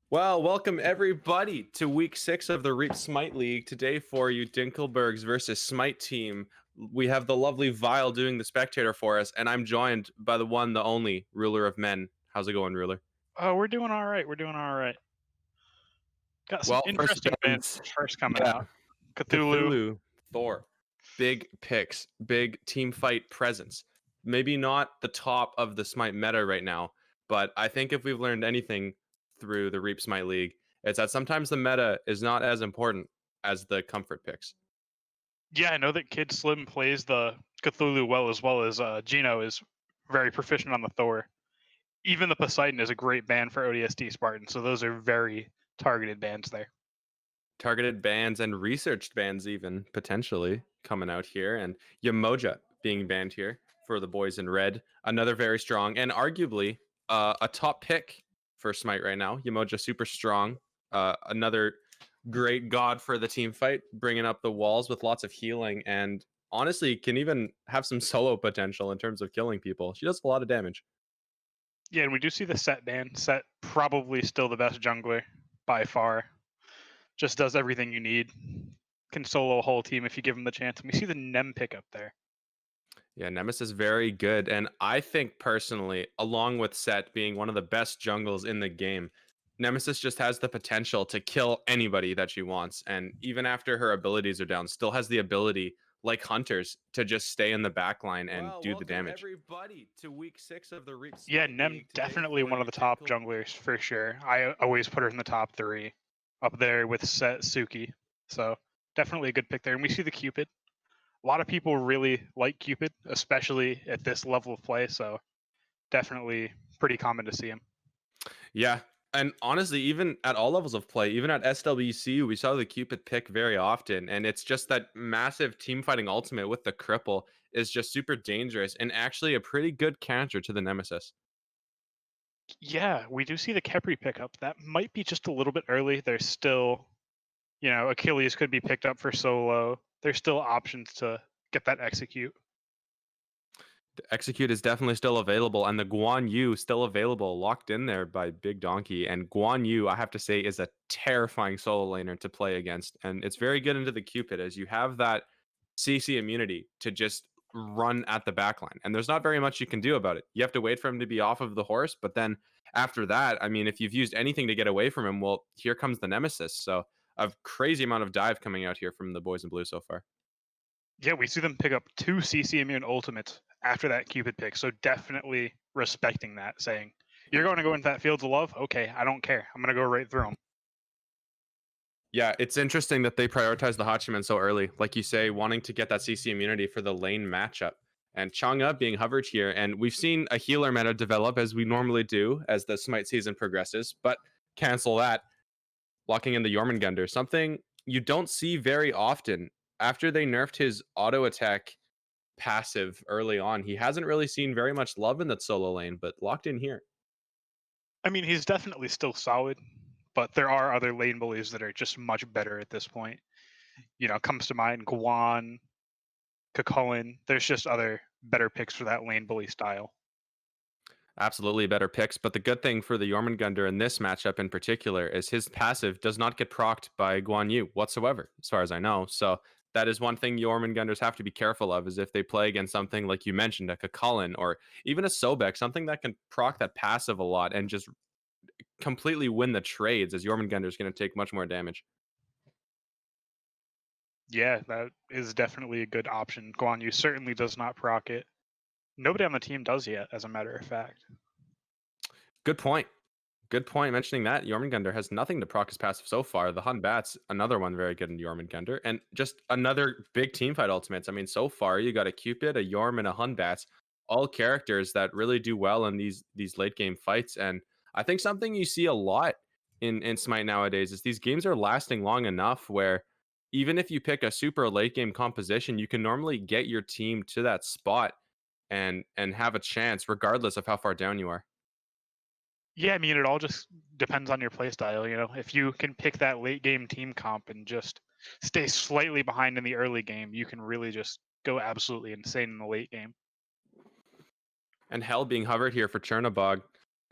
Well, welcome everybody to week 6 of the Reap Smite League. Today for you, Dinklebergs versus Smyte Teem. We have the lovely Vile doing the spectator for us, and I'm joined by the one, the only ruler of men. How's it going, ruler? Oh, we're doing all right. We're doing all right. Got some Well, first interesting bands bands, first coming yeah, out. Cthulhu. Cthulhu, Thor, big picks, big team fight presence. Maybe not the top of the Smite meta right now, but I think if we've learned anything through the Reap Smite League, it's that sometimes the meta is not as important as the comfort picks. Yeah, I know that Kid Slim plays the Cthulhu well as Gino is very proficient on the Thor. Even the Poseidon is a great band for ODST Spartan, so those are very targeted bands there. Targeted bans and researched bans, even potentially coming out here, and Yamoja being banned here for the boys in red. Another very strong and arguably a top pick for Smite right now. Yamoja super strong. Another great god for the team fight, bringing up the walls with lots of healing and honestly can even have some solo potential in terms of killing people. She does a lot of damage. Yeah, and we do see the Set band. Set probably still the best jungler by far. Just does everything you need. Can solo a whole team if you give him the chance. And we see the Nem pick up there. Yeah, Nemesis is very good. And I think personally, along with Set being one of the best jungles in the game, Nemesis just has the potential to kill anybody that she wants. And even after her abilities are down, still has the ability, like Hunters, to just stay in the back line and Well, do the welcome damage. everybody to week 6 of the Reap Yeah, Smite Nem League. Today definitely for one of you, the top Dinkle. junglers for sure. I always put her in the top three, up there with Set Suki. So definitely a good pick there. And we see the Cupid. A lot of people really like Cupid, especially at this level of play. So definitely pretty common to see him. Yeah. And honestly, even at all levels of play, even at SWC, we saw the Cupid pick very often. And it's just that massive team fighting ultimate with the cripple is just super dangerous and actually a pretty good counter to the Nemesis. Yeah, we do see the Kepri pickup. That might be just a little bit early. There's still, Achilles could be picked up for solo. There's still options to get that execute. The Execute is definitely still available, and the Guan Yu still available, locked in there by Big Donkey. And Guan Yu, I have to say, is a terrifying solo laner to play against. And it's very good into the Cupid as you have that CC immunity to just run at the backline. And there's not very much you can do about it. You have to wait for him to be off of the horse. But then after that, I mean, if you've used anything to get away from him, well, here comes the Nemesis. So a crazy amount of dive coming out here from the boys in blue so far. Yeah, we see them pick up 2 CC immune ultimates after that Cupid pick. So definitely respecting that, saying, you're going to go into that Fields of Love? Okay, I don't care. I'm going to go right through them. Yeah, it's interesting that they prioritize the Hachiman so early. Like you say, wanting to get that CC immunity for the lane matchup. And Chang'e being hovered here. And we've seen a healer meta develop as we normally do as the Smite season progresses. But cancel that, locking in the Jormungandr. Something you don't see very often. After they nerfed his auto attack passive early on, he hasn't really seen very much love in that solo lane, but locked in here. I mean, he's definitely still solid, but there are other lane bullies that are just much better at this point. Comes to mind Guan, Kakulin. There's just other better picks for that lane bully style. Absolutely better picks, but the good thing for the Jormungandr in this matchup in particular is his passive does not get procced by Guan Yu whatsoever, as far as I know. So that is one thing Jormungandrs have to be careful of, is if they play against something like you mentioned, a Kakulin or even a Sobek, something that can proc that passive a lot and just completely win the trades, as Jormungandr is going to take much more damage. Yeah, that is definitely a good option. Guan Yu certainly does not proc it. Nobody on the team does yet, as a matter of fact. Good point. Good point mentioning that. Jormungandr has nothing to proc his passive so far. The Hun Bat's another one very good in Jormungandr. And just another big team fight ultimates. I mean, so far you got a Cupid, a Jorm, and a Hun Bats, all characters that really do well in these late game fights. And I think something you see a lot in Smite nowadays is these games are lasting long enough where even if you pick a super late game composition, you can normally get your team to that spot and have a chance regardless of how far down you are. Yeah, I mean, it all just depends on your playstyle. If you can pick that late game team comp and just stay slightly behind in the early game, you can really just go absolutely insane in the late game. And Hell being hovered here for Chernobog.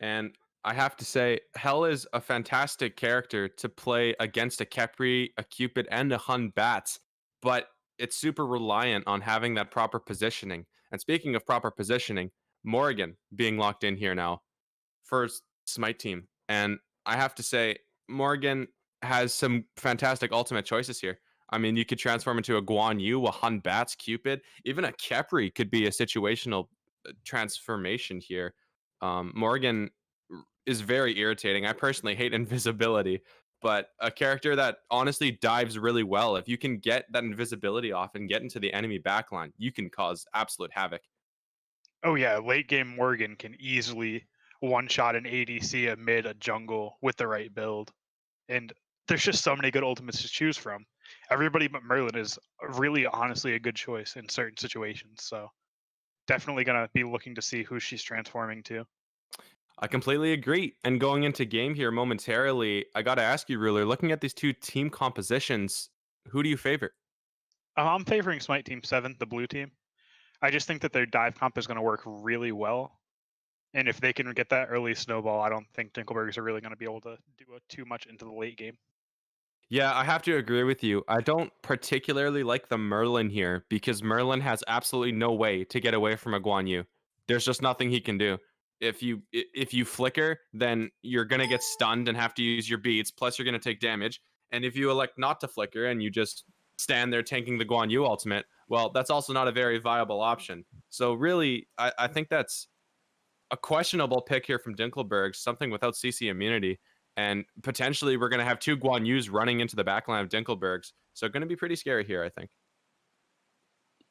And I have to say, Hell is a fantastic character to play against a Khepri, a Cupid, and a Hun Bats, but it's super reliant on having that proper positioning. And speaking of proper positioning, Morrigan being locked in here now for Smyte Teem. And I have to say, Morgan has some fantastic ultimate choices here. I mean, you could transform into a Guan Yu, a Hun Bats, Cupid, even a Khepri could be a situational transformation here. Morgan is very irritating. I personally hate invisibility, but a character that honestly dives really well. If you can get that invisibility off and get into the enemy backline, you can cause absolute havoc. Oh yeah, late game Morgan can easily one shot an ADC, a mid, a jungle with the right build. And there's just so many good ultimates to choose from. Everybody but Merlin is really honestly a good choice in certain situations. So definitely gonna be looking to see who she's transforming to. I completely agree. And going into game here momentarily, I got to ask you, Ruler, looking at these two team compositions, who do you favor? I'm favoring Smite Team 7, the blue team. I just think that their dive comp is going to work really well. And if they can get that early snowball, I don't think Dinklebergs are really going to be able to do too much into the late game. Yeah, I have to agree with you. I don't particularly like the Merlin here because Merlin has absolutely no way to get away from a Guan Yu. There's just nothing he can do. If you flicker, then you're gonna get stunned and have to use your beats. Plus, you're gonna take damage. And if you elect not to flicker and you just stand there tanking the Guan Yu ultimate, well, that's also not a very viable option. So really, I think that's a questionable pick here from Dinkleberg, something without CC immunity. And potentially we're going to have two Guan Yus running into the backline of Dinklebergs. So going to be pretty scary here, I think.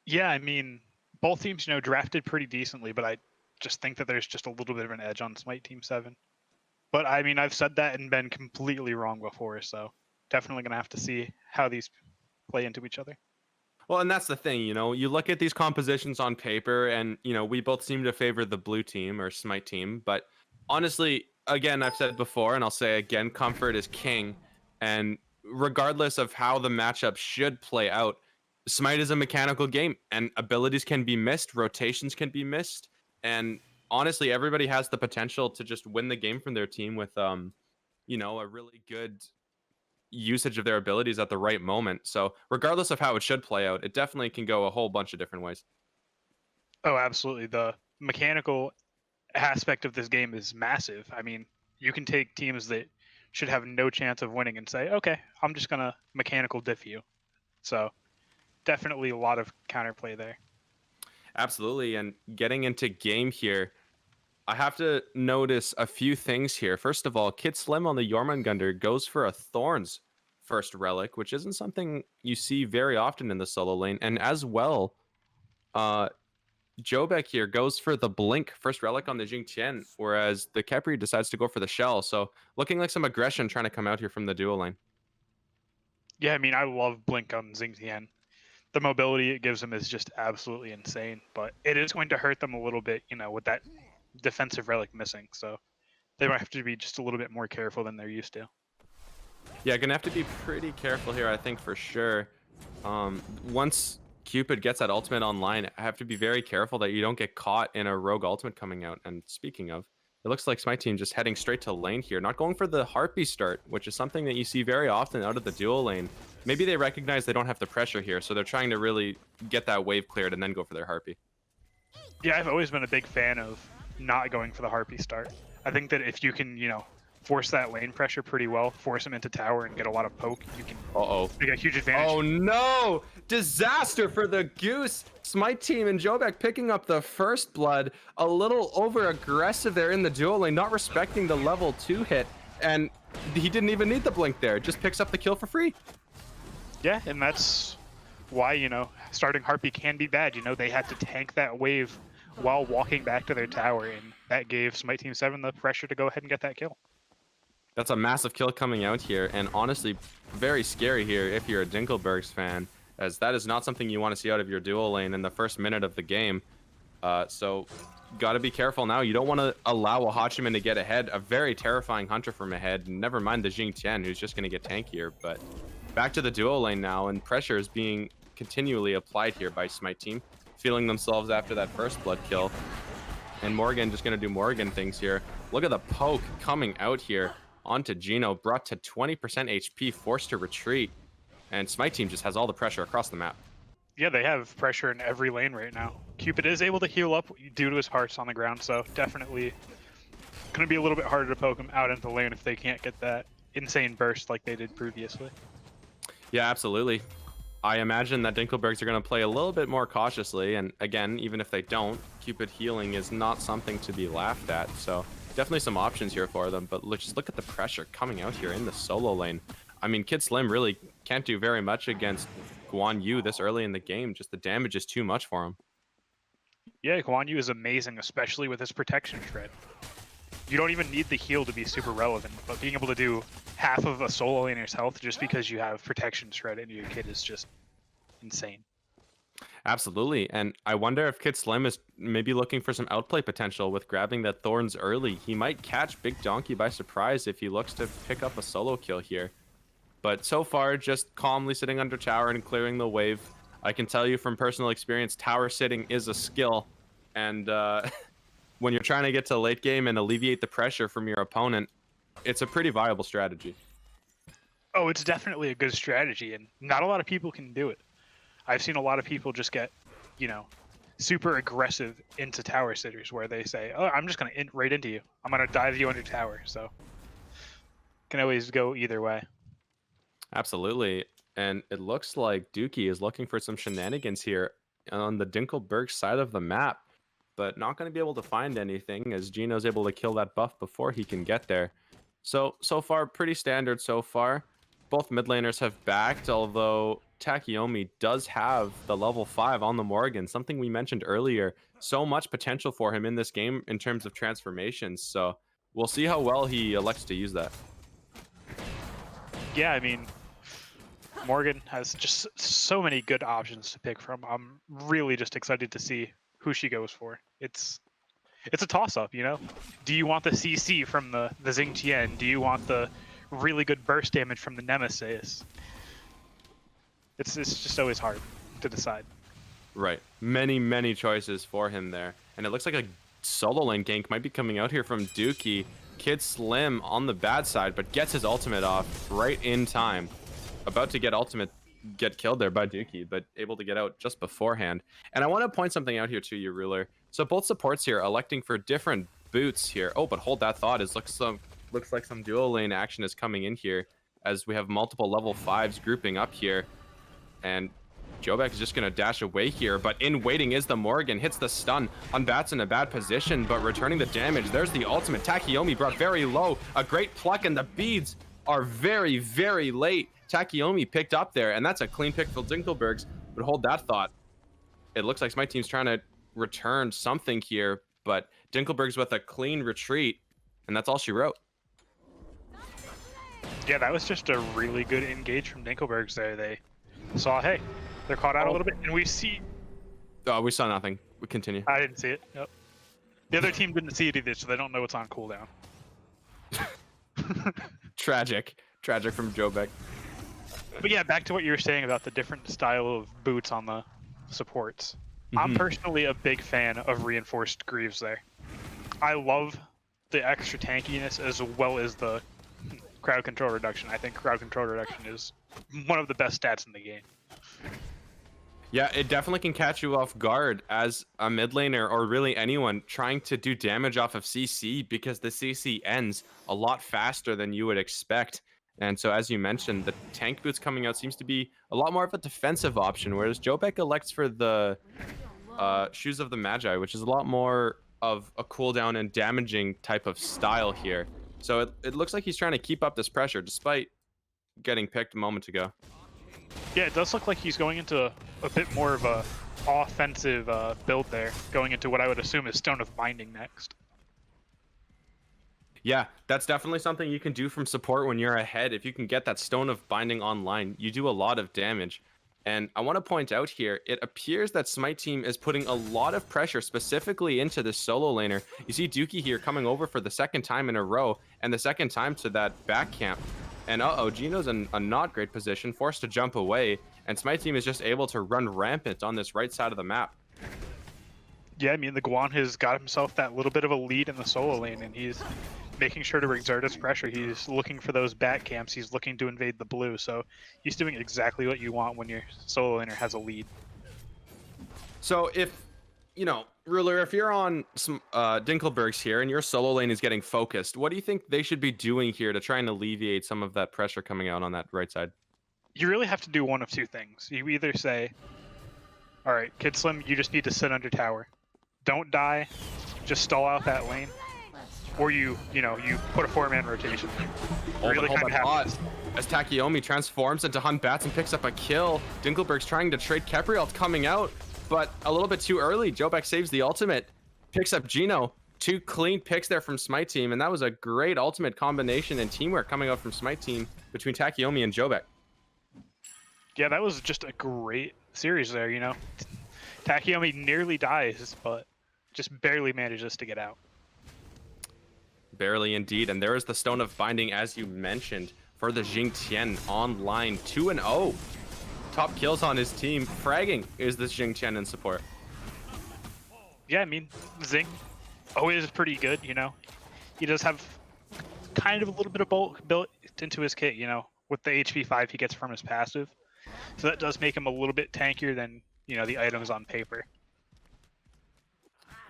Yeah, I mean, both teams, drafted pretty decently, but I just think that there's just a little bit of an edge on Smite Team 7. But I mean, I've said that and been completely wrong before, so definitely going to have to see how these play into each other. Well, and that's the thing, you look at these compositions on paper and, we both seem to favor the blue team or Smite Team. But honestly, again, I've said before and I'll say again, comfort is king. And regardless of how the matchup should play out, Smite is a mechanical game and abilities can be missed, rotations can be missed. And honestly, everybody has the potential to just win the game from their team with, a really good usage of their abilities at the right moment. So regardless of how it should play out, it definitely can go a whole bunch of different ways. Oh, absolutely. The mechanical aspect of this game is massive. I mean, you can take teams that should have no chance of winning and say, okay, I'm just going to mechanical diff you. So definitely a lot of counterplay there. Absolutely. And getting into game here, I have to notice a few things here. First of all, Kid Slim on the Jormungandr goes for a Thorns first relic, which isn't something you see very often in the solo lane. And as well, Jobek here goes for the Blink first relic on the Jingtian, whereas the Khepri decides to go for the Shell. So looking like some aggression trying to come out here from the duo lane. Yeah, I mean, I love Blink on Xingtian. The mobility it gives them is just absolutely insane, but it is going to hurt them a little bit, with that defensive relic missing. So they might have to be just a little bit more careful than they're used to. Yeah, gonna have to be pretty careful here, I think, for sure. Once Cupid gets that ultimate online, I have to be very careful that you don't get caught in a rogue ultimate coming out. And speaking of, it looks like Smyte Teem just heading straight to lane here, not going for the Harpy start, which is something that you see very often out of the duo lane. Maybe they recognize they don't have the pressure here, so they're trying to really get that wave cleared and then go for their Harpy. Yeah, I've always been a big fan of not going for the Harpy start. I think that if you can, force that lane pressure pretty well, force him into tower and get a lot of poke, you can make a huge advantage. Oh no! Disaster for the Goose! Smite Teem and Jobek picking up the first blood. A little over aggressive there in the duo lane, not respecting the level 2 hit. And he didn't even need the blink there, just picks up the kill for free. Yeah, and that's why, starting Harpy can be bad. They had to tank that wave while walking back to their tower, and that gave Smite Team 7 the pressure to go ahead and get that kill. That's a massive kill coming out here, and honestly, very scary here if you're a Dinklebergs fan, as that is not something you want to see out of your duo lane in the first minute of the game. So, got to be careful now. You don't want to allow a Hachiman to get ahead. A very terrifying hunter from ahead. Never mind the Jingtian, who's just going to get tankier. But back to the duo lane now, and pressure is being continually applied here by Smite Teem, feeling themselves after that first blood kill. And Morgan just going to do Morgan things here. Look at the poke coming out here onto Gino, brought to 20% HP, forced to retreat. And Smyte Teem just has all the pressure across the map. Yeah, they have pressure in every lane right now. Cupid is able to heal up due to his hearts on the ground, so definitely going to be a little bit harder to poke him out into the lane if they can't get that insane burst like they did previously. Yeah, absolutely. I imagine that Dinklebergs are going to play a little bit more cautiously, and again, even if they don't, Cupid healing is not something to be laughed at, so definitely some options here for them, but just look at the pressure coming out here in the solo lane. I mean, Kid Slim really can't do very much against Guan Yu this early in the game. Just the damage is too much for him. Yeah, Guan Yu is amazing, especially with his protection shred. You don't even need the heal to be super relevant, but being able to do half of a solo laner's health just because you have protection shred in your kit is just insane. Absolutely, and I wonder if Kid Slim is maybe looking for some outplay potential with grabbing that Thorns early. He might catch Big Donkey by surprise if he looks to pick up a solo kill here. But so far, just calmly sitting under tower and clearing the wave. I can tell you from personal experience, tower sitting is a skill. And when you're trying to get to late game and alleviate the pressure from your opponent, it's a pretty viable strategy. Oh, it's definitely a good strategy, and not a lot of people can do it. I've seen a lot of people just get, you know, super aggressive into tower sitters where they say, oh, I'm just going to right into you. I'm going to dive you under tower. So can always go either way. Absolutely. And it looks like Dookie is looking for some shenanigans here on the Dinkleberg side of the map, but not going to be able to find anything as Gino's able to kill that buff before he can get there. So far, pretty standard so far. Both mid laners have backed, although Takeyomi does have the level 5 on the Morgan, something we mentioned earlier. So much potential for him in this game in terms of transformations. So we'll see how well he elects to use that. Yeah, I mean, Morgan has just so many good options to pick from. I'm really just excited to see who she goes for. It's a toss-up, you know? Do you want the CC from the Xing Tian? Do you want the really good burst damage from the Nemesis? It's just always hard to decide. Right. Many choices for him there. And it looks like a solo lane gank might be coming out here from Dookie. Kid Slim on the bad side, but gets his ultimate off right in time. About to get killed there by Dookie, but able to get out just beforehand. And I want to point something out here to you, Ruler. So both supports here electing for different boots here. Oh, but hold that thought. Looks like some dual lane action is coming in here as we have multiple level 5s grouping up here. And Jobek is just going to dash away here, but in waiting is the Morgan. Hits the stun. Unbat's in a bad position, but returning the damage. There's the ultimate. Takeyomi brought very low. A great pluck, and the beads are very late. Takeyomi picked up there, and that's a clean pick for Dinklebergs. But hold that thought. It looks like Smyte Team's trying to return something here, but Dinklebergs with a clean retreat, and that's all she wrote. Yeah, that was just a really good engage from Dinklebergs there. They saw, hey, they're caught out a little bit, and we see... Oh, we saw nothing. We continue. I didn't see it. Nope. The other team didn't see it either, so they don't know what's on cooldown. Tragic from Jobek. But yeah, back to what you were saying about the different style of boots on the supports. I'm personally a big fan of reinforced Greaves there. I love the extra tankiness as well as the crowd control reduction. I think crowd control reduction is one of the best stats in the game. Yeah, it definitely can catch you off guard as a mid laner or really anyone trying to do damage off of CC because the CC ends a lot faster than you would expect. And so, as you mentioned, the tank boots coming out seems to be a lot more of a defensive option, whereas Jobek elects for the Shoes of the Magi, which is a lot more of a cooldown and damaging type of style here. So it looks like he's trying to keep up this pressure despite getting picked a moment ago. Yeah, it does look like he's going into a bit more of a offensive build there, going into what I would assume is Stone of Binding next. Yeah, that's definitely something you can do from support when you're ahead. If you can get that Stone of Binding online, you do a lot of damage. And I want to point out here, it appears that Smyte Team is putting a lot of pressure specifically into this solo laner. You see Dookie here coming over for the second time in a row, and the second time to that back camp. And Gino's in a not great position, forced to jump away, and Smyte Team is just able to run rampant on this right side of the map. Yeah, I mean, the Guan has got himself that little bit of a lead in the solo lane, and he's making sure to exert his pressure. He's looking for those back camps. He's looking to invade the blue. So he's doing exactly what you want when your solo laner has a lead. So if, you know, Ruler, if you're on some Dinklebergs here and your solo lane is getting focused, what do you think they should be doing here to try and alleviate some of that pressure coming out on that right side? You really have to do one of two things. You either say, all right, Kid Slim, you just need to sit under tower. Don't die, just stall out that lane. Or you put a 4-man rotation. Hold pause. As Takeyomi transforms into Hun Bats and picks up a kill. Dinkleberg's trying to trade Kepriel coming out, but a little bit too early. Jobek saves the ultimate, picks up Gino. 2 clean picks there from Smyte Teem, and that was a great ultimate combination and teamwork coming out from Smyte Teem between Takeyomi and Jobek. Yeah, that was just a great series there, Takeyomi nearly dies, but just barely manages to get out. Barely indeed, and there is the Stone of Binding, as you mentioned, for the Jingtian online 2-0. Top kills on his team. Fragging is this Jingtian in support. Yeah, I mean, Zing always pretty good, He does have kind of a little bit of bulk built into his kit, with the HP 5 he gets from his passive. So that does make him a little bit tankier than, the items on paper.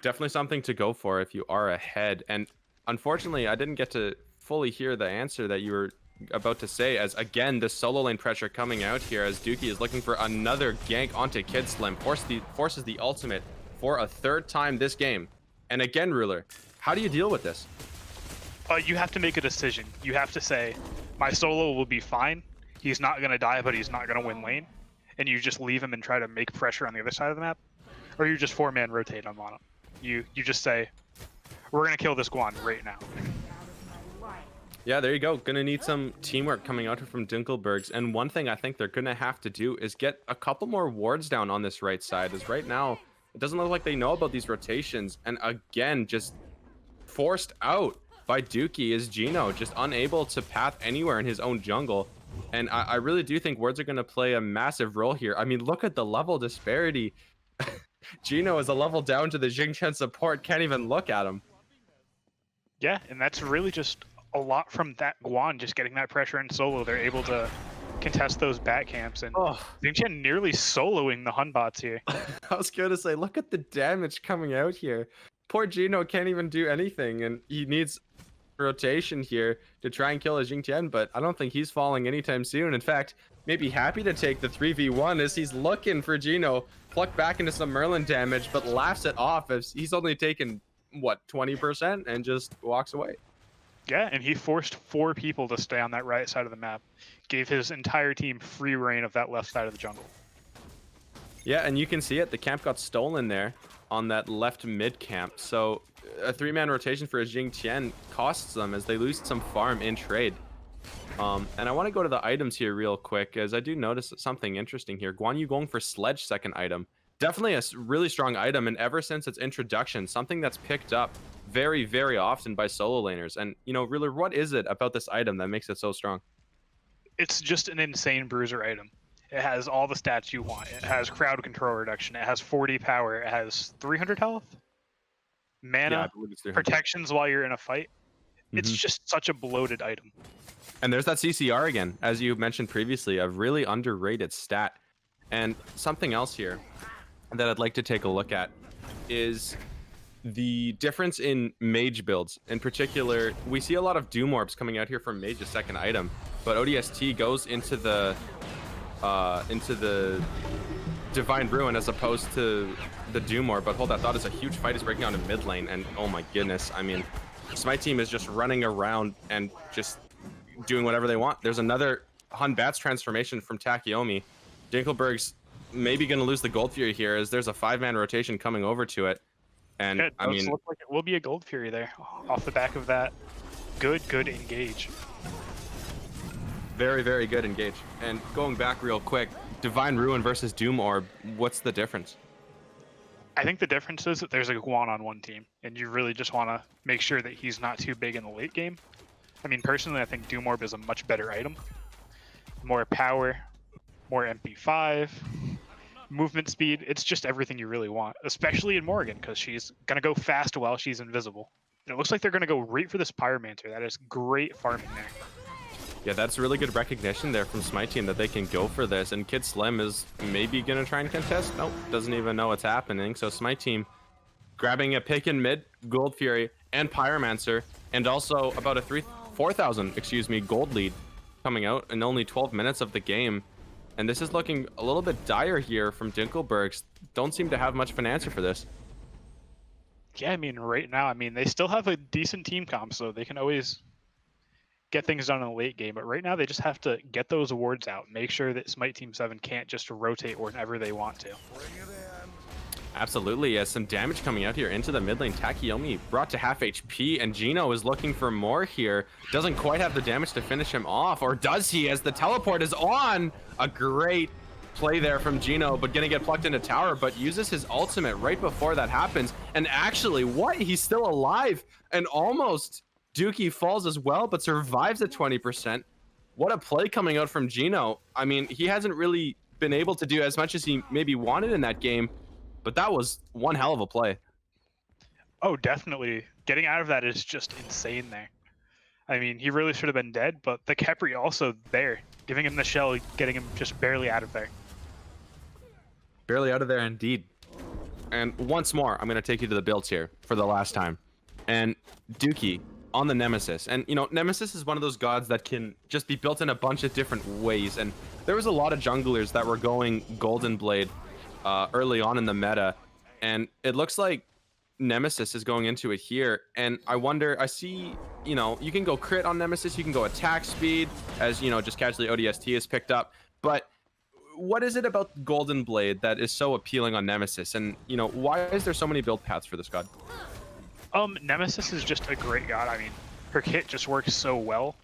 Definitely something to go for if you are ahead. And unfortunately, I didn't get to fully hear the answer that you were about to say, as again, the solo lane pressure coming out here as Dookie is looking for another gank onto Kid Slim, forces the ultimate for a 3rd time this game. And again, Ruler, how do you deal with this? You have to make a decision. You have to say, my solo will be fine. He's not going to die, but he's not going to win lane. And you just leave him and try to make pressure on the other side of the map. Or you just 4-man rotate him on him. You just say, we're going to kill this Guan right now. Yeah, there you go. Gonna need some teamwork coming out from Dinklebergs. And one thing I think they're gonna have to do is get a couple more wards down on this right side, as right now it doesn't look like they know about these rotations. And again, just forced out by Dookie is Gino, just unable to path anywhere in his own jungle. And I really do think wards are gonna play a massive role here. I mean, look at the level disparity. Gino is a level down to the Jingchen support, can't even look at him. Yeah, and that's really just a lot from that Guan just getting that pressure in solo. They're able to contest those back camps, and Jingchen nearly soloing the Hun bots here. I was gonna say, look at the damage coming out here. Poor Gino can't even do anything, and he needs rotation here to try and kill a Jingtian, but I don't think he's falling anytime soon. In fact, maybe happy to take the 3v1 as he's looking for Gino, pluck back into some Merlin damage, but laughs it off as he's only taken, what, 20%, and just walks away. Yeah, and he forced 4 people to stay on that right side of the map. Gave his entire team free reign of that left side of the jungle. Yeah, and you can see it. The camp got stolen there on that left mid camp. So a 3-man rotation for a Jingtian costs them as they lose some farm in trade. And I want to go to the items here real quick, as I do notice something interesting here. Guan Yu going for Sledge 2nd item. Definitely a really strong item, and ever since its introduction, something that's picked up very, very often by solo laners. And, Ruler, what is it about this item that makes it so strong? It's just an insane bruiser item. It has all the stats you want. It has crowd control reduction. It has 40 power. It has 300 health, mana, protections while you're in a fight. It's just such a bloated item. And there's that CCR again, as you mentioned previously, a really underrated stat. And something else here that I'd like to take a look at is the difference in mage builds. In particular, we see a lot of Doom Orbs coming out here from mage, a 2nd item, but ODST goes into the Divine Ruin as opposed to the Doom Orb. But hold that thought, as a huge fight is breaking out in mid lane, and oh my goodness, I mean, Smyte Teem is just running around and just doing whatever they want. There's another Hun Bats transformation from Takeyomi. Dinklebergs maybe going to lose the Gold Fury here, as there's a 5-man rotation coming over to it. And it does look like it will be a Gold Fury there off the back of that good engage. Very, very good engage. And going back real quick, Divine Ruin versus Doom Orb, what's the difference? I think the difference is that there's a Guan on one team, and you really just want to make sure that he's not too big in the late game. I mean, personally, I think Doom Orb is a much better item. More power, more MP5, movement speed. It's just everything you really want, especially in Morgan, because she's going to go fast while she's invisible. And it looks like they're going to go right for this Pyromancer. That is great farming there. Yeah, that's really good recognition there from Smyte Teem that they can go for this. And Kid Slim is maybe going to try and contest. Nope, doesn't even know what's happening. So Smyte Teem grabbing a pick in mid, Gold Fury, and Pyromancer, and also about a 4,000, gold lead coming out in only 12 minutes of the game. And this is looking a little bit dire here from Dinklebergs. Don't seem to have much of an answer for this. Yeah, I mean, right now, I mean, they still have a decent team comp, so they can always get things done in the late game. But right now, they just have to get those awards out, make sure that Smyte Team 7 can't just rotate whenever they want to. Absolutely, yes, some damage coming out here into the mid lane. Takeyomi brought to half HP, and Gino is looking for more here. Doesn't quite have the damage to finish him off, or does he, as the teleport is on? A great play there from Gino, but gonna get plucked into tower, but uses his ultimate right before that happens. And actually, what? He's still alive, and almost Dookie falls as well, but survives at 20%. What a play coming out from Gino. I mean, he hasn't really been able to do as much as he maybe wanted in that game, but that was one hell of a play. Oh, definitely. Getting out of that is just insane there. I mean, he really should have been dead, but the Khepri also there, giving him the shell, getting him just barely out of there. Barely out of there indeed. And once more, I'm going to take you to the builds here for the last time. And Dookie on the Nemesis. And, you know, Nemesis is one of those gods that can just be built in a bunch of different ways. And there was a lot of junglers that were going Golden Blade early on in the meta, and it looks like Nemesis is going into it here. And I wonder, I see, you know, you can go crit on Nemesis, you can go attack speed, as, you know, just casually ODST is picked up. But what is it about Golden Blade that is so appealing on Nemesis? And, you know, why is there so many build paths for this god? Nemesis is just a great god. I mean, her kit just works so well,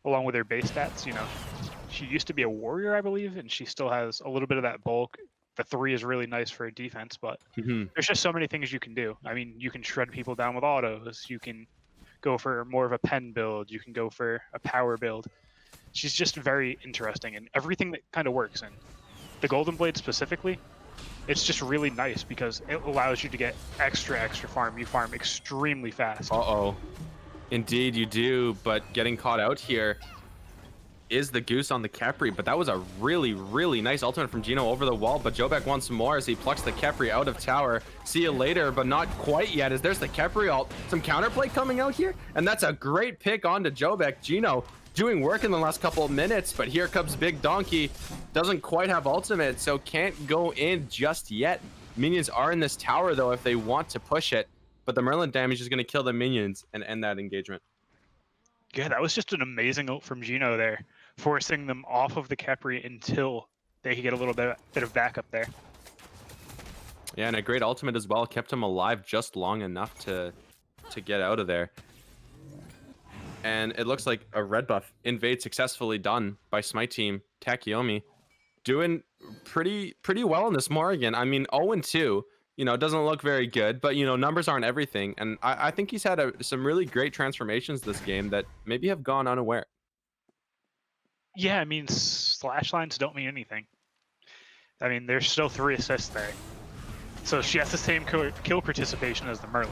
along with her base stats. You know, she used to be a warrior, I believe, and she still has a little bit of that bulk. The 3 is really nice for defense, but there's just so many things you can do. I mean, you can shred people down with autos. You can go for more of a pen build. You can go for a power build. She's just very interesting, and everything that kind of works. And the Golden Blade specifically, it's just really nice because it allows you to get extra farm. You farm extremely fast. Uh-oh. Indeed you do, but getting caught out here is the goose on the Khepri, but that was a really nice ultimate from Gino over the wall. But Jobek wants more as he plucks the Khepri out of tower. See you later, but not quite yet, as there's the Khepri ult. Some counterplay coming out here, and that's a great pick onto Jobek. Gino doing work in the last couple of minutes, but here comes Big Donkey. Doesn't quite have ultimate, so can't go in just yet. Minions are in this tower though if they want to push it, but the Merlin damage is going to kill the minions and end that engagement. Yeah, that was just an amazing ult from Gino there, forcing them off of the Khepri until they could get a little bit of backup there. Yeah, and a great ultimate as well, kept him alive just long enough to get out of there. And it looks like a red buff invade successfully done by Smyte Teem. Takeyomi doing pretty well in this Morrigan. I mean, 0-2. You know, it doesn't look very good, but, you know, numbers aren't everything. And I think he's had some really great transformations this game that maybe have gone unaware. Yeah, I mean, slash lines don't mean anything. I mean, there's still 3 assists there. So she has the same kill participation as the Merlin.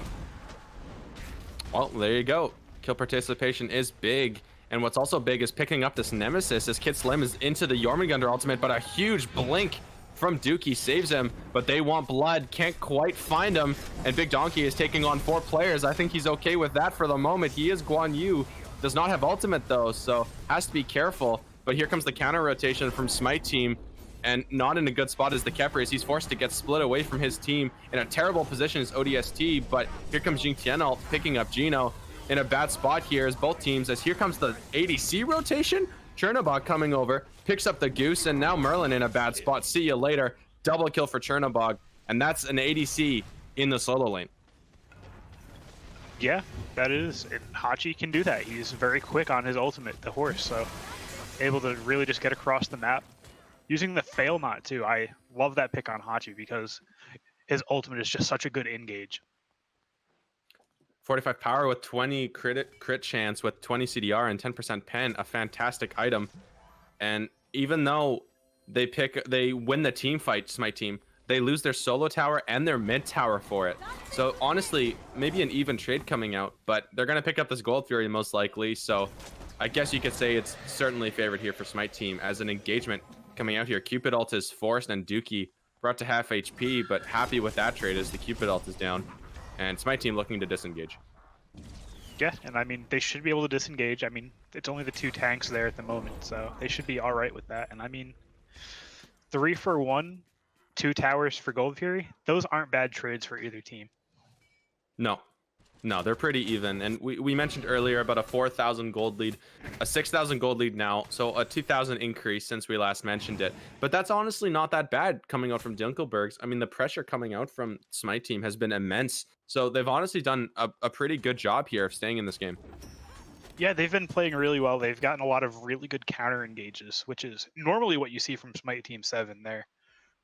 Well, there you go. Kill participation is big. And what's also big is picking up this Nemesis as Kid Slim is into the Jormungandr ultimate, but a huge blink from Dookie saves him, but they want blood, can't quite find him, and Big Donkey is taking on 4 players. I think he's okay with that for the moment. He is Guan Yu, does not have ultimate though, so has to be careful. But here comes the counter rotation from Smyte Teem, and not in a good spot as the Khepri, as he's forced to get split away from his team. In a terrible position is ODST, but here comes Jing Tianel picking up Gino in a bad spot here as both teams, as here comes the ADC rotation. Chernobog coming over, picks up the goose, and now Merlin in a bad spot. See you later. Double kill for Chernobog, and that's an ADC in the solo lane. Yeah, that is. And Hachi can do that. He's very quick on his ultimate, the horse, so able to really just get across the map. Using the fail knot too. I love that pick on Hachi because his ultimate is just such a good engage. 45 power with 20 crit chance with 20 CDR and 10% pen, a fantastic item. And even though They win the team fight, Smyte Teem. They lose their solo tower and their mid tower for it. So honestly, maybe an even trade coming out, but they're gonna pick up this Gold Fury most likely. So I guess you could say it's certainly favored here for Smyte Teem as an engagement coming out here. Cupid ult is forced and Dookie brought to half HP, but happy with that trade as the Cupid ult is down. And Smyte Teem looking to disengage. Yeah, and I mean, they should be able to disengage. I mean, it's only the 2 tanks there at the moment, so they should be all right with that. And I mean, 3 for 1, 2 towers for Gold Fury, those aren't bad trades for either team. No, they're pretty even. And we mentioned earlier about a 4,000 gold lead, a 6,000 gold lead now. So a 2,000 increase since we last mentioned it. But that's honestly not that bad coming out from Dinklebergs. I mean, the pressure coming out from Smyte Teem has been immense. So they've honestly done a pretty good job here of staying in this game. Yeah, they've been playing really well. They've gotten a lot of really good counter engages, which is normally what you see from Smyte Teem 7. They're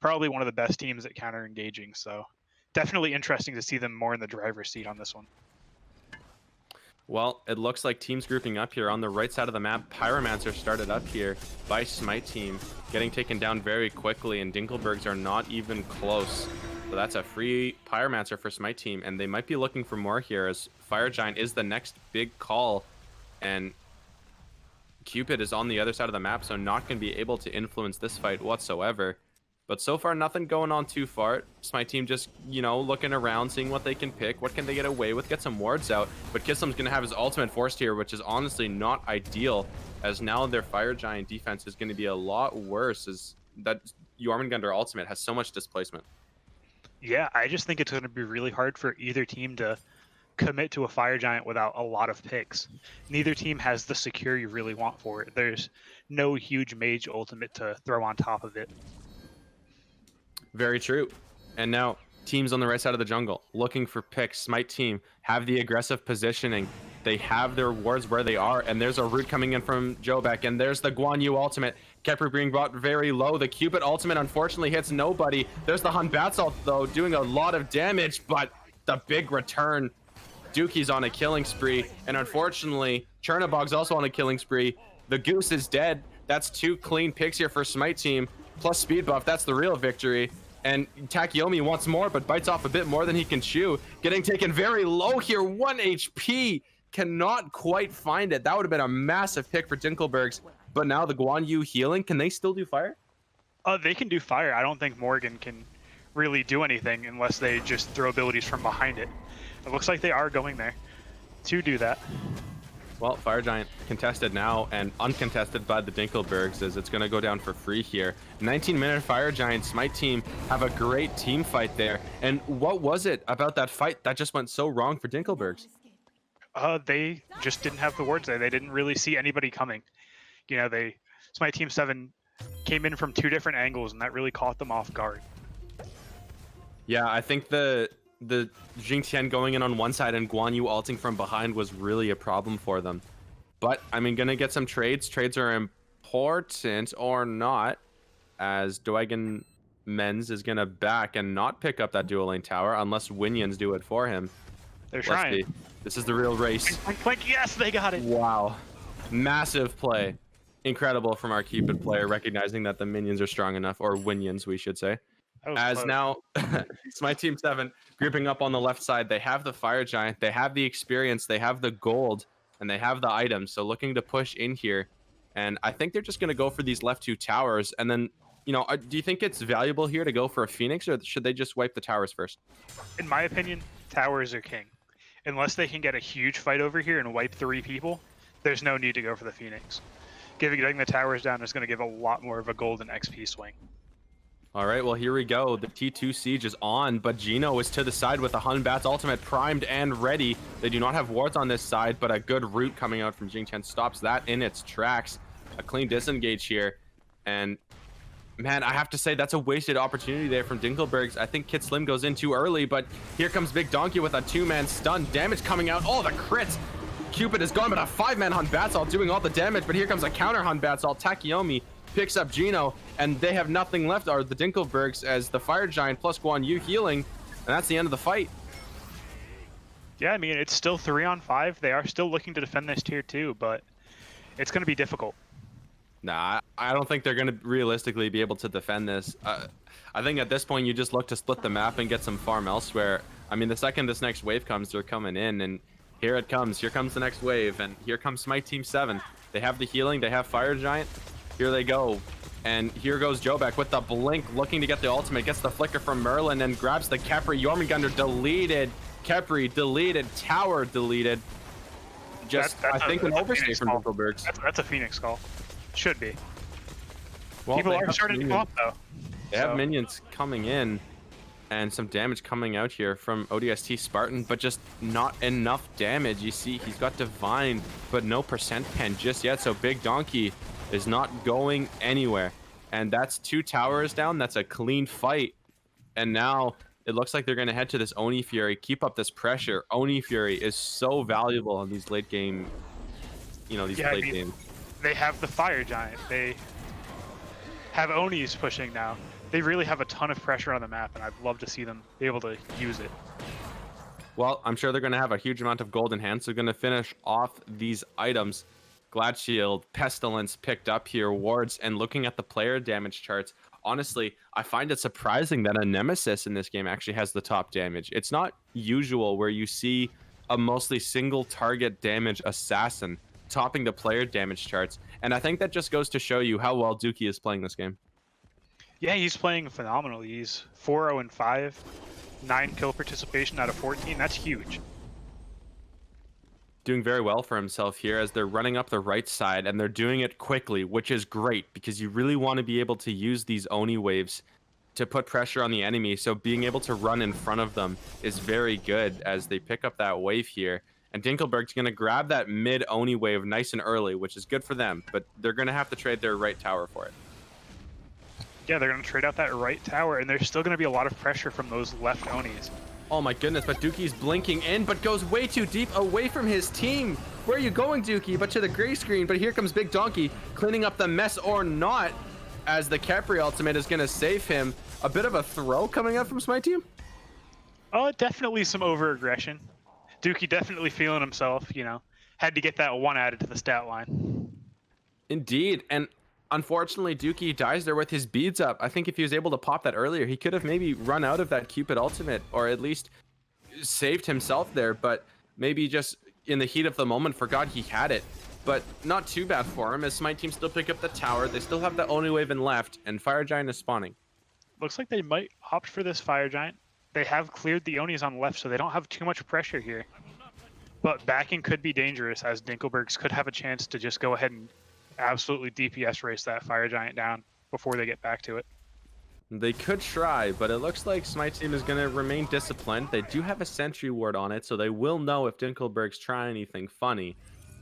probably one of the best teams at counter engaging. So definitely interesting to see them more in the driver's seat on this one. Well, it looks like teams grouping up here on the right side of the map. Pyromancer started up here by Smyte Teem, getting taken down very quickly, and Dinklebergs are not even close. So that's a free Pyromancer for Smyte Teem, and they might be looking for more here as Fire Giant is the next big call, and Cupid is on the other side of the map, so not going to be able to influence this fight whatsoever. But so far, nothing going on too far. Smyte Teem just, you know, looking around, seeing what they can pick. What can they get away with? Get some wards out. But Kislem's going to have his ultimate forced here, which is honestly not ideal, as now their Fire Giant defense is going to be a lot worse, as that Jormungandr ultimate has so much displacement. Yeah, I just think it's going to be really hard for either team to commit to a Fire Giant without a lot of picks. Neither team has the secure you really want for it. There's no huge mage ultimate to throw on top of it. Very true. And now teams on the right side of the jungle looking for picks. Smyte Teem have the aggressive positioning. They have their wards where they are, and there's a root coming in from Jobek, and there's the Guan Yu ultimate. Kepler being brought very low. The Cupid ultimate unfortunately hits nobody. There's the Hun Bats ult though, doing a lot of damage, but the big return. Dookie's on a killing spree, and unfortunately Chernobog's also on a killing spree. The Goose is dead. That's 2 clean picks here for Smyte Teem, plus speed buff. That's the real victory. And Takeyomi wants more, but bites off a bit more than he can chew. Getting taken very low here, 1 HP. Cannot quite find it. That would have been a massive pick for Dinklebergs. But now the Guan Yu healing, can they still do fire? They can do fire. I don't think Morgan can really do anything unless they just throw abilities from behind it. It looks like they are going there to do that. Well, Fire Giant contested now and uncontested by the Dinklebergs, as it's going to go down for free here. 19-minute Fire Giant. Smyte Teem have a great team fight there. And what was it about that fight that just went so wrong for Dinklebergs? They just didn't have the wards there. They didn't really see anybody coming. You know, Smyte Teem 7 came in from 2 different angles, and that really caught them off guard. Yeah, I think the Jingtian going in on one side and Guan Yu ulting from behind was really a problem for them. But, I mean, gonna get some trades. Trades are important or not, as Dwaggon Menz is gonna back and not pick up that dual lane tower unless Winions do it for him. They're trying. This is the real race. Clink, yes, they got it. Wow. Massive play. Incredible from our Cupid player, recognizing that the minions are strong enough, or Winions, we should say. As close. Now, Smyte Teem 7 grouping up on the left side. They have the Fire Giant, they have the experience, they have the gold, and they have the items. So looking to push in here. And I think they're just going to go for these left 2 towers. And then, you know, do you think it's valuable here to go for a Phoenix, or should they just wipe the towers first? In my opinion, towers are king. Unless they can get a huge fight over here and wipe 3 people, there's no need to go for the Phoenix. Getting the towers down is going to give a lot more of a golden XP swing. All right, well, here we go. The T2 siege is on, but Gino is to the side with the Hun Bats ultimate primed and ready. They do not have wards on this side, but a good root coming out from Jingtian stops that in its tracks. A clean disengage here. And, man, I have to say that's a wasted opportunity there from Dinklebergs. I think Kid Slim goes in too early, but here comes Big Donkey with a 2-man stun. Damage coming out. Oh, the crits. Cupid is gone, but a 5-man Hun Bats ult doing all the damage, but here comes a counter Hun Bats ult. Takeyomi picks up Gino, and they have nothing left, are the Dinklebergs, as the Fire Giant plus Guan Yu healing, and that's the end of the fight. Yeah, I mean, it's still 3-on-5. They are still looking to defend this tier 2, but it's going to be difficult. Nah, I don't think they're going to realistically be able to defend this. I think at this point you just look to split the map and get some farm elsewhere. I mean, the second this next wave comes, they're coming in, and here it comes. Here comes the next wave, and here comes Smyte Team 7. They have the healing, they have Fire Giant. Here they go. And here goes Jobek with the blink, looking to get the ultimate, gets the flicker from Merlin, and grabs the Khepri. Jormungandr deleted. Khepri deleted. Tower deleted. Just, I think, an overstay from Dinklebergs. That's a Phoenix call. Should be. Well, People are starting to go up, though. They have minions coming in, and some damage coming out here from ODST Spartan, but just not enough damage. You see, he's got Divine, but no percent pen just yet, so Big Donkey is not going anywhere. And that's 2 towers down. That's a clean fight. And now it looks like they're going to head to this Oni Fury, keep up this pressure. Oni Fury is so valuable in these late game, late games. They have the Fire Giant. They have Onis pushing now. They really have a ton of pressure on the map, and I'd love to see them be able to use it. Well, I'm sure they're going to have a huge amount of gold in hand, so they're going to finish off these items. Glad Shield, Pestilence picked up here, wards, and looking at the player damage charts, honestly, I find it surprising that a Nemesis in this game actually has the top damage. It's not usual where you see a mostly single target damage assassin topping the player damage charts, and I think that just goes to show you how well Dookie is playing this game. Yeah, he's playing phenomenally. He's 4-0-5, 9 kill participation out of 14. That's huge. Doing very well for himself here as they're running up the right side, and they're doing it quickly, which is great because you really want to be able to use these Oni waves to put pressure on the enemy. So being able to run in front of them is very good as they pick up that wave here. And Dinkleberg's going to grab that mid Oni wave nice and early, which is good for them, but they're going to have to trade their right tower for it. Yeah, they're going to trade out that right tower, and there's still going to be a lot of pressure from those left Onis. Oh my goodness, but Dookie's blinking in, but goes way too deep away from his team. Where are you going, Dookie? But to the gray screen, but here comes Big Donkey cleaning up the mess or not, as the Khepri ultimate is going to save him. A bit of a throw coming up from Smyte Teem. Oh, definitely some over-aggression. Dookie definitely feeling himself, had to get that 1 added to the stat line. Indeed, and unfortunately, Dookie dies there with his beads up. I think if he was able to pop that earlier, he could have maybe run out of that Cupid ultimate, or at least saved himself there, but maybe just in the heat of the moment forgot he had it. But not too bad for him, as Smyte Team still pick up the tower. They still have the Oni wave in left, and Fire Giant is spawning. Looks like they might opt for this Fire Giant. They have cleared the Onis on left, so they don't have too much pressure here. But backing could be dangerous, as Dinklebergs could have a chance to just go ahead and absolutely DPS race that Fire Giant down before they get back to it. They could try, but it looks like Smyte Team is going to remain disciplined. They do have a sentry ward on it, so they will know if Dinklebergs try anything funny.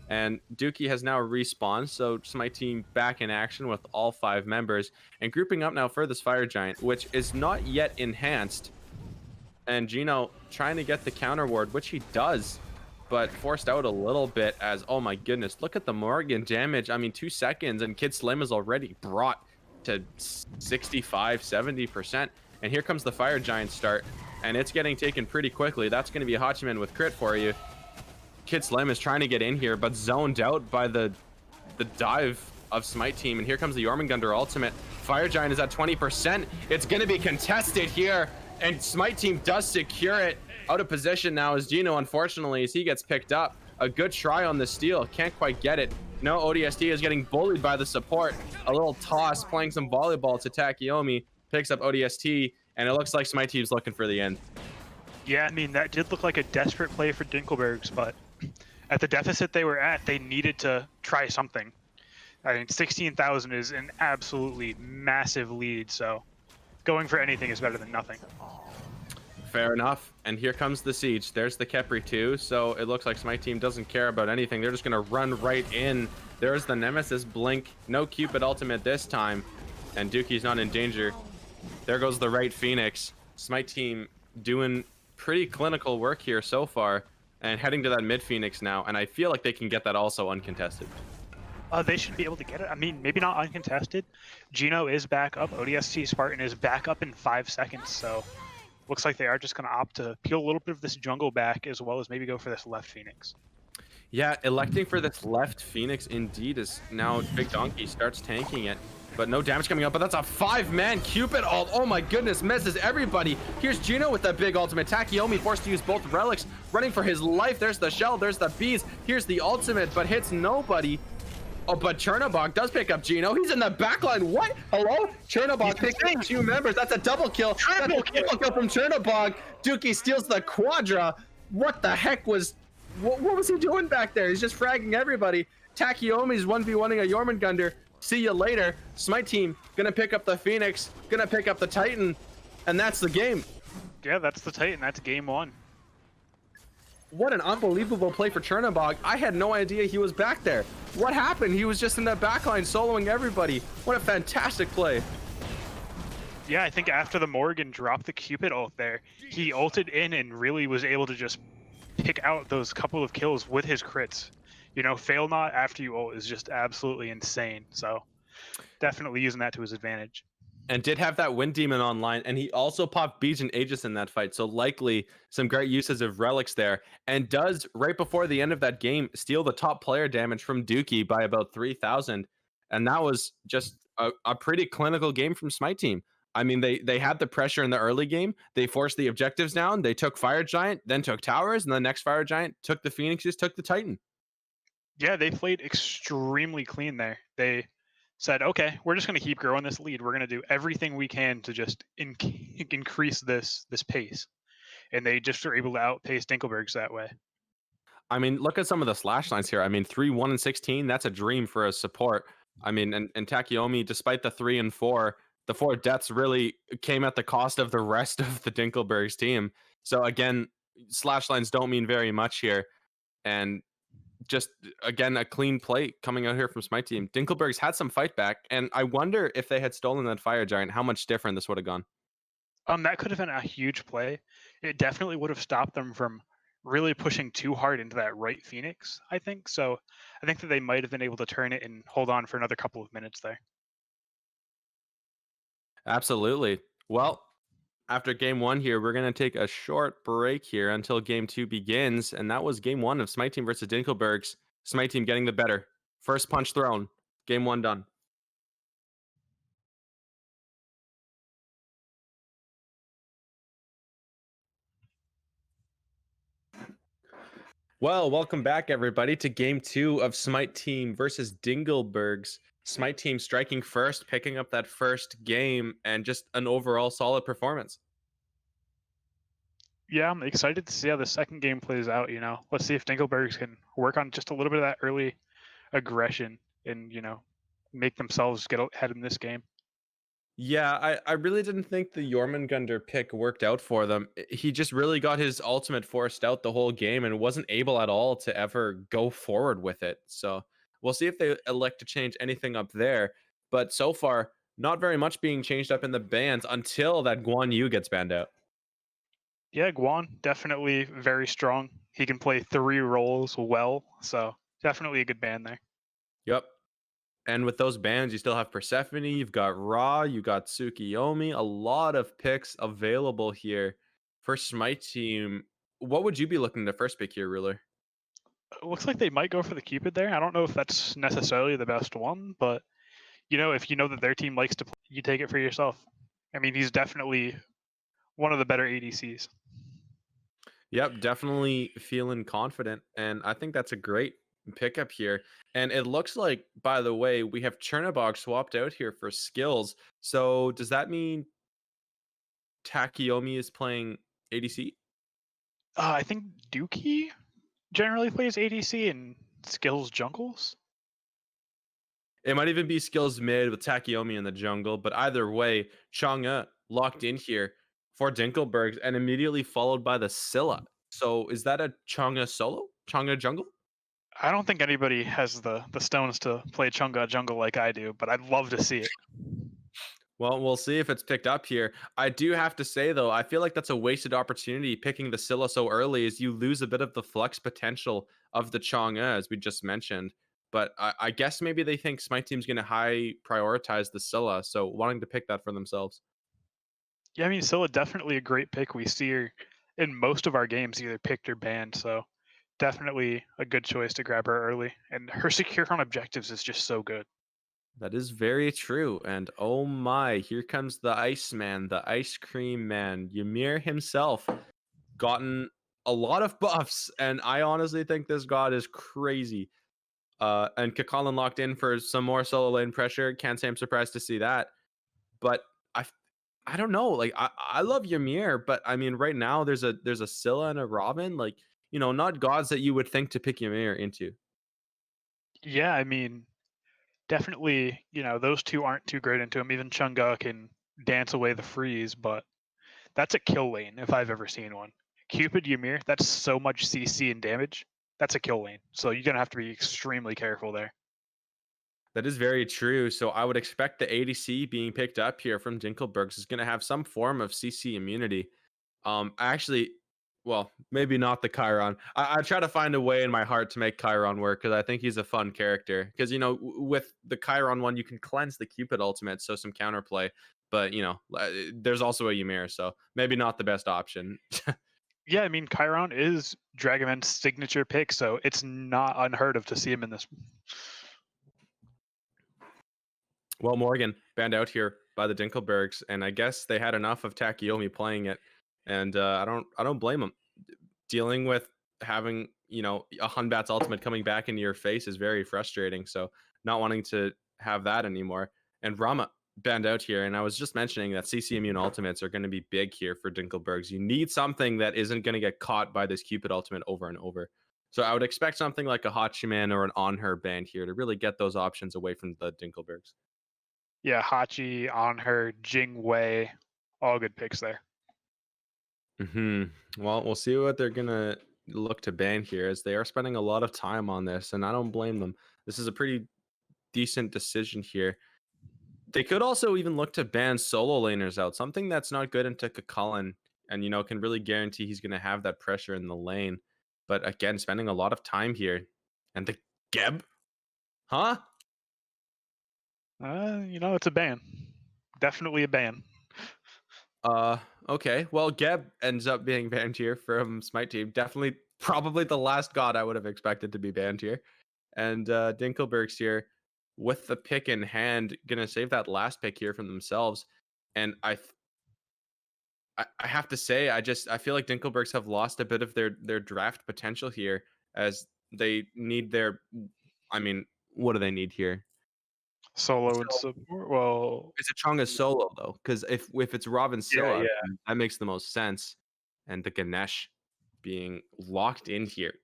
And Dookie has now respawned, so Smyte Team back in action with all 5 members. And grouping up now for this Fire Giant, which is not yet enhanced. And Gino trying to get the counter ward, which he does, but forced out a little bit as, oh my goodness, look at the Morgan damage. I mean, 2 seconds and Kid Slim is already brought to 65, 70%. And here comes the Fire Giant start, and it's getting taken pretty quickly. That's going to be a Hachiman with crit for you. Kid Slim is trying to get in here, but zoned out by the dive of Smyte Team. And here comes the Jormungandr ultimate. Fire Giant is at 20%. It's going to be contested here, and Smyte Team does secure it. Out of position now is Gino, unfortunately, as he gets picked up. A good try on the steal, can't quite get it. No, ODST is getting bullied by the support. A little toss, playing some volleyball to Takeyomi, picks up ODST, and it looks like Smyte Team's looking for the end. Yeah, I mean, that did look like a desperate play for Dinklebergs, but at the deficit they were at, they needed to try something. I mean, 16,000 is an absolutely massive lead, so going for anything is better than nothing. Fair enough. And here comes the siege. There's the Khepri too, so it looks like Smyte Team doesn't care about anything. They're just going to run right in. There's the Nemesis blink. No Cupid ultimate this time, and Dookie's not in danger. There goes the right Phoenix. Smyte Team doing pretty clinical work here so far, and heading to that mid Phoenix now, and I feel like they can get that also uncontested. They should be able to get it. I mean, maybe not uncontested. Gino is back up. ODST Spartan is back up in 5 seconds, so looks like they are just going to opt to peel a little bit of this jungle back, as well as maybe go for this left Phoenix. Yeah, electing for this left Phoenix indeed is now Big Donkey starts tanking it, but no damage coming up. But that's a 5-man Cupid ult. Oh my goodness, misses everybody. Here's Gino with that big ultimate. Takeyomi forced to use both relics, running for his life. There's the shell, there's the bees. Here's the ultimate, but hits nobody. Oh, but Chernobog does pick up Gino. He's in the backline. What? Hello? Chernobog picks up 2 members. That's a double kill. Triple kill from Chernobog. Dookie steals the quadra. What the heck was... What was he doing back there? He's just fragging everybody. Takeyomi's 1v1ing a Jormungandr. See you later. Smyte Teem gonna pick up the Phoenix, gonna pick up the Titan, and that's the game. Yeah, that's the Titan. That's game 1. What an unbelievable play for Chernobog. I had no idea he was back there. What happened? He was just in that backline soloing everybody. What a fantastic play. Yeah, I think after the Morgan dropped the Cupid ult there, he ulted in and really was able to just pick out those couple of kills with his crits. You know, fail not after you ult is just absolutely insane. So definitely using that to his advantage. And did have that Wind Demon online, and he also popped Beej and Aegis in that fight, so likely some great uses of relics there, and does, right before the end of that game, steal the top player damage from Dookie by about 3,000, and that was just a pretty clinical game from Smyte Teem. I mean, they had the pressure in the early game, they forced the objectives down, they took Fire Giant, then took Towers, and the next Fire Giant took the Phoenixes, took the Titan. Yeah, they played extremely clean there. They said, okay, we're just going to keep growing this lead. We're going to do everything we can to just increase this pace. And they just were able to outpace Dinklebergs that way. I mean, look at some of the slash lines here. I mean, 3, 1, and 16, that's a dream for a support. I mean, and Takeyomi, despite the 3 and 4, the 4 deaths really came at the cost of the rest of the Dinklebergs team. So again, slash lines don't mean very much here. And just, again, a clean play coming out here from Smyte Teem. Dinklebergs had some fight back, and I wonder if they had stolen that Fire Giant, how much different this would have gone. That could have been a huge play. It definitely would have stopped them from really pushing too hard into that right Phoenix, I think. So I think that they might have been able to turn it and hold on for another couple of minutes there. Absolutely. Well, after game 1 here, we're going to take a short break here until game 2 begins. And that was game 1 of Smyte Teem versus Dinklebergs. Smyte Teem getting the better. First punch thrown. Game 1 done. Well, welcome back, everybody, to game 2 of Smyte Teem versus Dinklebergs. Smyte Teem striking first, picking up that first game, and just an overall solid performance. Yeah, I'm excited to see how the second game plays out. You know, let's see if Dinklebergs can work on just a little bit of that early aggression and, you know, make themselves get ahead in this game. Yeah, I really didn't think the Jormungandr pick worked out for them. He just really got his ultimate forced out the whole game and wasn't able at all to ever go forward with it. So we'll see if they elect to change anything up there. But so far, not very much being changed up in the bans until that Guan Yu gets banned out. Yeah, Guan, definitely very strong. He can play 3 roles well, so definitely a good band there. Yep. And with those bans, you still have Persephone, you've got Ra, you got Tsukiyomi, a lot of picks available here for Smyte Teem. What would you be looking to first pick here, Ruler? It looks like they might go for the Cupid there. I don't know if that's necessarily the best one, but you know, if you know that their team likes to play, you take it for yourself. I mean, he's definitely one of the better ADCs. Yep, definitely feeling confident. And I think that's a great pickup here. And it looks like, by the way, we have Chernobog swapped out here for skills. So does that mean Takeyomi is playing ADC? I think Dookie generally plays ADC and skills jungles. It might even be skills mid with Takeyomi in the jungle, but either way, Chang'e locked in here for Dinklebergs and immediately followed by the Scylla. So is that a Chang'e solo? Chang'e jungle? I don't think anybody has the stones to play Chunga jungle like I do, but I'd love to see it. Well, we'll see if it's picked up here. I do have to say, though, I feel like that's a wasted opportunity picking the Scylla so early as you lose a bit of the flex potential of the Chang'e, as we just mentioned. But I guess maybe they think Smyte Team's going to high prioritize the Scylla, so wanting to pick that for themselves. Yeah, I mean, Scylla definitely a great pick. We see her in most of our games either picked or banned, so definitely a good choice to grab her early. And her secure on objectives is just so good. That is very true. And oh my, here comes the Iceman, the ice cream man, Ymir himself, gotten a lot of buffs. And I honestly think this god is crazy. And Kakalin locked in for some more solo lane pressure. Can't say I'm surprised to see that. But I I don't know. Like I love Ymir, but I mean right now there's a Scylla and a Robin, like, not gods that you would think to pick Ymir into. Yeah, I mean, definitely, those two aren't too great into him. Even Chunga can dance away the freeze, but that's a kill lane if I've ever seen one. Cupid Ymir, that's so much CC and damage. That's a kill lane. So you're gonna have to be extremely careful there. That is very true. So I would expect the ADC being picked up here from Dinklebergs is going to have some form of CC immunity. Actually, well, maybe not the Chiron. I try to find a way in my heart to make Chiron work because I think he's a fun character. Because with the Chiron one, you can cleanse the Cupid ultimate, so some counterplay. But there's also a Ymir, so maybe not the best option. Yeah, I mean Chiron is Dragoman's signature pick, so it's not unheard of to see him in this. Well, Morgan banned out here by the Dinklebergs, and I guess they had enough of Takeyomi playing it, and I don't blame them. Dealing with having a Hunbat's ultimate coming back into your face is very frustrating. So not wanting to have that anymore. And Rama banned out here, and I was just mentioning that CC immune ultimates are going to be big here for Dinklebergs. You need something that isn't going to get caught by this Cupid ultimate over and over. So I would expect something like a Hachiman or an On Her band here to really get those options away from the Dinklebergs. Yeah, Hachi, on her, Jing Wei, all good picks there. Well, we'll see what they're gonna look to ban here, as they are spending a lot of time on this, and I don't blame them. This is a pretty decent decision here. They could also even look to ban solo laners out, something that's not good into Kakalin, and can really guarantee he's gonna have that pressure in the lane. But again, spending a lot of time here, and the Geb, huh? It's a ban. Definitely a ban. Okay. Well, Geb ends up being banned here from Smyte Teem. Definitely, probably the last god I would have expected to be banned here. And Dinklebergs here with the pick in hand, gonna save that last pick here from themselves. And I have to say, I feel like Dinklebergs have lost a bit of their draft potential here, as they need their. I mean, what do they need here? Solo and support. Well, It's a Chonga solo though, because if it's Robin yeah, Scylla, yeah. then that makes the most sense. And the Ganesh being locked in here,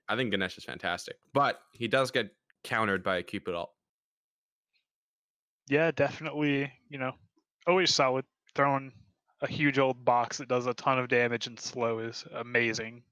I think Ganesh is fantastic, but he does get countered by a Cupid ult. Yeah, definitely, always solid. Throwing a huge old box that does a ton of damage and slow is amazing.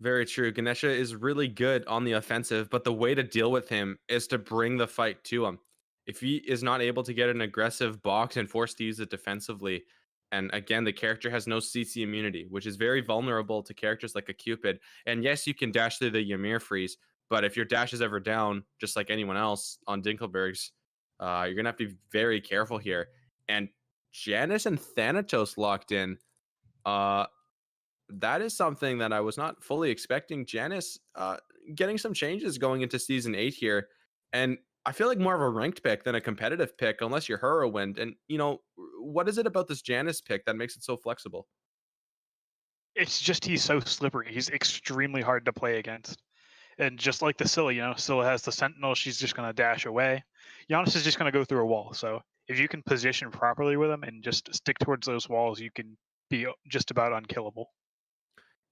Very true. Ganesha is really good on the offensive, but the way to deal with him is to bring the fight to him. If he is not able to get an aggressive box and forced to use it defensively, and again, the character has no CC immunity, which is very vulnerable to characters like a Cupid. And yes, you can dash through the Ymir freeze, but if your dash is ever down, just like anyone else on Dinklebergs, you're gonna have to be very careful here. And Janice and Thanatos locked in. Uh, that is something that I was not fully expecting. Janice getting some changes going into season 8 here. And I feel like more of a ranked pick than a competitive pick, unless you're Herowind. And, what is it about this Janice pick that makes it so flexible? It's just he's so slippery. He's extremely hard to play against. And just like the Scylla, Scylla has the Sentinel, she's just going to dash away. Giannis is just going to go through a wall. So if you can position properly with him and just stick towards those walls, you can be just about unkillable.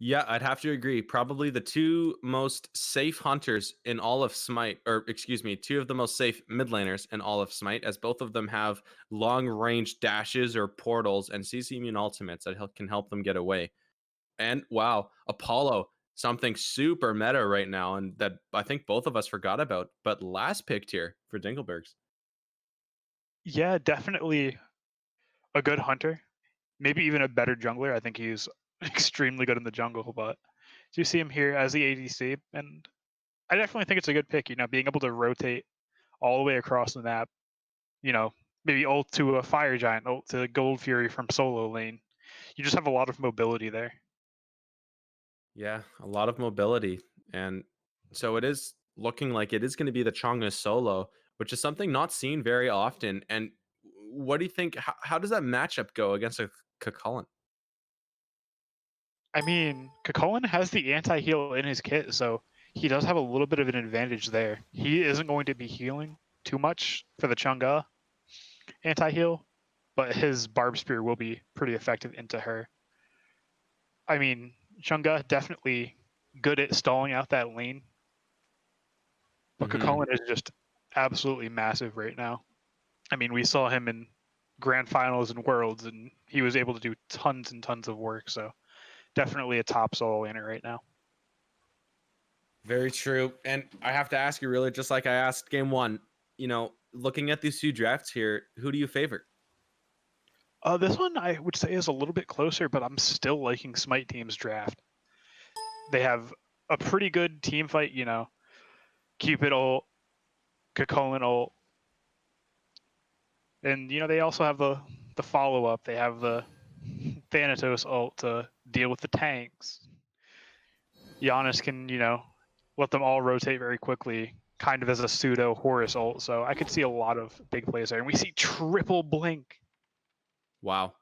Yeah, I'd have to agree. Probably the two most safe hunters in all of Smite, or excuse me, two of the most safe mid laners in all of Smite, as both of them have long range dashes or portals and CC immune ultimates that can help them get away. And wow, Apollo, something super meta right now, and that I think both of us forgot about, but last picked here for Dinklebergs. Yeah, definitely a good hunter. Maybe even a better jungler. I think he's extremely good in the jungle, but you see him here as the ADC, and I definitely think it's a good pick. Being able to rotate all the way across the map. Maybe ult to a fire giant, ult to Gold Fury from solo lane. You just have a lot of mobility there. Yeah, a lot of mobility. And so it is looking like it is going to be the Chonga solo, which is something not seen very often. And what do you think? How does that matchup go against a Cucullin? I mean, Kakulin has the anti-heal in his kit, so he does have a little bit of an advantage there. He isn't going to be healing too much for the Chang'e anti-heal, but his Barb Spear will be pretty effective into her. I mean, Chang'e definitely good at stalling out that lane, but Hmm. Kakulin is just absolutely massive right now. I mean, we saw him in grand finals and worlds, and he was able to do tons and tons of work, so definitely a top solo laner right now. Very true. And I have to ask you, really, just like I asked game one, looking at these two drafts here, who do you favor? This one I would say is a little bit closer, but I'm still liking Smite Team's draft. They have a pretty good team fight, Cupid ult, Kakolin ult, and they also have the follow up. They have the Thanatos ult to deal with the tanks. Giannis can, let them all rotate very quickly, kind of as a pseudo Horus ult. So I could see a lot of big plays there. And we see triple blink. Wow.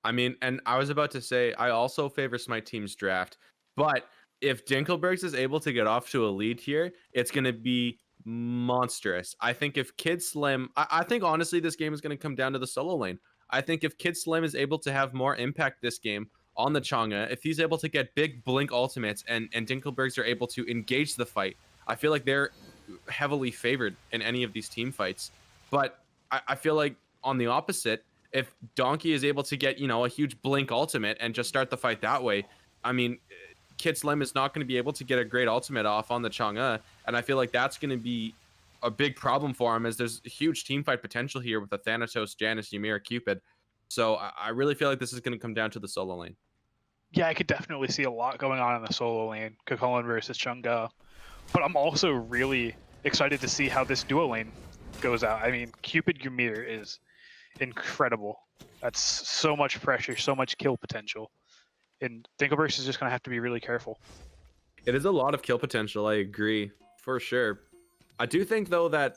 I mean, and I was about to say I also favor my team's draft, but if Dinklebergs is able to get off to a lead here, it's going to be monstrous. I think if Kid Slim, I think honestly this game is going to come down to the solo lane. I think if Kid Slim is able to have more impact this game on the Chang'e, if he's able to get big blink ultimates and Dinklebergs are able to engage the fight, I feel like they're heavily favored in any of these team fights. But I feel like on the opposite, if Donkey is able to get, a huge blink ultimate and just start the fight that way, I mean, Kid Slim is not going to be able to get a great ultimate off on the Chang'e. And I feel like that's going to be a big problem for him, as there's huge team fight potential here with the Thanatos, Janus, Ymir, Cupid. So I really feel like this is going to come down to the solo lane. Yeah, I could definitely see a lot going on in the solo lane, Kakolin versus Chang'e. But I'm also really excited to see how this duo lane goes out. I mean, Cupid Ymir is incredible. That's so much pressure, so much kill potential. And Dinklebergs is just going to have to be really careful. It is a lot of kill potential. I agree for sure. I do think though that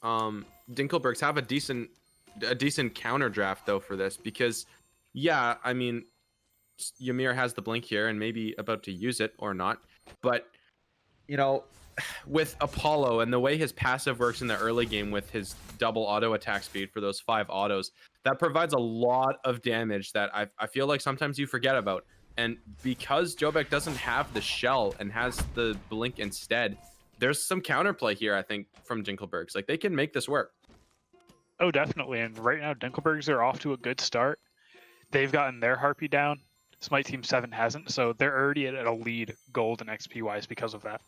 Dinklebergs have a decent counter draft though for this, because yeah, I mean, Ymir has the blink here and maybe about to use it or not, but you know, with Apollo and the way his passive works in the early game with his double auto attack speed for those 5 autos, that provides a lot of damage that I feel like sometimes you forget about. And because Jobek doesn't have the shell and has the blink instead, there's some counterplay here, I think, from Dinklebergs. Like, they can make this work. Oh, definitely. And right now, Dinklebergs are off to a good start. They've gotten their Harpy down. Smite Team 7 hasn't, so they're already at a lead gold and XP wise because of that.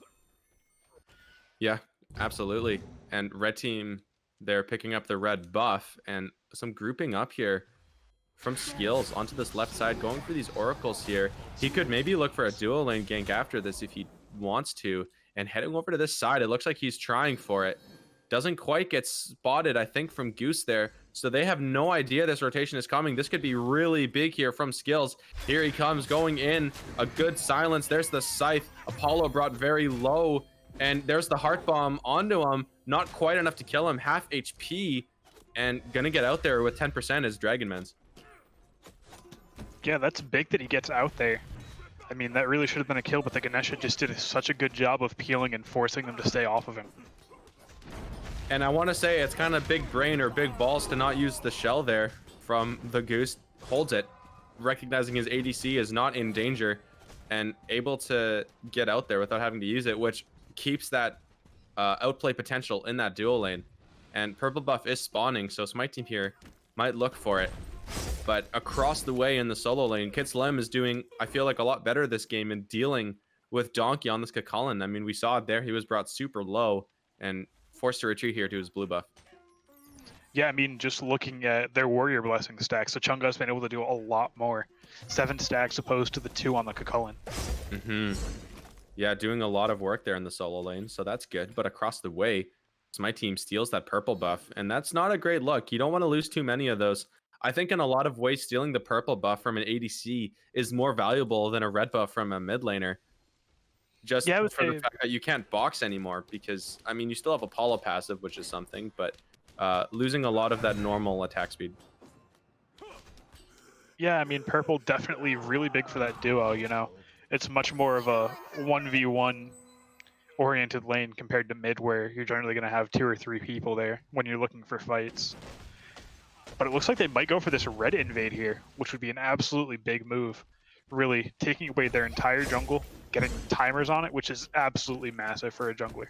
Yeah, absolutely. And red team, they're picking up the red buff and some grouping up here from skills onto this left side, going for these oracles here. He could maybe look for a duo lane gank after this if he wants to, and heading over to this side, it looks like he's trying for it. Doesn't quite get spotted, I think, from Goose there. So they have no idea this rotation is coming. This could be really big here from skills. Here he comes, going in. A good silence. There's the scythe. Apollo brought very low. And there's the heart bomb onto him. Not quite enough to kill him. Half HP. And gonna get out there with 10% as Dragonman's. Yeah, that's big that he gets out there. I mean, that really should have been a kill, but the Ganesha just did such a good job of peeling and forcing them to stay off of him. And I want to say it's kind of big brain or big balls to not use the shell there from the Goose. Holds it, recognizing his ADC is not in danger and able to get out there without having to use it, which keeps that outplay potential in that dual lane. And purple buff is spawning, so Smyte Team here might look for it. But across the way in the solo lane, Kid Slim is doing, I feel like, a lot better this game in dealing with Donkey on this Cucullin. I mean, we saw it there. He was brought super low and forced to retreat here to his blue buff. Yeah, I mean, just looking at their Warrior Blessing stacks, so Chang'e's been able to do a lot more. 7 stacks opposed to the 2 on the Cucullin. Yeah, doing a lot of work there in the solo lane, so that's good. But across the way, my team steals that purple buff, and that's not a great look. You don't want to lose too many of those. I think in a lot of ways, stealing the purple buff from an ADC is more valuable than a red buff from a mid laner. Just Yeah, I would for the say fact that you can't box anymore, because I mean, you still have Apollo passive, which is something, but losing a lot of that normal attack speed. yeah, I mean, purple definitely really big for that duo, you know. It's much more of a 1v1 oriented lane compared to mid, where you're generally going to have 2 or 3 people there when you're looking for fights. But it looks like they might go for this red invade here, which would be an absolutely big move. Really taking away their entire jungle, getting timers on it, which is absolutely massive for a jungler.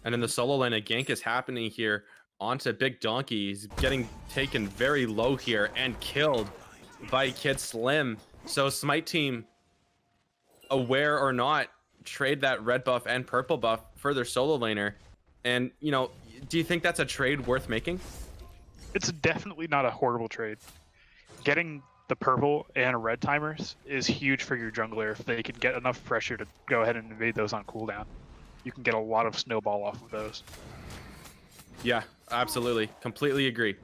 And in the solo lane, a gank is happening here onto Big Donkey. He's getting taken very low here and killed by Kid Slim. So Smyte Teem, aware or not, trade that red buff and purple buff for their solo laner. And, you know, do you think that's a trade worth making? It's definitely not a horrible trade. Getting the purple and red timers is huge for your jungler if they can get enough pressure to go ahead and invade those on cooldown. You can get a lot of snowball off of those. Yeah, absolutely. Completely agree.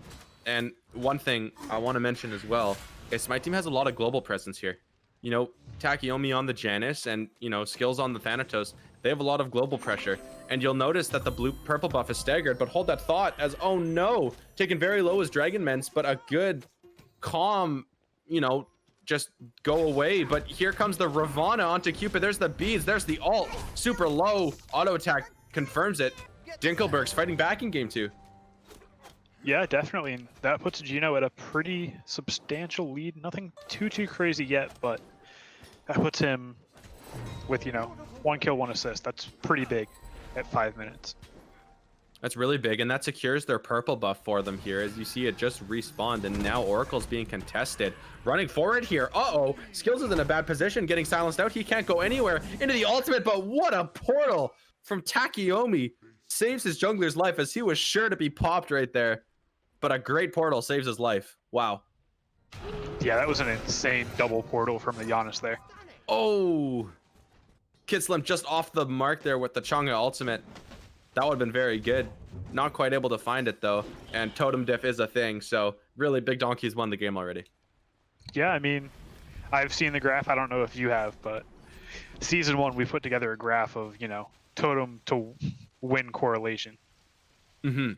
And one thing I want to mention as well is my team has a lot of global presence here. You know, Takeyomi on the Janus and, you know, skills on the Thanatos, they have a lot of global pressure. And you'll notice that the purple buff is staggered, but hold that thought as, oh no, taken very low as Dragon Men's, but a good, calm, you know, just go away. But here comes the Ravana onto Cupid. There's the beads, there's the ult, super low, auto attack confirms it. Dinklebergs fighting back in game 2. Yeah, definitely. And that puts Gino at a pretty substantial lead. Nothing too crazy yet, but that puts him with, you know, 1 kill, 1 assist. That's pretty big at 5 minutes. That's really big, and that secures their purple buff for them here. As you see, it just respawned, and now Oracle's being contested. Running forward here. Uh-oh. Skills is in a bad position, getting silenced out. He can't go anywhere into the ultimate, but what a portal from Takeyomi. Saves his jungler's life, as he was sure to be popped right there. But a great portal saves his life. Wow. Yeah, that was an insane double portal from the Giannis there. Oh. Kid Slim just off the mark there with the Chang'e ultimate. That would have been very good. Not quite able to find it though. And totem diff is a thing. So really, Big Donkey's won the game already. Yeah, I mean, I've seen the graph. I don't know if you have, but season 1, we put together a graph of, you know, totem to win correlation. Mm-hmm.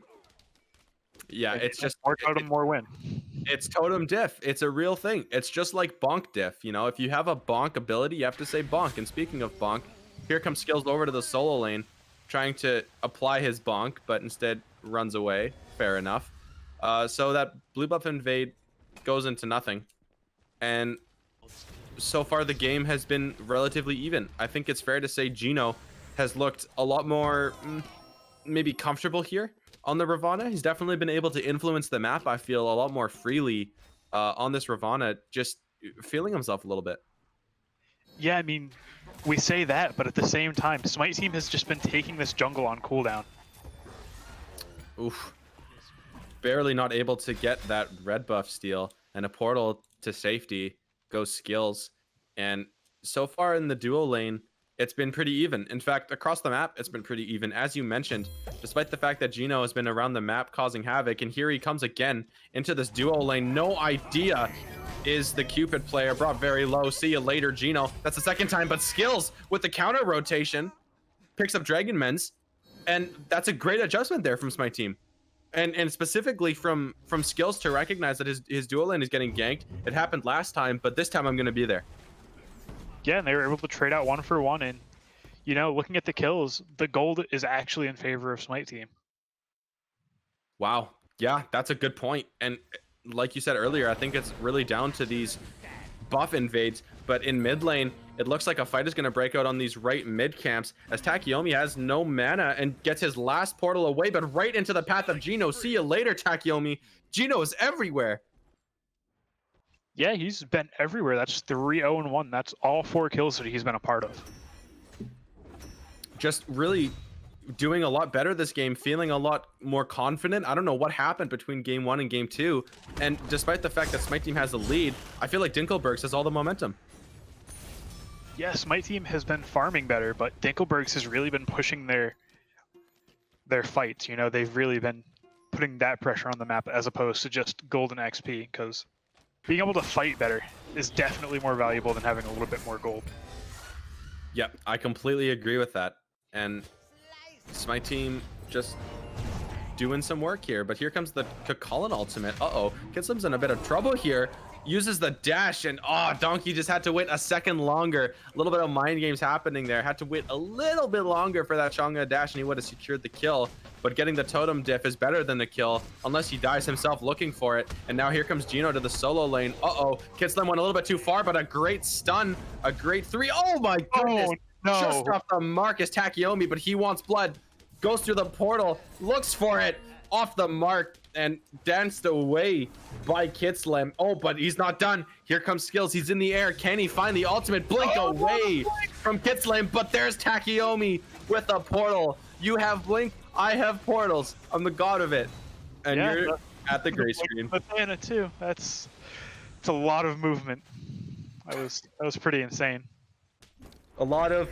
Yeah, And it's just more totem, more win. It's totem diff. It's a real thing. It's just like bonk diff. You know, if you have a bonk ability, you have to say bonk. And speaking of bonk, here comes Skills over to the solo lane, trying to apply his bonk, but instead runs away. Fair enough. So that blue buff invade goes into nothing. And so far the game has been relatively even. I think it's fair to say Gino has looked a lot more maybe comfortable here on the Ravana. He's definitely been able to influence the map, I feel, a lot more freely on this Ravana, just feeling himself a little bit. Yeah, I mean, we say that, but at the same time, Smyte Teem has just been taking this jungle on cooldown. Oof. Barely not able to get that red buff steal, and a portal to safety goes Skills. And so far in the duo lane, it's been pretty even. In fact, across the map, it's been pretty even. As you mentioned, despite the fact that Gino has been around the map causing havoc, and here he comes again into this duo lane. No idea is the Cupid player, brought very low. See you later, Gino. That's the second time, but Skills with the counter rotation picks up Dragon Men's, and that's a great adjustment there from Smyte Teem. And specifically from Skills to recognize that his duo lane is getting ganked. It happened last time, but this time I'm going to be there. Yeah, and they were able to trade out 1 for 1, and, you know, looking at the kills, the gold is actually in favor of Smyte Teem. Wow. Yeah, that's a good point. And like you said earlier, I think it's really down to these buff invades. But in mid lane, it looks like a fight is going to break out on these right mid camps, as Takeyomi has no mana and gets his last portal away, but right into the path of Gino. See you later, Takeyomi. Gino is everywhere. Yeah, he's been everywhere. That's 3-0-1. That's all 4 kills that he's been a part of. Just really doing a lot better this game, feeling a lot more confident. I don't know what happened between game 1 and game 2. And despite the fact that Smyte Teem has the lead, I feel like Dinklebergs has all the momentum. Yeah, Smyte Teem has been farming better, but Dinklebergs has really been pushing their fights. You know, they've really been putting that pressure on the map as opposed to just golden XP, because being able to fight better is definitely more valuable than having a little bit more gold. Yep, I completely agree with that. And Smyte Teem just doing some work here, but here comes the Cullen ultimate. Kidslim's in a bit of trouble here. Uses the dash, and Donkey just had to wait a second longer. A little bit of mind games happening there. Had to wait a little bit longer for that Chang'e dash, and he would have secured the kill. But getting the totem diff is better than the kill, unless he dies himself looking for it. And now here comes Gino to the solo lane. Kidslim went a little bit too far, but a great stun, a great 3. Oh my goodness! No. Just off the mark is Takeyomi, but he wants blood. Goes through the portal, looks for it, off the mark, and danced away by Kidslim. But he's not done. Here comes Skills. He's in the air. Can he find the ultimate? Blink away from Kidslim, but there's Takeyomi with a portal. You have Blink, I have portals. I'm the god of it. And you're at the gray screen. Banana too. It's a lot of movement. That was pretty insane. A lot of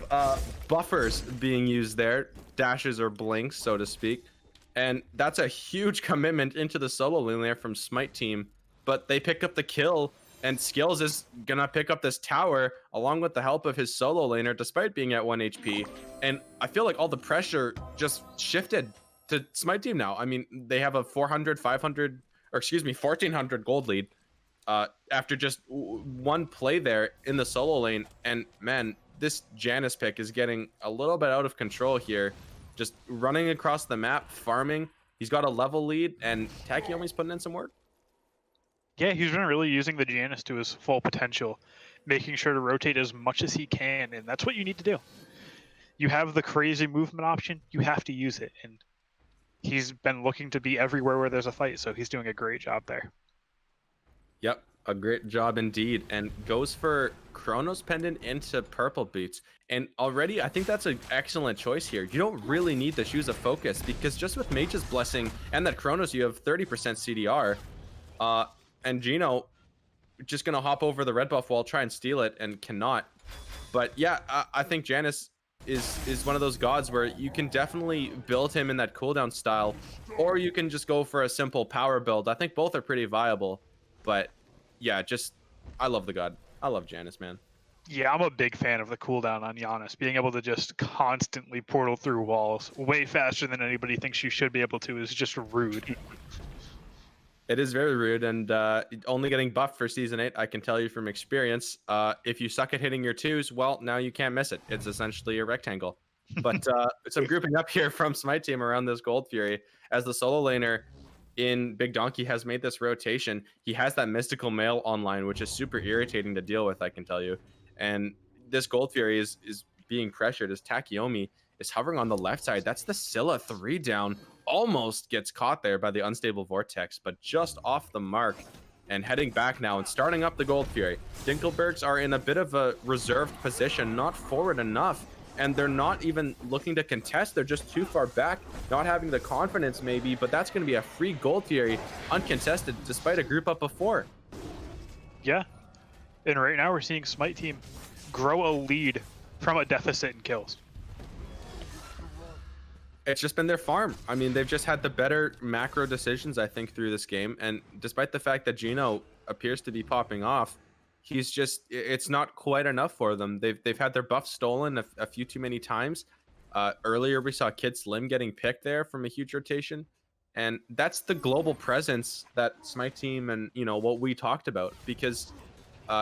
buffers being used there, dashes or blinks, so to speak. And that's a huge commitment into the solo lane there from Smyte Teem. But they pick up the kill, and Skills is gonna pick up this tower along with the help of his solo laner, despite being at 1 HP. And I feel like all the pressure just shifted to Smyte Teem now. I mean, they have a 1400 gold lead after just one play there in the solo lane. And man, this Janus pick is getting a little bit out of control here. Just running across the map, farming. He's got a level lead, and Takeyomi's putting in some work. Yeah, he's been really using the Janus to his full potential, making sure to rotate as much as he can, and that's what you need to do. You have the crazy movement option, you have to use it, and he's been looking to be everywhere where there's a fight, so he's doing a great job there. Yep, a great job indeed, and goes for Chronos Pendant into Purple Boots. And already, I think that's an excellent choice here. You don't really need the Shoes of Focus, because just with Mage's Blessing and that Chronos, you have 30% CDR. And Gino just gonna hop over the red buff wall, try and steal it, and cannot. But yeah, I think Janus is one of those gods where you can definitely build him in that cooldown style, or you can just go for a simple power build. I think both are pretty viable. But yeah, I love the god. I love Janus, man. Yeah, I'm a big fan of the cooldown on Giannis. Being able to just constantly portal through walls way faster than anybody thinks you should be able to is just rude. It is very rude, and only getting buffed for Season 8, I can tell you from experience. If you suck at hitting your 2s, well, now you can't miss it. It's essentially a rectangle. But some grouping up here from Smyte Teem around this Gold Fury, as the solo laner in Big Donkey has made this rotation. He has that Mystical Mail online, which is super irritating to deal with, I can tell you. And this Gold Fury is being pressured as Takeyomi is hovering on the left side. That's the Scylla 3 down. Almost gets caught there by the Unstable Vortex, but just off the mark. And heading back now and starting up the Gold Fury. Dinklebergs are in a bit of a reserved position, not forward enough. And they're not even looking to contest. They're just too far back, not having the confidence maybe, but that's going to be a free Gold Fury, uncontested, despite a group up before. Yeah. And right now we're seeing Smyte Teem grow a lead from a deficit in kills. It's just been their farm. I mean, they've just had the better macro decisions, I think, through this game. And despite the fact that Gino appears to be popping off, it's not quite enough for them. They've had their buff stolen a few too many times. Earlier, we saw Kid Slim getting picked there from a huge rotation. And that's the global presence that Smyte Teem and, what we talked about. Because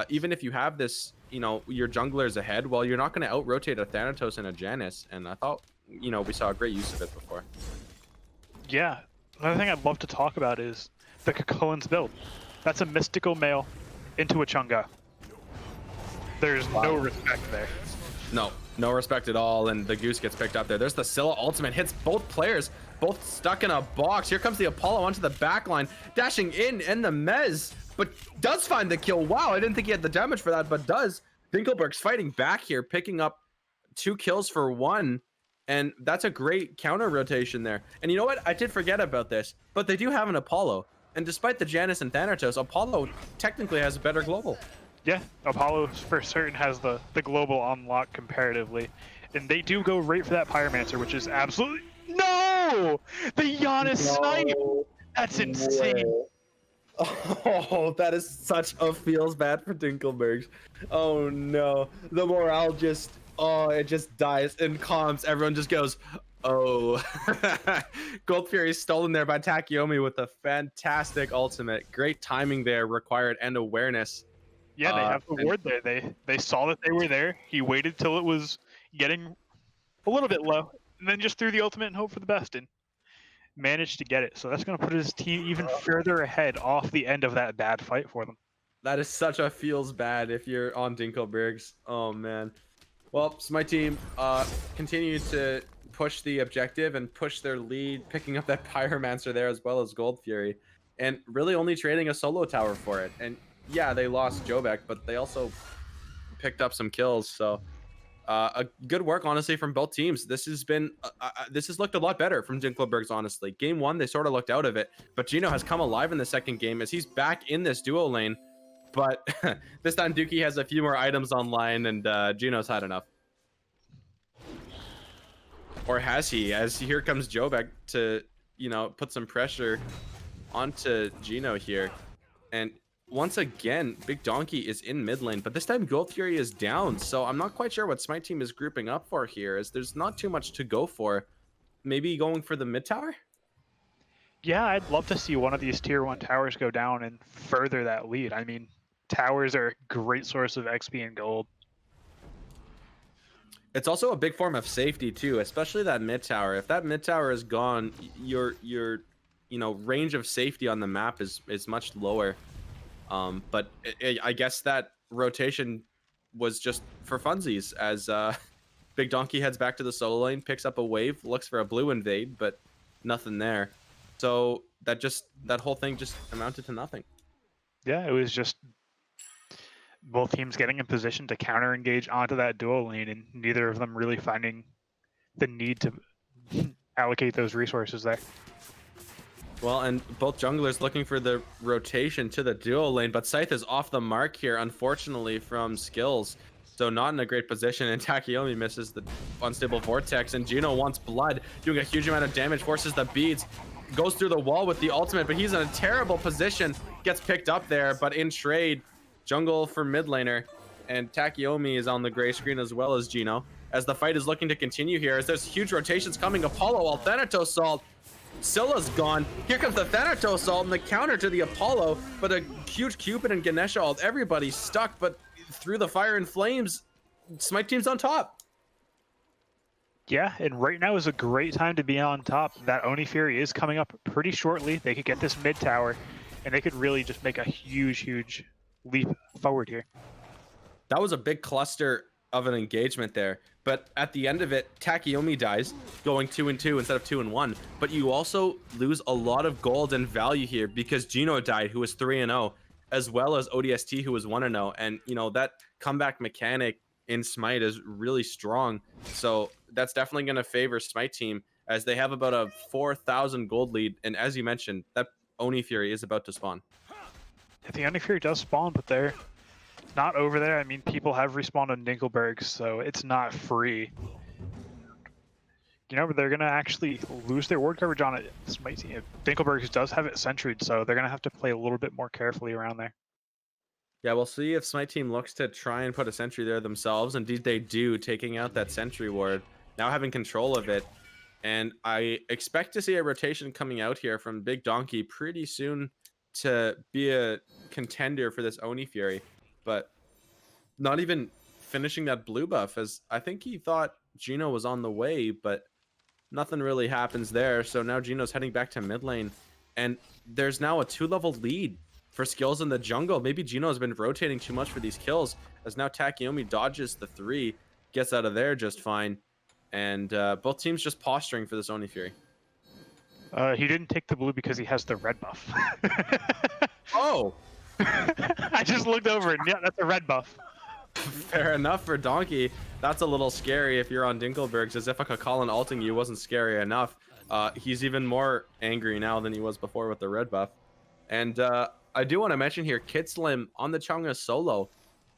even if you have this, your junglers ahead, well, you're not going to out-rotate a Thanatos and a Janus. And I thought, we saw a great use of it before. Yeah. Another thing I'd love to talk about is the Cohen's build. That's a Mystical Mail into a Chang'e. There's no respect there. No respect at all, and the Goose gets picked up there. There's the Scylla ultimate, hits both players, both stuck in a box. Here comes the Apollo onto the back line, dashing in the Mez, but does find the kill. Wow, I didn't think he had the damage for that, but does. Dinklebergs fighting back here, picking up 2 kills for 1, and that's a great counter rotation there. And you know what? I did forget about this, but they do have an Apollo. And despite the Janus and Thanatos, Apollo technically has a better global. Yeah, Apollo for certain has the global unlock comparatively. And they do go right for that Pyromancer, which is absolutely... No! No! The Giannis snipe! That's insane. Oh, that is such a feels bad for Dinklebergs. Oh no, the morale just it just dies and calms. Everyone just goes, oh. Gold Fury is stolen there by Takeyomi with a fantastic ultimate. Great timing there required and awareness. Yeah, they have the ward there. They saw that they were there. He waited till it was getting a little bit low, and then just threw the ultimate and hope for the best, and managed to get it. So that's going to put his team even further ahead off the end of that bad fight for them. That is such a feels bad if you're on Dinklebergs. Oh man. Well, Smyte Teem continue to push the objective and push their lead, picking up that Pyromancer there as well as Gold Fury, and really only trading a solo tower for it. And yeah, they lost Jobek, but they also picked up some kills. So a good work, honestly, from both teams. This has been this has looked a lot better from Dinklebergs, honestly. Game 1, they sort of looked out of it, but Gino has come alive in the second game as he's back in this duo lane. But this time Dookie has a few more items online, and Gino's had enough. Or has he? As here comes Jobek to, you know, put some pressure onto Gino here. And once again, Big Donkey is in mid lane, but this time Gold Fury is down. So I'm not quite sure what Smyte Teem is grouping up for here, as there's not too much to go for. Maybe going for the mid tower? Yeah, I'd love to see one of these tier 1 towers go down and further that lead. I mean, towers are a great source of XP and gold. It's also a big form of safety too, especially that mid tower. If that mid tower is gone, your you know, range of safety on the map is much lower. But I guess that rotation was just for funsies, as Big Donkey heads back to the solo lane, picks up a wave, looks for a blue invade, but nothing there. So that whole thing just amounted to nothing. Yeah, it was just both teams getting in position to counter engage onto that duo lane, and neither of them really finding the need to allocate those resources there. Well, and both junglers looking for the rotation to the duo lane, but Scythe is off the mark here, unfortunately, from skills. So not in a great position, and Takeyomi misses the unstable vortex, and Gino wants blood, doing a huge amount of damage, forces the beads, goes through the wall with the ultimate, but he's in a terrible position, gets picked up there, but in trade, jungle for mid laner, and Takeyomi is on the gray screen as well as Gino, as the fight is looking to continue here, as there's huge rotations coming. Apollo, while Thanatos Salt, Scylla's gone. Here comes the Thanatos Ult and the counter to the Apollo, but a huge Cupid and Ganesha ult. Everybody's stuck, but through the fire and flames, Smyte Teem's on top. Yeah, and right now is a great time to be on top. That Oni Fury is coming up pretty shortly. They could get this mid tower, and they could really just make a huge leap forward here. That was a big cluster of an engagement there, but at the end of it, Takeyomi dies, going 2-2 instead of 2-1. But you also lose a lot of gold and value here because Gino died, who was 3-0, as well as ODST, who was 1-0. And you know, that comeback mechanic in Smite is really strong, so that's definitely going to favor Smite Teem, as they have about a 4,000 gold lead. And as you mentioned, that Oni Fury is about to spawn. Yeah, the Oni Fury does spawn, but they're not over there. I mean, people have respawned on Dinklebergs, so it's not free. You know, they're going to actually lose their ward coverage on it. Smite Teem. Dinklebergs does have it sentryed, so they're going to have to play a little bit more carefully around there. Yeah, we'll see if Smite Teem looks to try and put a sentry there themselves. Indeed, they do, taking out that sentry ward, now having control of it. And I expect to see a rotation coming out here from Big Donkey pretty soon to be a contender for this Oni Fury. But not even finishing that blue buff, as I think he thought Gino was on the way, but nothing really happens there. So now Gino's heading back to mid lane, and there's now a 2-level lead for skills in the jungle. Maybe Gino has been rotating too much for these kills, as now Takeyomi dodges the 3, gets out of there just fine, and both teams just posturing for this Oni Fury. He didn't take the blue because he has the red buff. Oh! I just looked over and yeah, that's a red buff. Fair enough for Donkey. That's a little scary if you're on Dinklebergs, as if a Kakalin ulting you wasn't scary enough. He's even more angry now than he was before with the red buff. And I do want to mention here, Kid Slim on the Chonga solo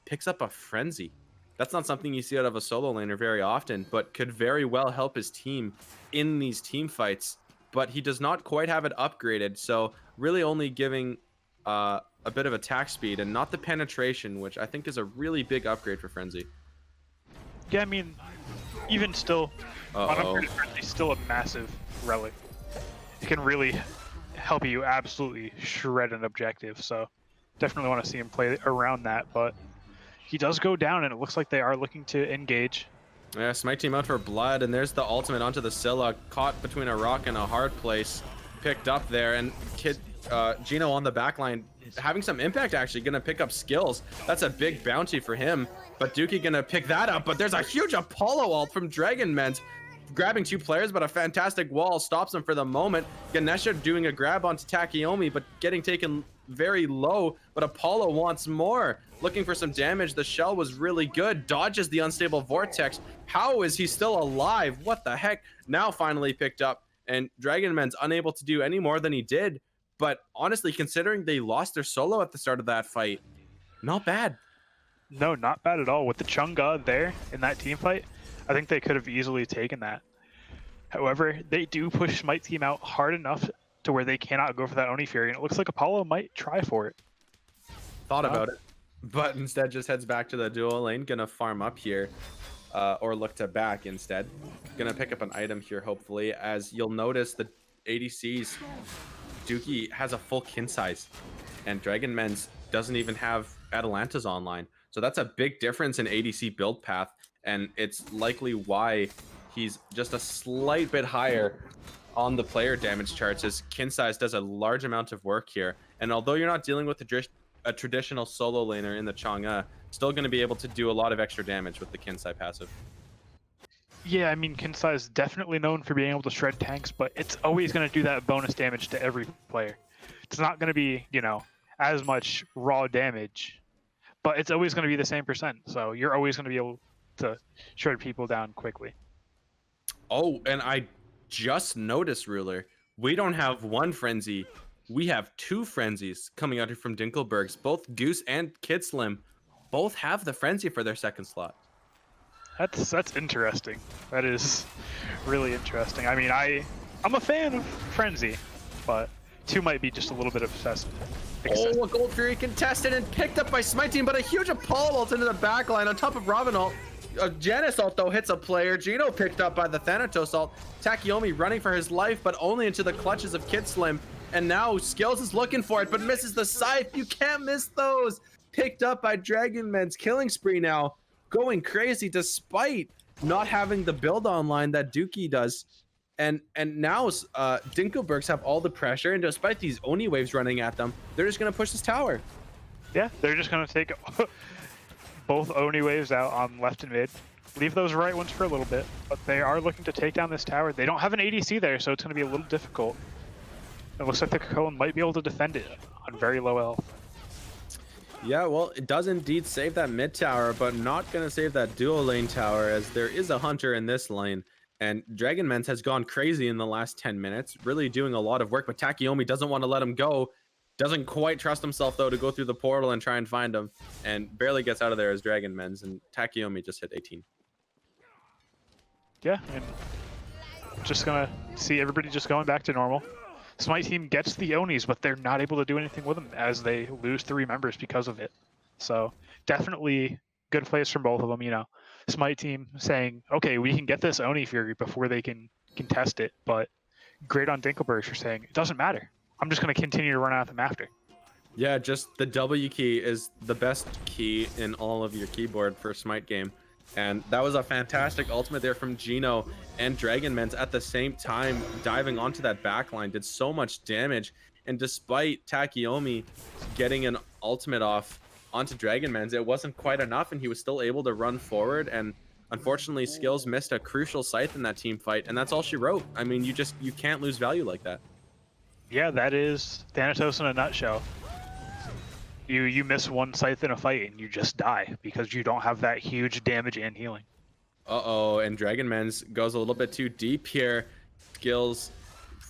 picks up a Frenzy. That's not something you see out of a solo laner very often, but could very well help his team in these team fights. But he does not quite have it upgraded, so really only giving a bit of attack speed and not the penetration, which I think is a really big upgrade for Frenzy. Yeah, I mean, even still, Uh-oh. unupgraded Frenzy is still a massive relic. It can really help you absolutely shred an objective, so definitely want to see him play around that, but he does go down, and it looks like they are looking to engage. Yeah, Smyte Teem out for blood, and there's the ultimate onto the Scylla, caught between a rock and a hard place, picked up there, and Gino on the backline having some impact, actually gonna pick up skills. That's a big bounty for him, but Dookie gonna pick that up, but there's a huge Apollo ult from Dragonmans, grabbing 2 players, but a fantastic wall stops him for the moment. Ganesha doing a grab onto Takeyomi, but getting taken very low, but Apollo wants more. Looking for some damage. The shell was really good. Dodges the unstable vortex. How is he still alive? What the heck? Now finally picked up, and Dragonman's unable to do any more than he did. But honestly, considering they lost their solo at the start of that fight, not bad. No, not bad at all. With the Chunga there in that team fight, I think they could have easily taken that. However, they do push Smyte Teem out hard enough to where they cannot go for that Oni Fury, and it looks like Apollo might try for it. Thought about it, but instead just heads back to the duo lane. Gonna farm up here, or look to back instead. Gonna pick up an item here, hopefully, as you'll notice the ADCs. Dookie has a full kin size, and Dragonmans doesn't even have Atalantas online. So that's a big difference in ADC build path, and it's likely why he's just a slight bit higher on the player damage charts, as kin size does a large amount of work here. And although you're not dealing with a traditional solo laner in the Chang'e, still going to be able to do a lot of extra damage with the kin size passive. Yeah, I mean, Kinsai is definitely known for being able to shred tanks, but it's always going to do that bonus damage to every player. It's not going to be, you know, as much raw damage, but it's always going to be the same percent. So you're always going to be able to shred people down quickly. Oh, and I just noticed, Ruler, we don't have one frenzy. We have 2 frenzies coming out here from Dinklebergs. Both Goose and Kid Slim both have the frenzy for their second slot. That's interesting. That is really interesting. I mean, I'm a fan of Frenzy, but 2 might be just a little bit excessive. Oh, a Gold Fury contested and picked up by Smyte Teem, but a huge Apollo ult into the backline on top of Robin ult. Janice ult though hits a player. Gino picked up by the Thanatos ult. Takeyomi running for his life, but only into the clutches of Kid Slim. And now Skills is looking for it, but misses the scythe. You can't miss those. Picked up by Dragonman's killing spree now. Going crazy despite not having the build online that Dookie does. And now Dinklebergs have all the pressure, and despite these Oni waves running at them, they're just going to push this tower. Yeah, they're just going to take both Oni waves out on left and mid. Leave those right ones for a little bit, but they are looking to take down this tower. They don't have an ADC there, so it's going to be a little difficult. It looks like the Cocoon might be able to defend it on very low health. Yeah, well, it does indeed save that mid tower, but not going to save that dual lane tower, as there is a hunter in this lane. And Dragonmans has gone crazy in the last 10 minutes, really doing a lot of work, but Takeyomi doesn't want to let him go. Doesn't quite trust himself, though, to go through the portal and try and find him, and barely gets out of there as Dragonmans, and Takeyomi just hit 18. Yeah, and just going to see everybody just going back to normal. Smyte Team gets the Onis, but they're not able to do anything with them as they lose 3 members because of it. So definitely good plays from both of them, you know. Smyte Team saying, okay, we can get this Oni Fury before they can contest it, but great on Dinklebergs for saying, it doesn't matter. I'm just going to continue to run at them after. Yeah, just the W key is the best key in all of your keyboard for Smite game. And that was a fantastic ultimate there from Gino, and Dragonmans at the same time diving onto that backline did so much damage. And despite Takeyomi getting an ultimate off onto Dragonmans, it wasn't quite enough, and he was still able to run forward. And unfortunately, Skills missed a crucial scythe in that team fight, and that's all she wrote. I mean, you can't lose value like that. Yeah, that is Thanatos in a nutshell. You miss one scythe in a fight and you just die because you don't have that huge damage and healing. Uh-oh, and Dragonmans goes a little bit too deep here. Skills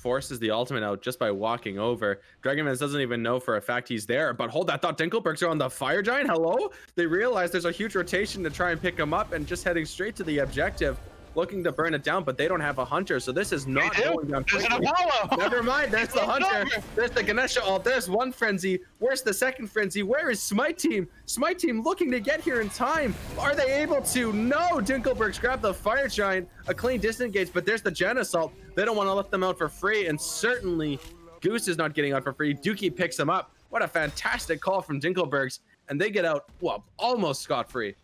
forces the ultimate out just by walking over. Dragonmans doesn't even know for a fact he's there, but hold that thought, Dinklebergs are on the Fire Giant. Hello? They realize there's a huge rotation to try and pick him up and just heading straight to the objective, looking to burn it down, but they don't have a hunter, so this is not going down There's an quickly. Apollo! Never mind, there's the hunter. There's the Ganesha ult. There's one frenzy. Where's the second frenzy? Where is Smyte Teem? Smyte Teem looking to get here in time. Are they able to? No, Dinklebergs grab the Fire Giant. A clean disengage, but there's the Gen Assault. They don't want to let them out for free, and certainly Goose is not getting out for free. Dookie picks him up. What a fantastic call from Dinklebergs, and they get out, well, almost scot-free.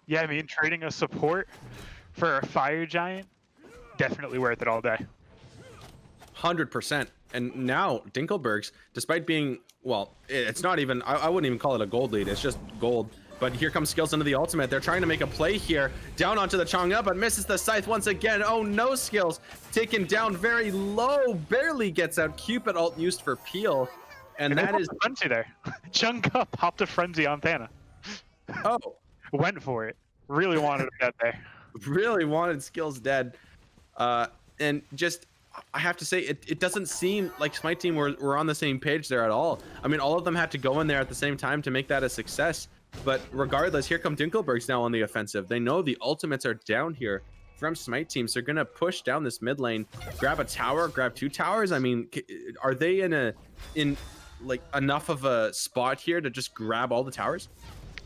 Yeah, I mean, trading a support for a Fire Giant, definitely worth it all day. 100%. And now Dinklebergs, despite being, well, it's not even, I wouldn't even call it a gold lead. It's just gold. But here comes Skills into the ultimate. They're trying to make a play here. Down onto the Chang'e, but misses the Scythe once again. Oh no, Skills. Taken down very low. Barely gets out. Cupid ult used for Peel. And that is... Frenzy there. Chang'e popped a Frenzy on Thana. Oh. Went for it. Really wanted to get there. Really wanted Skills dead. And just... I have to say, it doesn't seem like Smyte Teem were on the same page there at all. I mean, all of them had to go in there at the same time to make that a success. But regardless, here come Dinklebergs now on the offensive. They know the ultimates are down here from Smyte Teem, so they're going to push down this mid lane, grab a tower, grab 2 towers. I mean, are they in like enough of a spot here to just grab all the towers?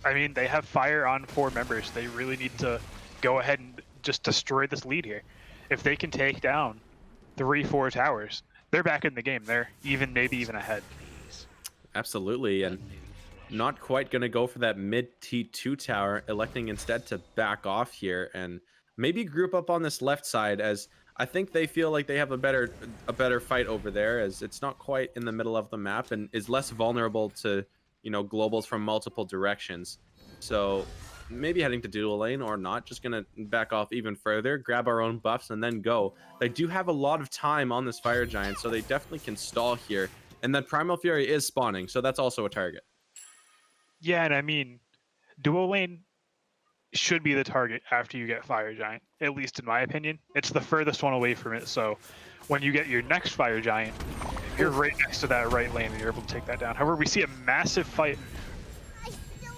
I mean, they have fire on 4 members. They really need to go ahead and just destroy this lead here. If they can take down 3-4 towers, they're back in the game. They're maybe even ahead. Absolutely, and not quite going to go for that mid T2 tower, electing instead to back off here and maybe group up on this left side, as I think they feel like they have a better fight over there, as it's not quite in the middle of the map and is less vulnerable to, you know, globals from multiple directions. So maybe heading to dual lane or not, just gonna back off even further, grab our own buffs and then go. They do have a lot of time on this Fire Giant, so they definitely can stall here. And then Primal Fury is spawning, so that's also a target. Yeah, and I mean, dual lane should be the target after you get Fire Giant, at least in my opinion. It's the furthest one away from it, so when you get your next Fire Giant, you're right next to that right lane and you're able to take that down. However, we see a massive fight.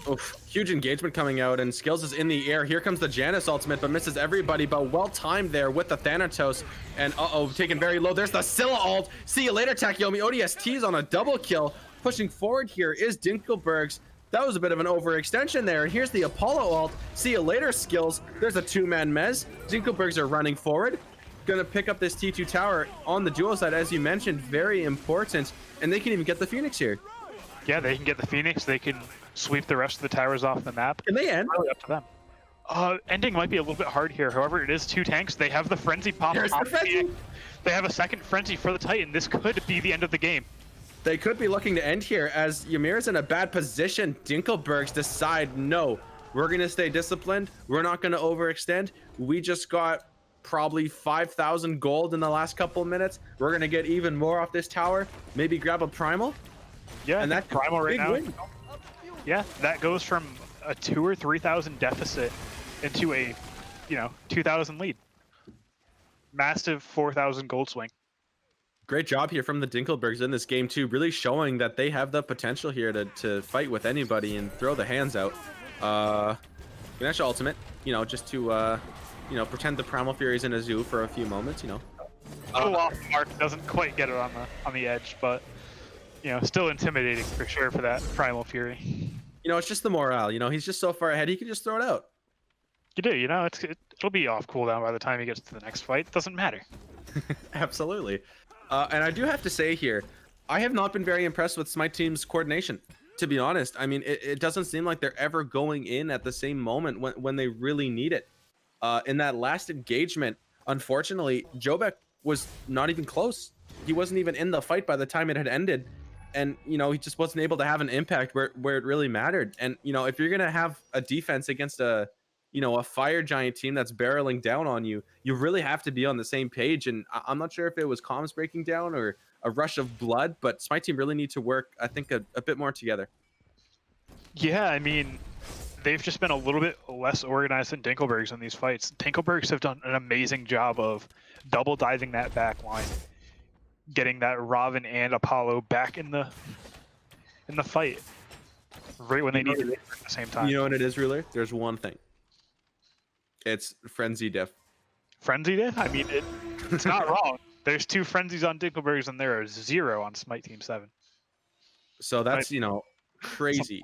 Oof, huge engagement coming out, and Skills is in the air. Here comes the Janus ultimate, but misses everybody, but well timed there with the Thanatos. And taken very low. There's the Scylla ult. See you later, Takeyomi. ODST's on a double kill. Pushing forward here is Dinklebergs. That was a bit of an overextension there. And here's the Apollo ult. See you later, Skills. There's a 2-man mez. Dinklebergs are running forward. Gonna pick up this T2 tower on the dual side, as you mentioned, very important. And they can even get the Phoenix here. Yeah, they can get the Phoenix. They can sweep the rest of the towers off the map. Can they end? Really up to them. Ending might be a little bit hard here. However, it is 2 tanks. They have the Frenzy pop. There's the Frenzy. They have a second Frenzy for the Titan. This could be the end of the game. They could be looking to end here, as Ymir's in a bad position. Dinklebergs decide, no, we're going to stay disciplined. We're not going to overextend. We just got probably 5,000 gold in the last couple of minutes. We're going to get even more off this tower. Maybe grab a Primal. Yeah, and that Primal right now. Win. Yeah, that goes from a 2,000 or 3,000 deficit into a, 2,000 lead. Massive 4,000 gold swing. Great job here from the Dinklebergs in this game too, really showing that they have the potential here to fight with anybody and throw the hands out. Ganesha ultimate, just to pretend the Primal Fury's in a zoo for a few moments, Off mark, doesn't quite get it on the edge, but still intimidating for sure for that Primal Fury. It's just the morale. He's just so far ahead, he can just throw it out. You do, it'll be off cooldown by the time he gets to the next fight. It doesn't matter. Absolutely. And I do have to say here, I have not been very impressed with Smyte Teem's coordination, to be honest. I mean, it doesn't seem like they're ever going in at the same moment when they really need it. In that last engagement, unfortunately, Jobek was not even close. He wasn't even in the fight by the time it had ended. And, he just wasn't able to have an impact where it really mattered. And, if you're going to have a defense against a Fire Giant team that's barreling down on you, you really have to be on the same page. And I'm not sure if it was comms breaking down or a rush of blood, but Smyte Teem really need to work, I think, a bit more together. Yeah, I mean, they've just been a little bit less organized than Dinklebergs in these fights. Dinklebergs have done an amazing job of double diving that back line, getting that Robin and Apollo back in the fight right when they need to be at the same time. You know what it is, Ruler? There's one thing. It's Frenzy Diff. Frenzy did? I mean, it's not wrong. There's 2 frenzies on Dinklebergs and there are 0 on Smyte Team 7. So that's, crazy.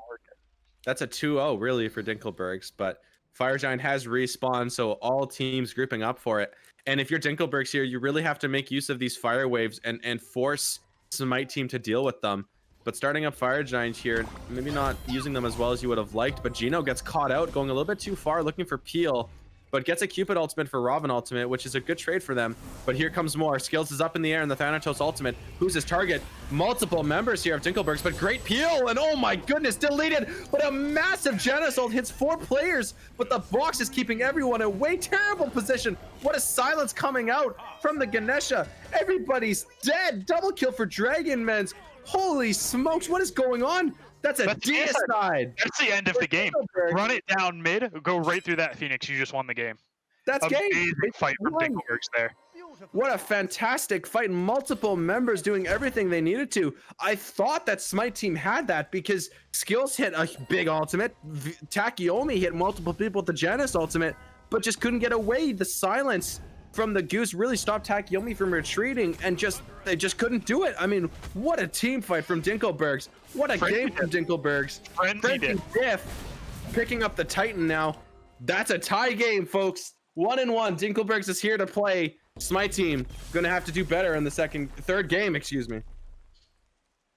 That's a 2-0 really for Dinklebergs, but Fire Giant has respawned, so all teams grouping up for it. And if you're Dinklebergs here, you really have to make use of these fire waves and force Smyte Team to deal with them. But starting up Fire Giant here, maybe not using them as well as you would have liked, but Gino gets caught out, going a little bit too far, looking for Peel, but gets a Cupid ultimate for Robin ultimate, which is a good trade for them. But here comes more. Skills is up in the air in the Thanatos ultimate. Who's his target? Multiple members here of Dinklebergs, but great Peel, and oh my goodness, deleted. But a massive Genesult hits 4 players, but the box is keeping everyone in a way terrible position. What a silence coming out from the Ganesha. Everybody's dead. Double kill for Dragonmans. Holy smokes, what is going on? That's a D-side. That's the end of the game. Run it down mid, go right through that Phoenix. You just won the game. That's game. Amazing fight from Dinklebergs there. What a fantastic fight. Multiple members doing everything they needed to. I thought that Smyte Team had that because Skills hit a big ultimate. Takiomi hit multiple people with the Janus ultimate, but just couldn't get away. The silence from the Goose really stopped Takiomi from retreating, and they just couldn't do it. I mean, what a team fight from Dinklebergs. What a game from Dinklebergs. Frenzy Diff picking up the Titan now. That's a tie game, folks. 1-1. Dinklebergs is here to play. Smyte Team gonna have to do better in the third game, excuse me.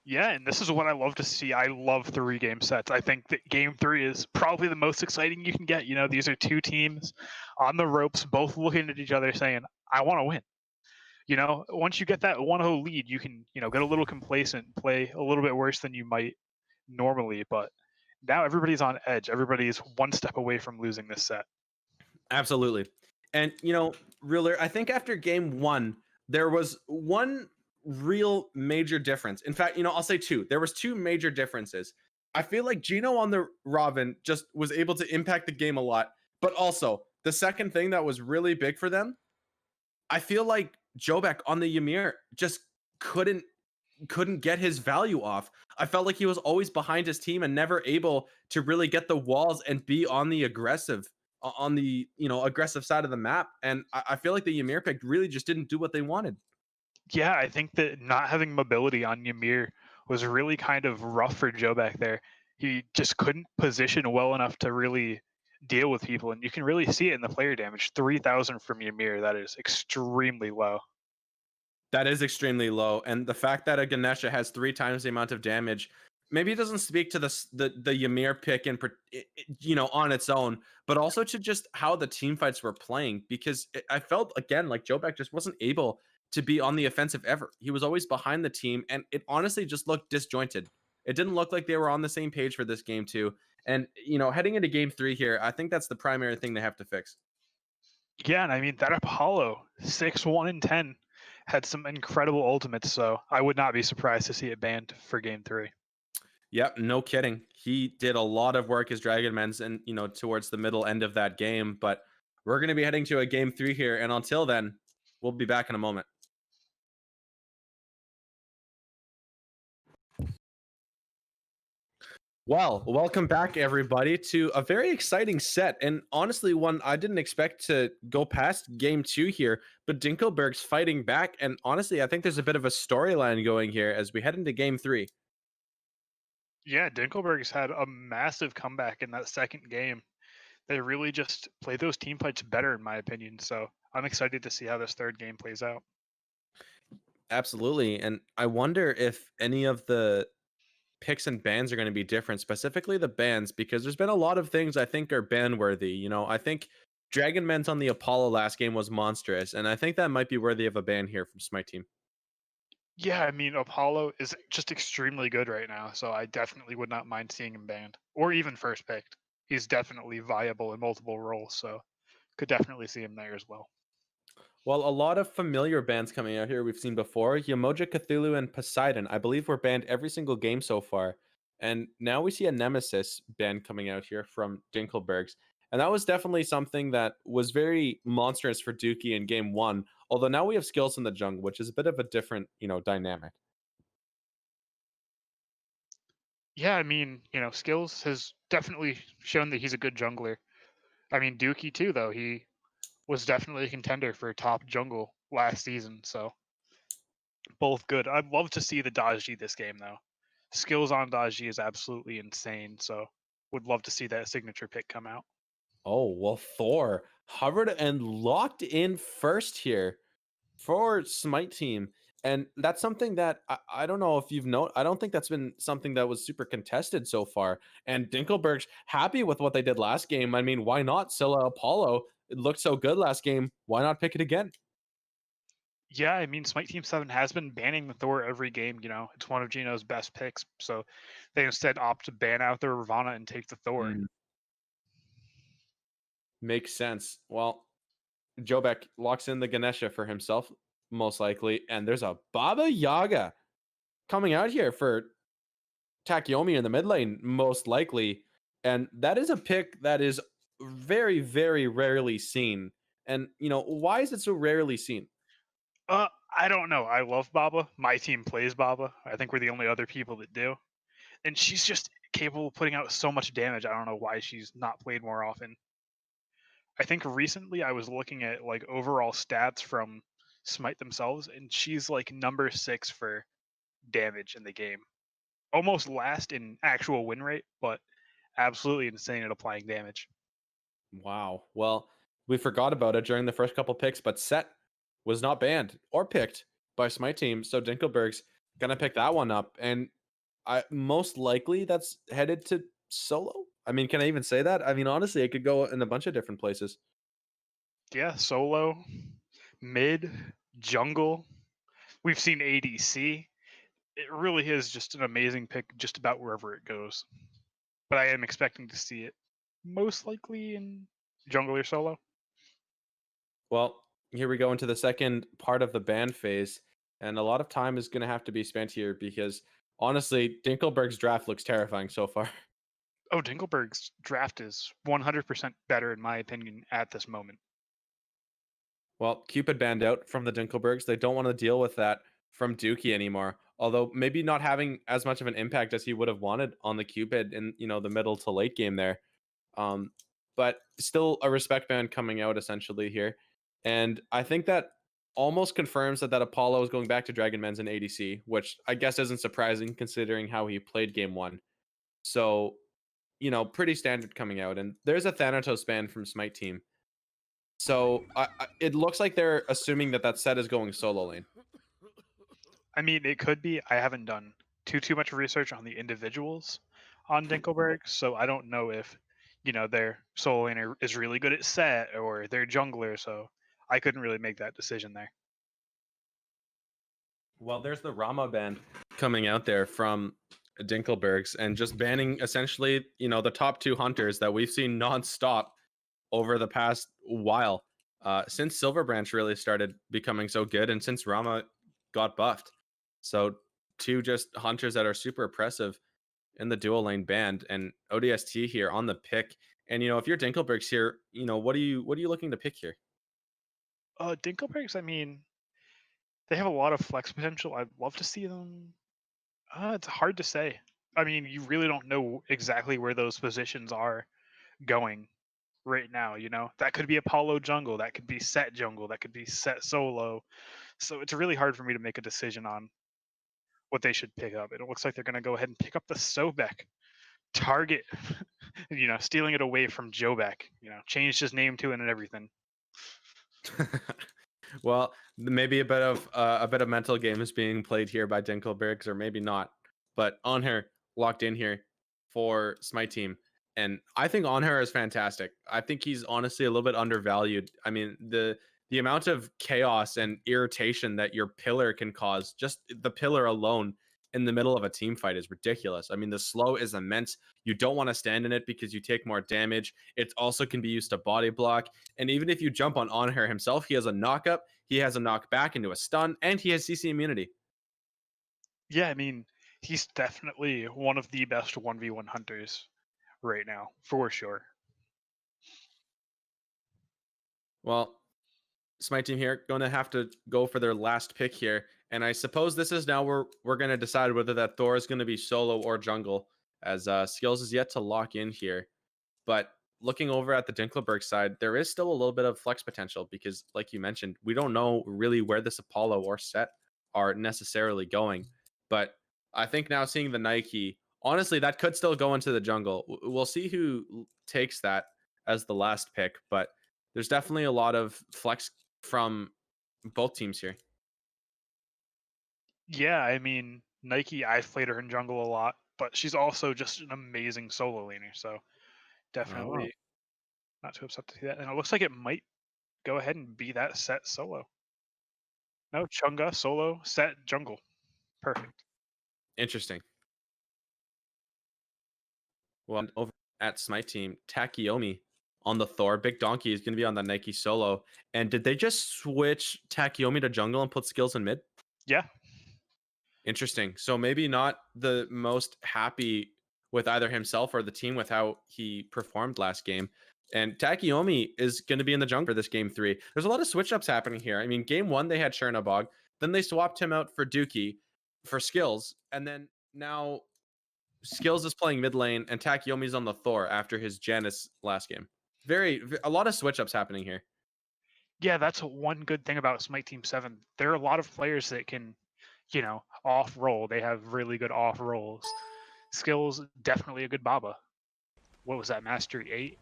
Yeah, and this is what I love to see. I love 3-game sets. I think that game 3 is probably the most exciting you can get. These are 2 teams on the ropes, both looking at each other saying, I want to win. Once you get that 1-0 lead, you can, get a little complacent, play a little bit worse than you might normally. But now everybody's on edge. Everybody's one step away from losing this set. Absolutely. And, Ruler, I think after game 1, there was one real major difference. In fact, I'll say 2. There was 2 major differences. I feel like Gino on the Robin just was able to impact the game a lot, but also the second thing that was really big for them, I feel like Jobek on the Ymir just couldn't get his value off. I felt like he was always behind his team and never able to really get the walls and be on the aggressive side of the map. And I feel like the Ymir pick really just didn't do what they wanted. Yeah, I think that not having mobility on Ymir was really kind of rough for Jobek there. He just couldn't position well enough to really deal with people, and you can really see it in the player damage. 3,000 from Ymir, that is extremely low. That is extremely low, and the fact that a Ganesha has 3 times the amount of damage, maybe it doesn't speak to the Ymir pick on its own, but also to just how the team fights were playing, because I felt again like Jobek just wasn't able to be on the offensive ever. He was always behind the team, and it honestly just looked disjointed. It didn't look like they were on the same page for this game too. And heading into game 3 here, I think that's the primary thing they have to fix. Yeah, and I mean that Apollo 6-1 and 10 had some incredible ultimates, so I would not be surprised to see it banned for game 3. Yep, no kidding. He did a lot of work as Dragonmans and towards the middle end of that game, but we're going to be heading to a game 3 here, and until then, we'll be back in a moment. Well, welcome back, everybody, to a very exciting set, and honestly, one I didn't expect to go past game 2 here, but Dinklebergs fighting back, and honestly, I think there's a bit of a storyline going here as we head into game 3. Yeah, Dinklebergs had a massive comeback in that second game. They really just played those team fights better, in my opinion, so I'm excited to see how this third game plays out. Absolutely, and I wonder if any of the picks and bans are going to be different, specifically the bans, because there's been a lot of things I think are ban worthy. I think Dragonmans on the Apollo last game was monstrous, and I think that might be worthy of a ban here from Smyte Team. Yeah, I mean, Apollo is just extremely good right now, so I definitely would not mind seeing him banned, or even first picked. He's definitely viable in multiple roles, so could definitely see him there as well. Well, a lot of familiar bans coming out here we've seen before. Yamoja, Cthulhu, and Poseidon, I believe, were banned every single game so far. And now we see a Nemesis ban coming out here from Dinklebergs. And that was definitely something that was very monstrous for Dookie in game one. Although now we have skills in the jungle, which is a bit of a different, dynamic. Yeah, I mean, Skills has definitely shown that he's a good jungler. I mean, Dookie too, though. He was definitely a contender for top jungle last season, so both good. I'd love to see the Dodge this game, though. Skills on Dodge is absolutely insane, so would love to see that signature pick come out. Oh, well, Thor hovered and locked in first here for Smite Team. And that's something that I don't know if you've known. I don't think that's been something that was super contested so far. And Dinkleberg's happy with what they did last game. I mean, why not Scylla Apollo? It looked so good last game. Why not pick it again? Yeah, I mean, Smite Team 7 has been banning the Thor every game. It's one of Gino's best picks, so they instead opt to ban out their Ravana and take the Thor. Mm, makes sense. Well, Jobek locks in the Ganesha for himself, most likely. And there's a Baba Yaga coming out here for Takeyomi in the mid lane, most likely. And that is a pick that is very, very rarely seen. And, why is it so rarely seen? I don't know. I love Baba. My team plays Baba. I think we're the only other people that do. And she's just capable of putting out so much damage. I don't know why she's not played more often. I think recently I was looking at like overall stats from Smite themselves, and she's like number 6 for damage in the game. Almost last in actual win rate, but absolutely insane at applying damage. Wow. Well, we forgot about it during the first couple picks, but Set was not banned or picked by Smite Team. So Dinkelberg's gonna pick that one up. And I most likely that's headed to solo. I mean, can I even say that? I mean, honestly, it could go in a bunch of different places. Yeah, solo, mid, jungle. We've seen ADC. It really is just an amazing pick just about wherever it goes. But I am expecting to see it most likely in jungle or solo. Well, here we go into the second part of the ban phase, and a lot of time is going to have to be spent here because honestly, Dinkelberg's draft looks terrifying so far. Oh, Dinkleberg's draft is 100% better in my opinion at this moment. Well, Cupid banned out from the Dinkelbergs. They don't want to deal with that from Dookie anymore. Although maybe not having as much of an impact as he would have wanted on the Cupid in the middle to late game there. Um, but still a respect ban coming out essentially here. And I think that almost confirms that Apollo is going back to Dragon Men's in ADC, which I guess isn't surprising considering how he played game one. So, pretty standard coming out. And there's a Thanatos ban from Smite Team. So it looks like they're assuming that set is going solo lane. I mean, it could be. I haven't done too much research on the individuals on Dinkleberg, so I don't know if their solo laner is really good at set or their jungler. So I couldn't really make that decision there. Well, there's the Rama ban coming out there from Dinkelbergs and just banning essentially, the top two hunters that we've seen nonstop over the past while. Since Silver Branch really started becoming so good and since Rama got buffed. So two just hunters that are super oppressive in the dual lane band and ODST here on the pick. And if you're Dinkelbergs here, what are you looking to pick here? Dinklebergs, I mean, they have a lot of flex potential. I'd love to see them. It's hard to say. I mean, you really don't know exactly where those positions are going right now. That could be Apollo jungle, that could be set jungle, that could be set solo. So it's really hard for me to make a decision on what they should pick up. It looks like they're going to go ahead and pick up the Sobek target, stealing it away from Jobek. Changed his name to it and everything. Well, maybe a bit of mental game is being played here by Dinkelbergs, or maybe not. But on her locked in here for Smite Team, and I think on her is fantastic. I think he's honestly a little bit undervalued. I mean, the amount of chaos and irritation that your pillar can cause, just the pillar alone in the middle of a team fight is ridiculous. I mean, the slow is immense. You don't want to stand in it because you take more damage. It also can be used to body block. And even if you jump on her himself, he has a knock up, he has a knock back into a stun, and he has CC immunity. Yeah, I mean, He's definitely one of the best 1v1 hunters right now, for sure. Well, Smyte Teem here going to have to go for their last pick here, and I suppose this is now where we're going to decide whether that Thor is going to be solo or jungle, as skills is yet to lock in here. But looking over at the Dinkleberg side, there is still a little bit of flex potential because, like you mentioned, we don't know really where this Apollo or Set are necessarily going. But I think now seeing the Nike, honestly, that could still go into the jungle. We'll see who takes that as the last pick, but there's definitely a lot of flex from both teams here. Yeah, I mean, Nike, I've played her in jungle a lot, but she's also just an amazing solo laner. So Oh, definitely not too upset to see that. And it looks like it might go ahead and be that Set solo. No, Chunga solo Set jungle. Perfect. interesting. Well, and over at Smite Team, Takeyomi on the Thor. Big Donkey is going to be on the Nike solo. And did they just switch Takeyomi to jungle and put skills in mid? Yeah, Interesting. So maybe not the most happy with either himself or the team with how he performed last game. And Takeyomi is going to be in the jungle for this game 3. There's a lot of switch ups happening here. I mean, game 1 they had Chernobog, then they swapped him out for Dookie for skills, and then now Skills is playing mid lane and Takeyomi's on the Thor after his Janus last game. A lot of switch ups happening here. yeah, that's one good thing about Smite Team 7. There are a lot of players that can, off roll. They have really good off rolls. Skills, definitely a good Baba. What was that, Mastery 8?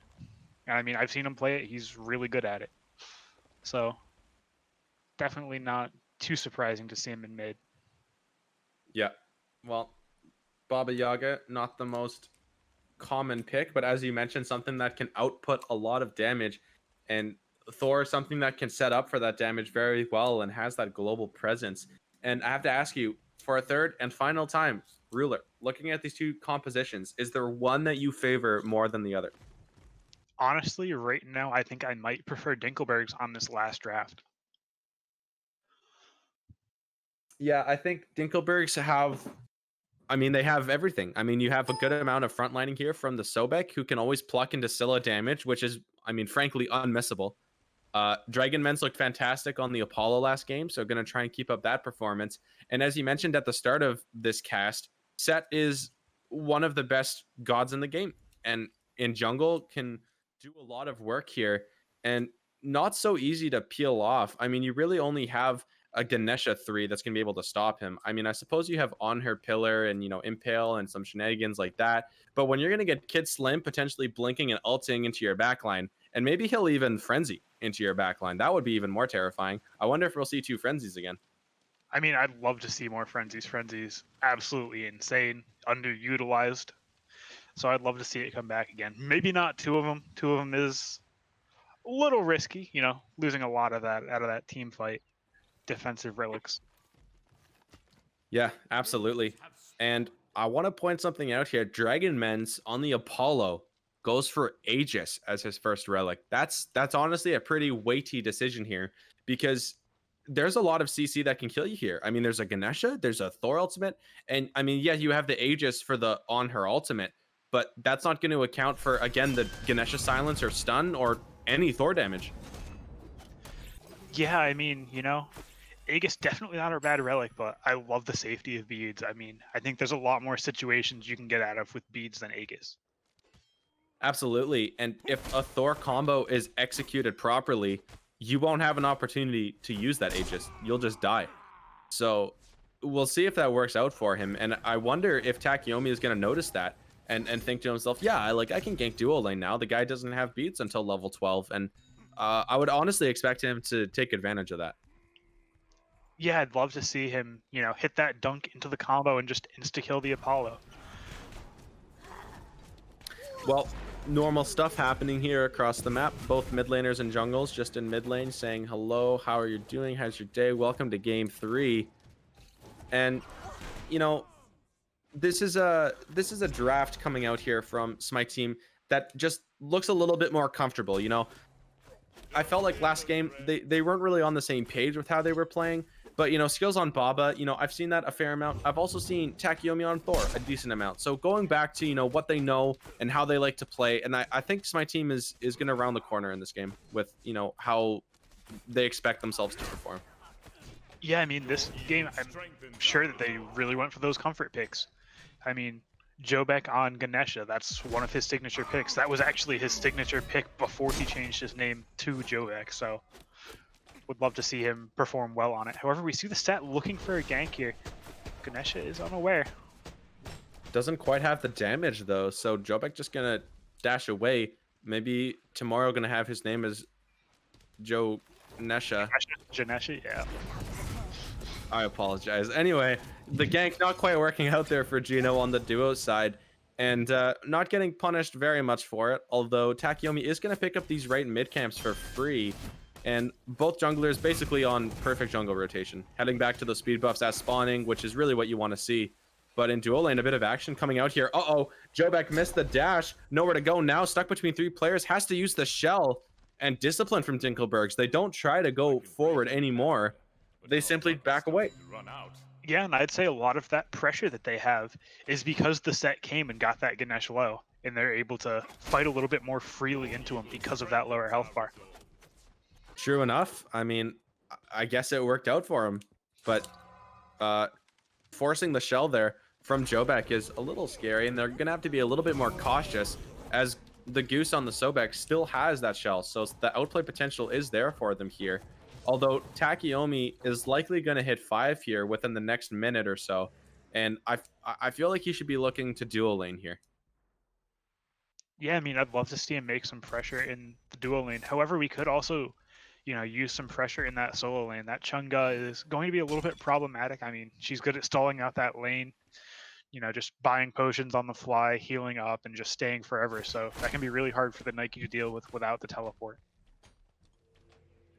I mean, I've seen him play it. He's really good at it. So, definitely not too surprising to see him in mid. Yeah. Well, Baba Yaga, not the most common pick, but as you mentioned, something that can output a lot of damage. And Thor is something that can set up for that damage very well and has that global presence. And I have to ask you, for a third and final time, Ruler, looking at these two compositions, is there one that you favor more than the other? Honestly, right now, I think I might prefer Dinklebergs on this last draft. Yeah, I think Dinklebergs they have everything. I mean, you have a good amount of frontlining here from the Sobek, who can always pluck into Scylla damage, which is, frankly, unmissable. Dragon Men's looked fantastic on the Apollo last game, so going to try and keep up that performance. And as you mentioned at the start of this cast, Set is one of the best gods in the game, and in jungle can do a lot of work here, and not so easy to peel off. I mean, you really only have a Ganesha 3 that's going to be able to stop him. I mean, I suppose you have On Her Pillar and, Impale and some shenanigans like that. But when you're going to get Kid Slim potentially blinking and ulting into your backline, and maybe he'll even Frenzy into your backline, that would be even more terrifying. I wonder if we'll see 2 Frenzies again. I mean, I'd love to see more Frenzies. Frenzies, absolutely insane, underutilized. So I'd love to see it come back again. Maybe not 2 of them. 2 of them is a little risky, losing a lot of that out of that team fight. Defensive relics. Yeah, absolutely. And I want to point something out here. Dragon Men's on the Apollo goes for Aegis as his first relic. That's honestly a pretty weighty decision here because there's a lot of CC that can kill you here. I mean, there's a Ganesha, there's a Thor ultimate, and yeah, you have the Aegis for the on her ultimate, but that's not going to account for, again, the Ganesha silence or stun or any Thor damage. Yeah, I mean, Aegis definitely not a bad relic, but I love the safety of beads. I mean, I think there's a lot more situations you can get out of with beads than Aegis. Absolutely. And if a Thor combo is executed properly, you won't have an opportunity to use that Aegis. You'll just die. So we'll see if that works out for him. And I wonder if Takeyomi is going to notice that and think to himself, yeah, I can gank duo lane now. The guy doesn't have beats until level 12. And I would honestly expect him to take advantage of that. Yeah, I'd love to see him, hit that dunk into the combo and just insta-kill the Apollo. Well, normal stuff happening here across the map. Both mid laners and jungles just in mid lane saying hello, how are you doing, how's your day, welcome to game 3. And this is a draft coming out here from Smyte Team that just looks a little bit more comfortable. I felt like last game they weren't really on the same page with how they were playing, But, you know, skills on Baba, you know, I've seen that a fair amount. I've also seen Takeyomi on Thor a decent amount. So going back to, you know, what they know and how they like to play, and I think Smyte Teem is going to round the corner in this game with, you know, how they expect themselves to perform. Yeah, I mean, this game, I'm sure that they really went for those comfort picks. I mean, Jobek on Ganesha, that's one of his signature picks. That was actually his signature pick before he changed his name to Jobek, so would love to see him perform well on it. However, we see the stat looking for a gank here. Ganesha is unaware. Doesn't quite have the damage, though, so Jobek just going to dash away. Maybe tomorrow going to have his name as Joe Nesha. Janesha, yeah. I apologize. Anyway, the gank not quite working out there for Gino on the duo side, and not getting punished very much for it, although Takeyomi is going to pick up these right mid camps for free, and both junglers basically on perfect jungle rotation, heading back to the speed buffs as spawning, which is really what you want to see. But in duo lane, a bit of action coming out here. Uh-oh, Jobek missed the dash, nowhere to go now, stuck between 3 players, has to use the shell, and discipline from Dinklebergs. They don't try to go forward anymore. They simply back away. Yeah, and I'd say a lot of that pressure that they have is because the set came and got that Ganesh low, and they're able to fight a little bit more freely into him because of that lower health bar. True enough. I mean, I guess it worked out for him, but forcing the shell there from Jobek is a little scary, and they're going to have to be a little bit more cautious as the Goose on the Sobek still has that shell, so the outplay potential is there for them here. Although Takeyomi is likely going to hit 5 here within the next minute or so, and I feel like he should be looking to dual lane here. Yeah, I mean, I'd love to see him make some pressure in the dual lane. However, we could also, you know, use some pressure in that solo lane. That Chunga is going to be a little bit problematic. I mean, she's good at stalling out that lane, you know, just buying potions on the fly, healing up, and just staying forever. So that can be really hard for the Nike to deal with without the teleport.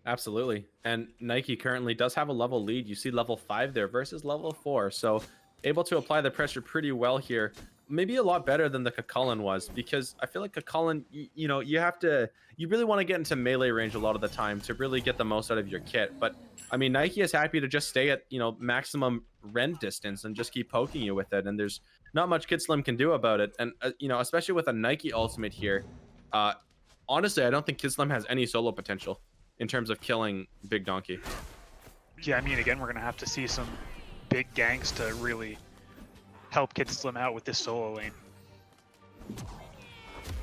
Absolutely. And Nike currently does have a level lead. You see level 5 there versus level 4. So able to apply the pressure pretty well here. Maybe a lot better than the Kakulin was, because I feel like Kakulin, you know, you really want to get into melee range a lot of the time to really get the most out of your kit. But I mean, Nike is happy to just stay at, you know, maximum rend distance and just keep poking you with it. And there's not much Kid Slim can do about it. And, you know, especially with a Nike ultimate here, honestly, I don't think Kid Slim has any solo potential in terms of killing Big Donkey. Yeah, I mean, again, we're going to have to see some big ganks to really help Kid Slim out with this solo lane.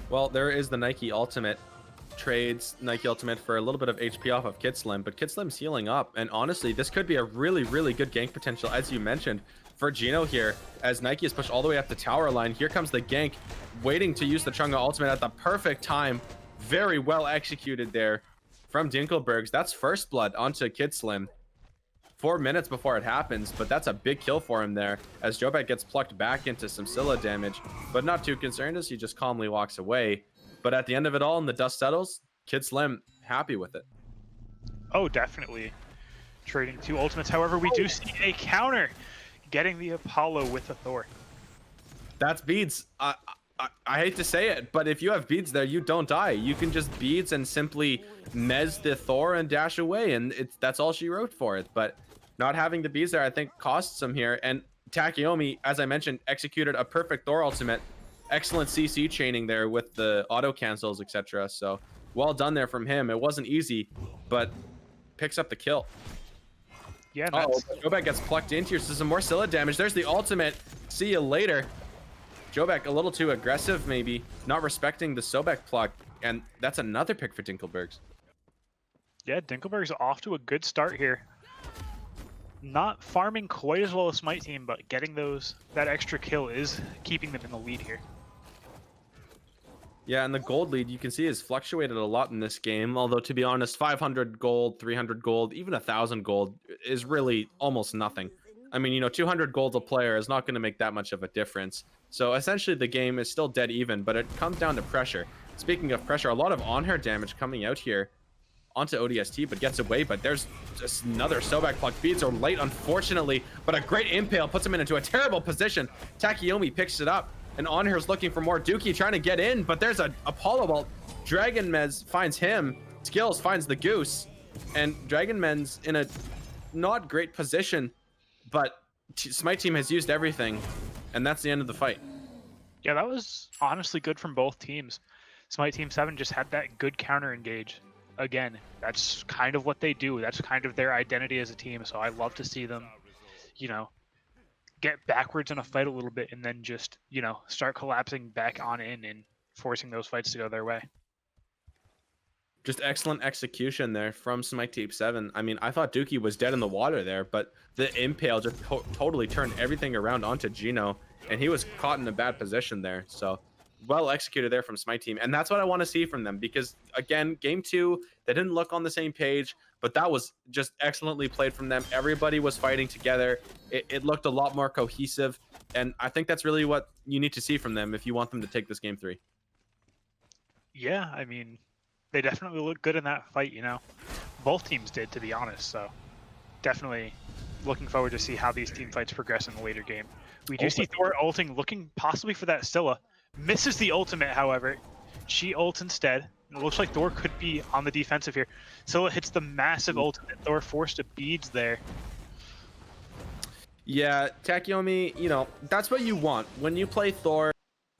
Well, there is the Nike ultimate. Trades Nike ultimate for a little bit of HP off of Kid Slim, but Kid Slim's healing up, and honestly, this could be a really, really good gank potential, as you mentioned, for Gino here, as Nike is pushed all the way up the tower line. Here comes the gank, waiting to use the Chunga ultimate at the perfect time. Very well executed there from Dinklebergs. That's first blood onto Kid Slim 4 minutes before it happens, but that's a big kill for him there as Jobek gets plucked back into some Scylla damage, but not too concerned as he just calmly walks away. But at the end of it all, and the dust settles, Kid Slim happy with it. Oh, definitely. Trading 2 ultimates. However, we do see a counter getting the Apollo with the Thor. That's beads. I hate to say it, but if you have beads there, you don't die. You can just beads and simply mez the Thor and dash away, and that's all she wrote for it. But not having the beads there, I think, costs him here. And Takeyomi, as I mentioned, executed a perfect Thor ultimate. Excellent CC chaining there with the auto cancels, etc. So well done there from him. It wasn't easy, but picks up the kill. Yeah, Jobek gets plucked into here, so some more Scylla damage. There's the ultimate. See you later. Jobek a little too aggressive, maybe not respecting the Sobek pluck, and that's another pick for Dinklebergs. Yeah, Dinklebergs off to a good start here. Not farming quite as well as Smyte Teem, but getting that extra kill is keeping them in the lead here. Yeah, and the gold lead you can see has fluctuated a lot in this game, although to be honest, 500 gold, 300 gold, even 1,000 gold is really almost nothing. I mean, you know, 200 gold a player is not going to make that much of a difference. So essentially the game is still dead even, but it comes down to pressure. Speaking of pressure, a lot of on-her damage coming out here onto ODST, but gets away. But there's just another Sobek pluck. Beads are late, unfortunately, but a great impale puts him into a terrible position. Takeyomi picks it up, and on-her's looking for more. Dookie trying to get in, but there's a Apollo ult. Dragon Mez finds him. Skills finds the Goose, and Dragon Men's in a not great position, but Smyte Teem has used everything, and that's the end of the fight. Yeah, that was honestly good from both teams. Smyte Team 7 just had that good counter engage. Again, that's kind of what they do. That's kind of their identity as a team. So I love to see them, you know, get backwards in a fight a little bit and then just, you know, start collapsing back on in and forcing those fights to go their way. Just excellent execution there from Smyte Team 7. I mean, I thought Dookie was dead in the water there, but the impale just totally turned everything around onto Gino, and he was caught in a bad position there. So well executed there from Smyte Team, and that's what I want to see from them, because again, game 2, they didn't look on the same page, but that was just excellently played from them. Everybody was fighting together. It looked a lot more cohesive, and I think that's really what you need to see from them if you want them to take this game 3. Yeah, I mean, they definitely looked good in that fight, you know. Both teams did, to be honest, so definitely looking forward to see how these team fights progress in the later game. We do see Thor ulting, looking possibly for that Scylla. Misses the ultimate, however. She ults instead. It looks like Thor could be on the defensive here. Scylla hits the massive ultimate. Thor forced to beads there. Yeah, Takeyomi, you know, that's what you want when you play Thor.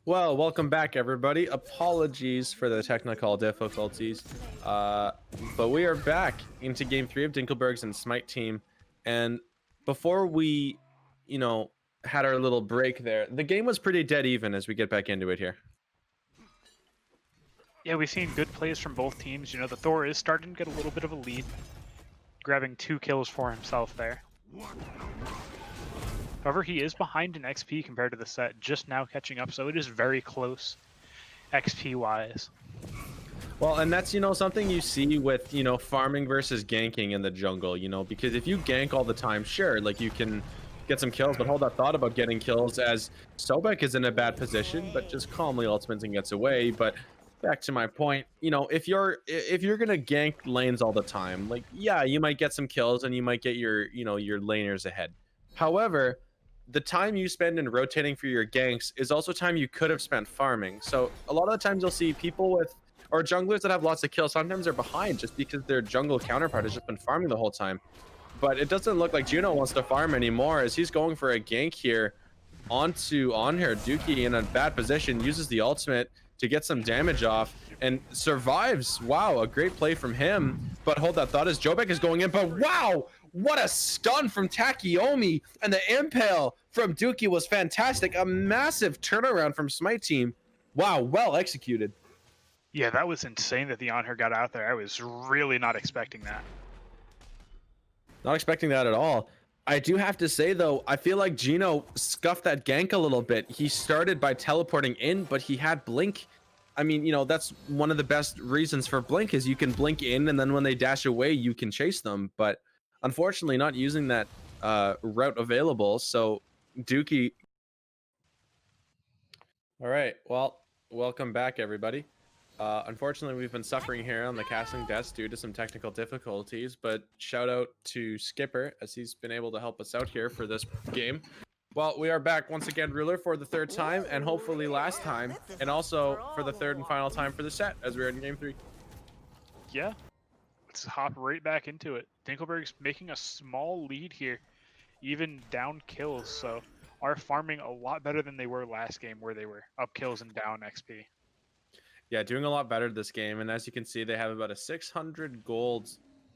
Well, welcome back, everybody. Apologies for the technical difficulties. But we are back into game 3 of Dinklebergs and Smyte Teem. And before we, you know, had our little break there, the game was pretty dead even as we get back into it here. Yeah, we've seen good plays from both teams. You know, the Thor is starting to get a little bit of a lead, grabbing 2 kills for himself there. However, he is behind in XP compared to the set, just now catching up, so it is very close XP-wise. Well, and that's, you know, something you see with, you know, farming versus ganking in the jungle, you know, because if you gank all the time, sure, like you can get some kills, but hold that thought about getting kills, as Sobek is in a bad position, but just calmly ultimates and gets away. But back to my point, you know, if you're gonna gank lanes all the time, like, yeah, you might get some kills and you might get your, you know, your laners ahead. However, the time you spend in rotating for your ganks is also time you could have spent farming. So a lot of the times you'll see people with, or junglers that have lots of kills, sometimes they're behind just because their jungle counterpart has just been farming the whole time. But it doesn't look like Juno wants to farm anymore, as he's going for a gank here onto Onher. Dookie in a bad position, uses the ultimate to get some damage off and survives. Wow, a great play from him. But hold that thought as Jobek is going in, but wow, what a stun from Takeyomi, and the impale from Dookie was fantastic. A massive turnaround from Smyte Teem. Wow, well executed. Yeah, that was insane that the Onher got out there. I was really not expecting that. Not expecting that at all. I do have to say, though, I feel like Gino scuffed that gank a little bit. He started by teleporting in, but he had blink. I mean, you know, that's one of the best reasons for blink, is you can blink in, and then when they dash away, you can chase them. But unfortunately, not using that route available. So Dookie. All right. Well, welcome back, everybody. Unfortunately, we've been suffering here on the casting desk due to some technical difficulties, but shout out to Skipper, as he's been able to help us out here for this game. Well, we are back once again, Ruler, for the 3rd time, and hopefully last time, and also for the 3rd and final time for the set, as we're in game 3. Yeah, let's hop right back into it. Dinklebergs making a small lead here, even down kills, so are farming a lot better than they were last game, where they were up kills and down XP. Yeah, doing a lot better this game, and as you can see, they have about a 600 gold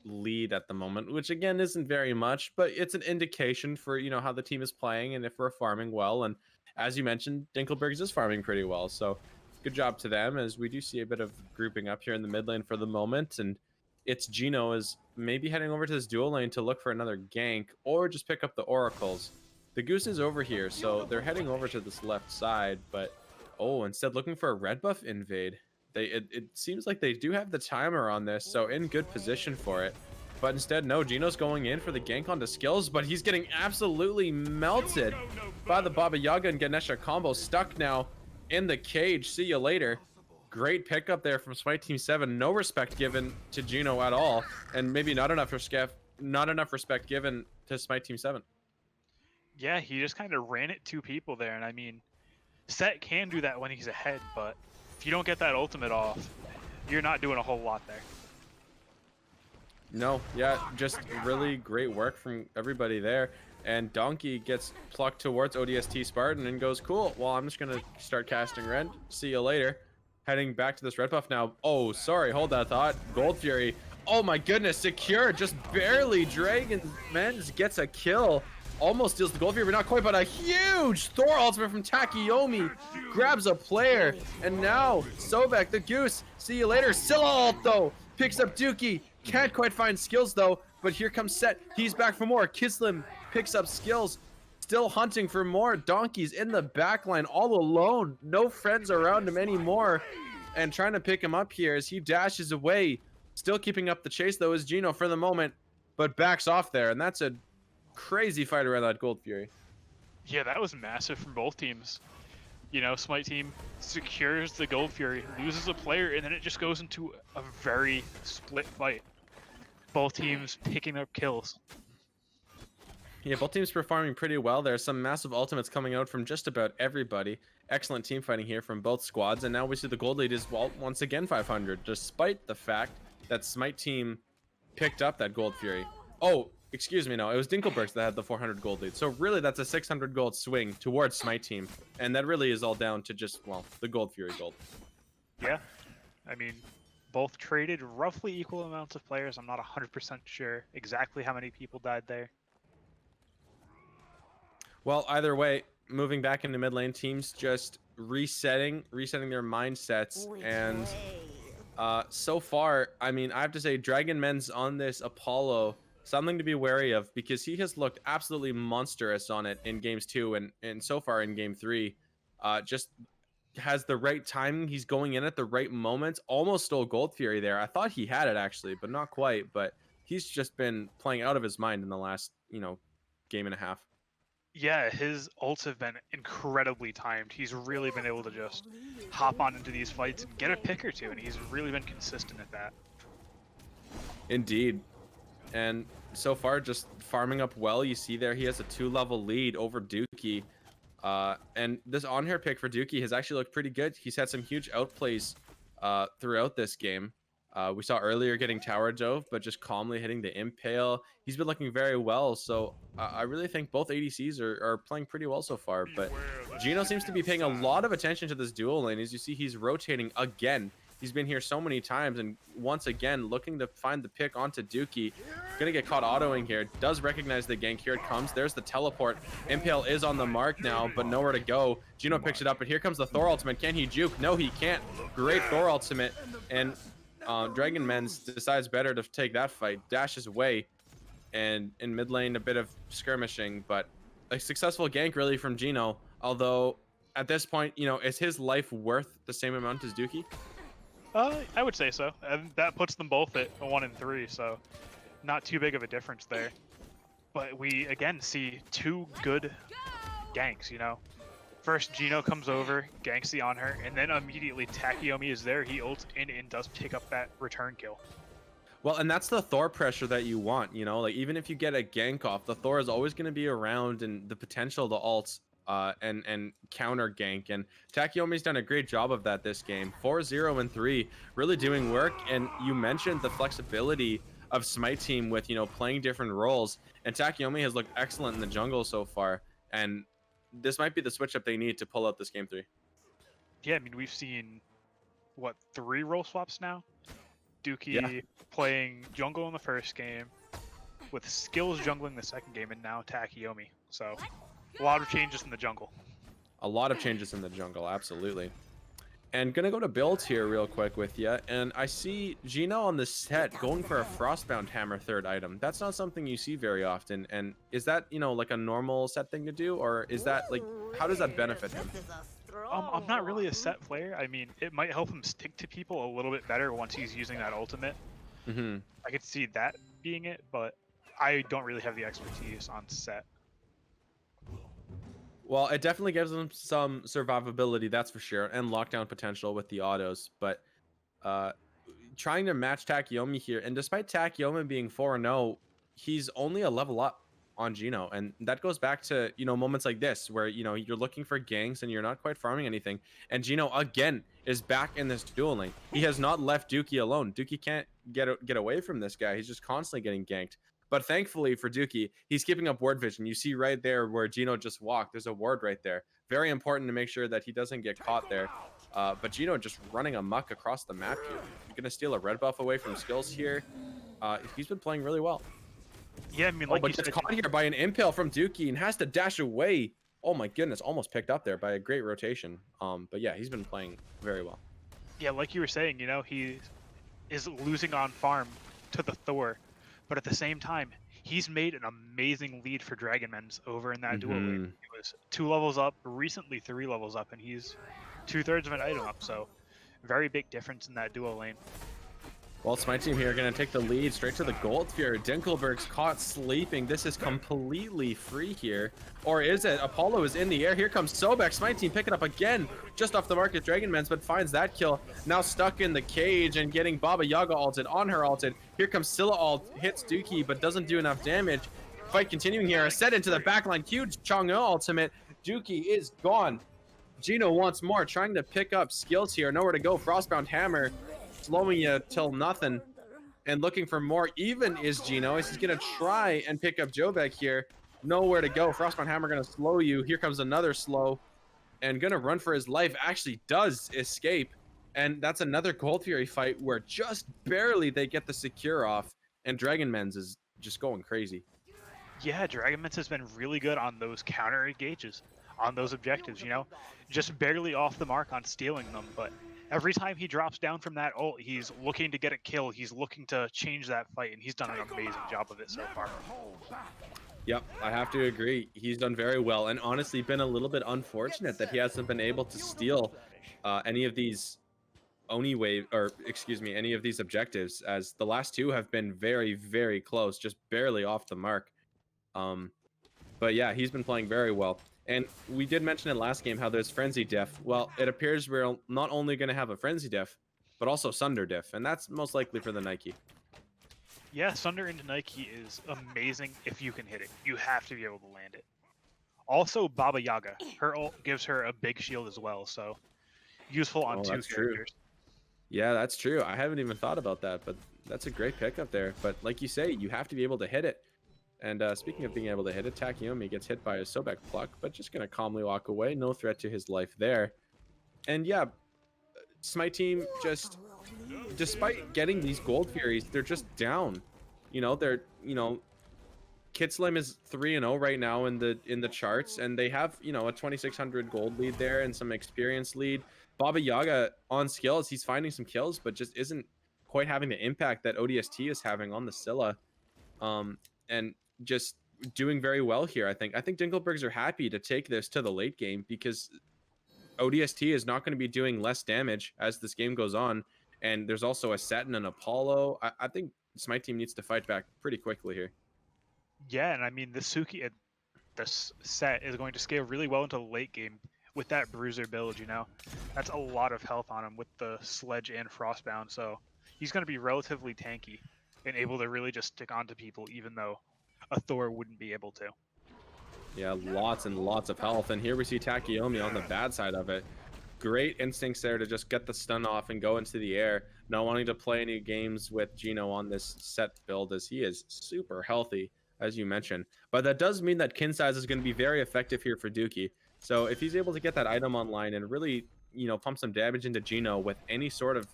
lead at the moment, which again isn't very much, but it's an indication for, you know, how the team is playing and if we're farming well. And as you mentioned, Dinklebergs is farming pretty well, so good job to them, as we do see a bit of grouping up here in the mid lane for the moment, and it's Gino is maybe heading over to this dual lane to look for another gank or just pick up the oracles. The goose is over here, so they're heading over to this left side, but instead looking for a red buff invade. It seems like they do have the timer on this, so in good position for it. But instead, no, Gino's going in for the gank onto skills, but he's getting absolutely melted by the Baba Yaga and Ganesha combo. Stuck now in the cage. See you later. Great pickup there from Smyte Team 7. No respect given to Gino at all, and maybe not enough respect given to Smyte Team 7. Yeah, he just kind of ran at 2 people there, and I mean, Set can do that when he's ahead, but if you don't get that ultimate off, you're not doing a whole lot there. No, yeah, just really great work from everybody there. And Donkey gets plucked towards ODST Spartan and goes, cool, well, I'm just going to start casting Rend. See you later. Heading back to this red buff now. Oh, sorry, hold that thought. Gold Fury. Oh my goodness, secure, just barely. Dragon Men's gets a kill. Almost steals the Gold Fury, but not quite, but a huge Thor ultimate from Takeyomi. Grabs a player, and now Sobek, the Goose. See you later. Scylla ult, though. Picks up Dookie. Can't quite find skills, though, but here comes Set. He's back for more. Kislim picks up skills. Still hunting for more. Donkey's in the backline all alone. No friends around him anymore. And trying to pick him up here as he dashes away. Still keeping up the chase, though, is Gino for the moment, but backs off there. And that's a crazy fight around that Gold Fury. Yeah, that was massive from both teams. You know, Smyte Team secures the Gold Fury, loses a player, and then it just goes into a very split fight. Both teams picking up kills. Yeah, both teams performing pretty well. There's some massive ultimates coming out from just about everybody. Excellent team fighting here from both squads. And now we see the gold lead is once again 500, despite the fact that Smite Team picked up that Gold Fury. Oh, excuse me, no, it was Dinklebergs that had the 400 gold lead. So really, that's a 600 gold swing towards Smite Team. And that really is all down to just, well, the Gold Fury gold. Yeah, I mean, both traded roughly equal amounts of players. I'm not 100% sure exactly how many people died there. Well, either way, moving back into mid lane, teams just resetting their mindsets. And so far, I mean, I have to say, Dragon Men's on this Apollo, something to be wary of, because he has looked absolutely monstrous on it in games 2 and so far in game 3. Just has the right timing. He's going in at the right moments. Almost stole Gold Fury there. I thought he had it actually, but not quite. But he's just been playing out of his mind in the last, game and a half. Yeah, his ults have been incredibly timed. He's really been able to just hop on into these fights and get a pick or two, and he's really been consistent at that. Indeed. And so far, just farming up well. You see there, he has a 2-level lead over Dookie. And this on-hair pick for Dookie has actually looked pretty good. He's had some huge outplays throughout this game. We saw earlier getting tower dove, but just calmly hitting the impale. He's been looking very well, so I really think both ADCs are playing pretty well so far. But Gino seems to be paying a lot of attention to this dual lane. As you see, he's rotating again. He's been here so many times, and once again, looking to find the pick onto Dookie. Gonna get caught autoing here. Does recognize the gank. Here it comes. There's the teleport. Impale is on the mark now, but nowhere to go. Gino picks it up, but here comes the Thor ultimate. Can he juke? No, he can't. Great Thor ultimate, and Dragon Men's decides better to take that fight, dashes away, and in mid lane a bit of skirmishing, but a successful gank really from Gino. Although at this point, is his life worth the same amount as Dookie? I would say so, and that puts them both at 1 and 3, so not too big of a difference there. But we again see two good ganks. First, Gino comes over, ganks the on her, and then immediately Takeyomi is there. He ults in and does pick up that return kill. Well, and that's the Thor pressure that you want, like even if you get a gank off, the Thor is always going to be around and the potential to ult and counter gank. And Takeyomi's done a great job of that this game. 4-0 and 3, really doing work. And you mentioned the flexibility of Smite Team with, playing different roles. And Takeyomi has looked excellent in the jungle so far. And this might be the switch up they need to pull out this game 3. Yeah, I mean, we've seen, 3 role swaps now? Dookie playing jungle in the first game, with skills jungling the second game, and now Takeyomi. So, a lot of changes in the jungle. A lot of changes in the jungle, absolutely. And gonna go to builds here real quick with you, and I see Gino on the set going for a Frostbound Hammer third item. That's not something you see very often. And is that, like a normal set thing to do, or is that how does that benefit him? I'm not really a set player. I mean, it might help him stick to people a little bit better once he's using that ultimate. I could see that being it, but I don't really have the expertise on set. Well, it definitely gives them some survivability, that's for sure, and lockdown potential with the autos. But trying to match Takeyomi here, and despite Takeyomi being 4-0, he's only a level up. on Gino. And that goes back to, moments like this where, you're looking for ganks and you're not quite farming anything. And Gino, again, is back in this duel lane. He has not left Dookie alone. Dookie can't get away from this guy. He's just constantly getting ganked. But thankfully for Dookie, he's keeping up ward vision. You see right there where Gino just walked. There's a ward right there. Very important to make sure that he doesn't get caught there. But Gino just running amok across the map here. You're going to steal a red buff away from skills here. He's been playing really well. Yeah, I mean, like, but gets caught here by an impale from Dookie and has to dash away. Oh my goodness, almost picked up there by a great rotation. But yeah, he's been playing very well. Yeah, like you were saying, he is losing on farm to the Thor, but at the same time, he's made an amazing lead for Dragonmans over in that duel lane. He was 2 levels up, recently 3 levels up, and he's 2/3 of an item up. So very big difference in that duel lane. Well, Smyte Teem here going to take the lead straight to the gold here. Dinklebergs caught sleeping. This is completely free here. Or is it? Apollo is in the air. Here comes Sobek. Smyte Teem picking up again just off the mark as Dragonmans, but finds that kill. Now stuck in the cage and getting Baba Yaga ulted on her ulted. Here comes Scylla ult. Hits Dookie, but doesn't do enough damage. Fight continuing here. A set into the backline. Huge Chang'e ultimate. Dookie is gone. Gino once more trying to pick up skills here. Nowhere to go. Frostbound Hammer. Slowing you till nothing and looking for more. Even is Gino. He's gonna try and pick up Jobek here. Nowhere to go. Frostbound Hammer gonna slow you. Here comes another slow and gonna run for his life. Actually does escape, and that's another Gold Fury fight where just barely they get the secure off, and Dragonmans is just going crazy. Yeah, Dragonmans has been really good on those counter engages, on those objectives, just barely off the mark on stealing them, but every time he drops down from that ult, he's looking to get a kill. He's looking to change that fight, and he's done an amazing job of it so far. Yep, I have to agree. He's done very well, and honestly been a little bit unfortunate that he hasn't been able to steal any of these Oni wave, or excuse me, any of these objectives, as the last 2 have been very, very close, just barely off the mark. But yeah, he's been playing very well. And we did mention in last game how there's Frenzy Diff. Well, it appears we're not only going to have a Frenzy Diff, but also Sunder Diff, and that's most likely for the Nike. Yeah, Sunder into Nike is amazing if you can hit it. You have to be able to land it. Also, Baba Yaga. Her ult gives her a big shield as well, so useful on 2 characters. True. Yeah, that's true. I haven't even thought about that, but that's a great pickup there. But like you say, you have to be able to hit it. And speaking of being able to hit it, Takeyomi gets hit by a Sobek pluck, but just going to calmly walk away. No threat to his life there. And yeah, Smyte Teem just, despite getting these Gold Furies, they're just down. They're, Kitslim is 3-0 right now in the charts, and they have, a 2,600 gold lead there and some experience lead. Baba Yaga on skills, he's finding some kills, but just isn't quite having the impact that ODST is having on the Scylla. And just doing very well here. I think Dinklebergs are happy to take this to the late game because ODST is not going to be doing less damage as this game goes on, and there's also a Set and an Apollo. I think Smyte Teem needs to fight back pretty quickly here. Yeah, and I mean the Suki, this set is going to scale really well into the late game with that Bruiser build. That's a lot of health on him with the Sledge and Frostbound, so he's going to be relatively tanky and able to really just stick onto people, even though a Thor wouldn't be able to. Yeah, lots and lots of health. And here we see Takeyomi on the bad side of it. Great instincts there to just get the stun off and go into the air. Not wanting to play any games with Gino on this set build, as he is super healthy, as you mentioned. But that does mean that kin size is going to be very effective here for Dookie. So if he's able to get that item online and really, pump some damage into Gino with any sort of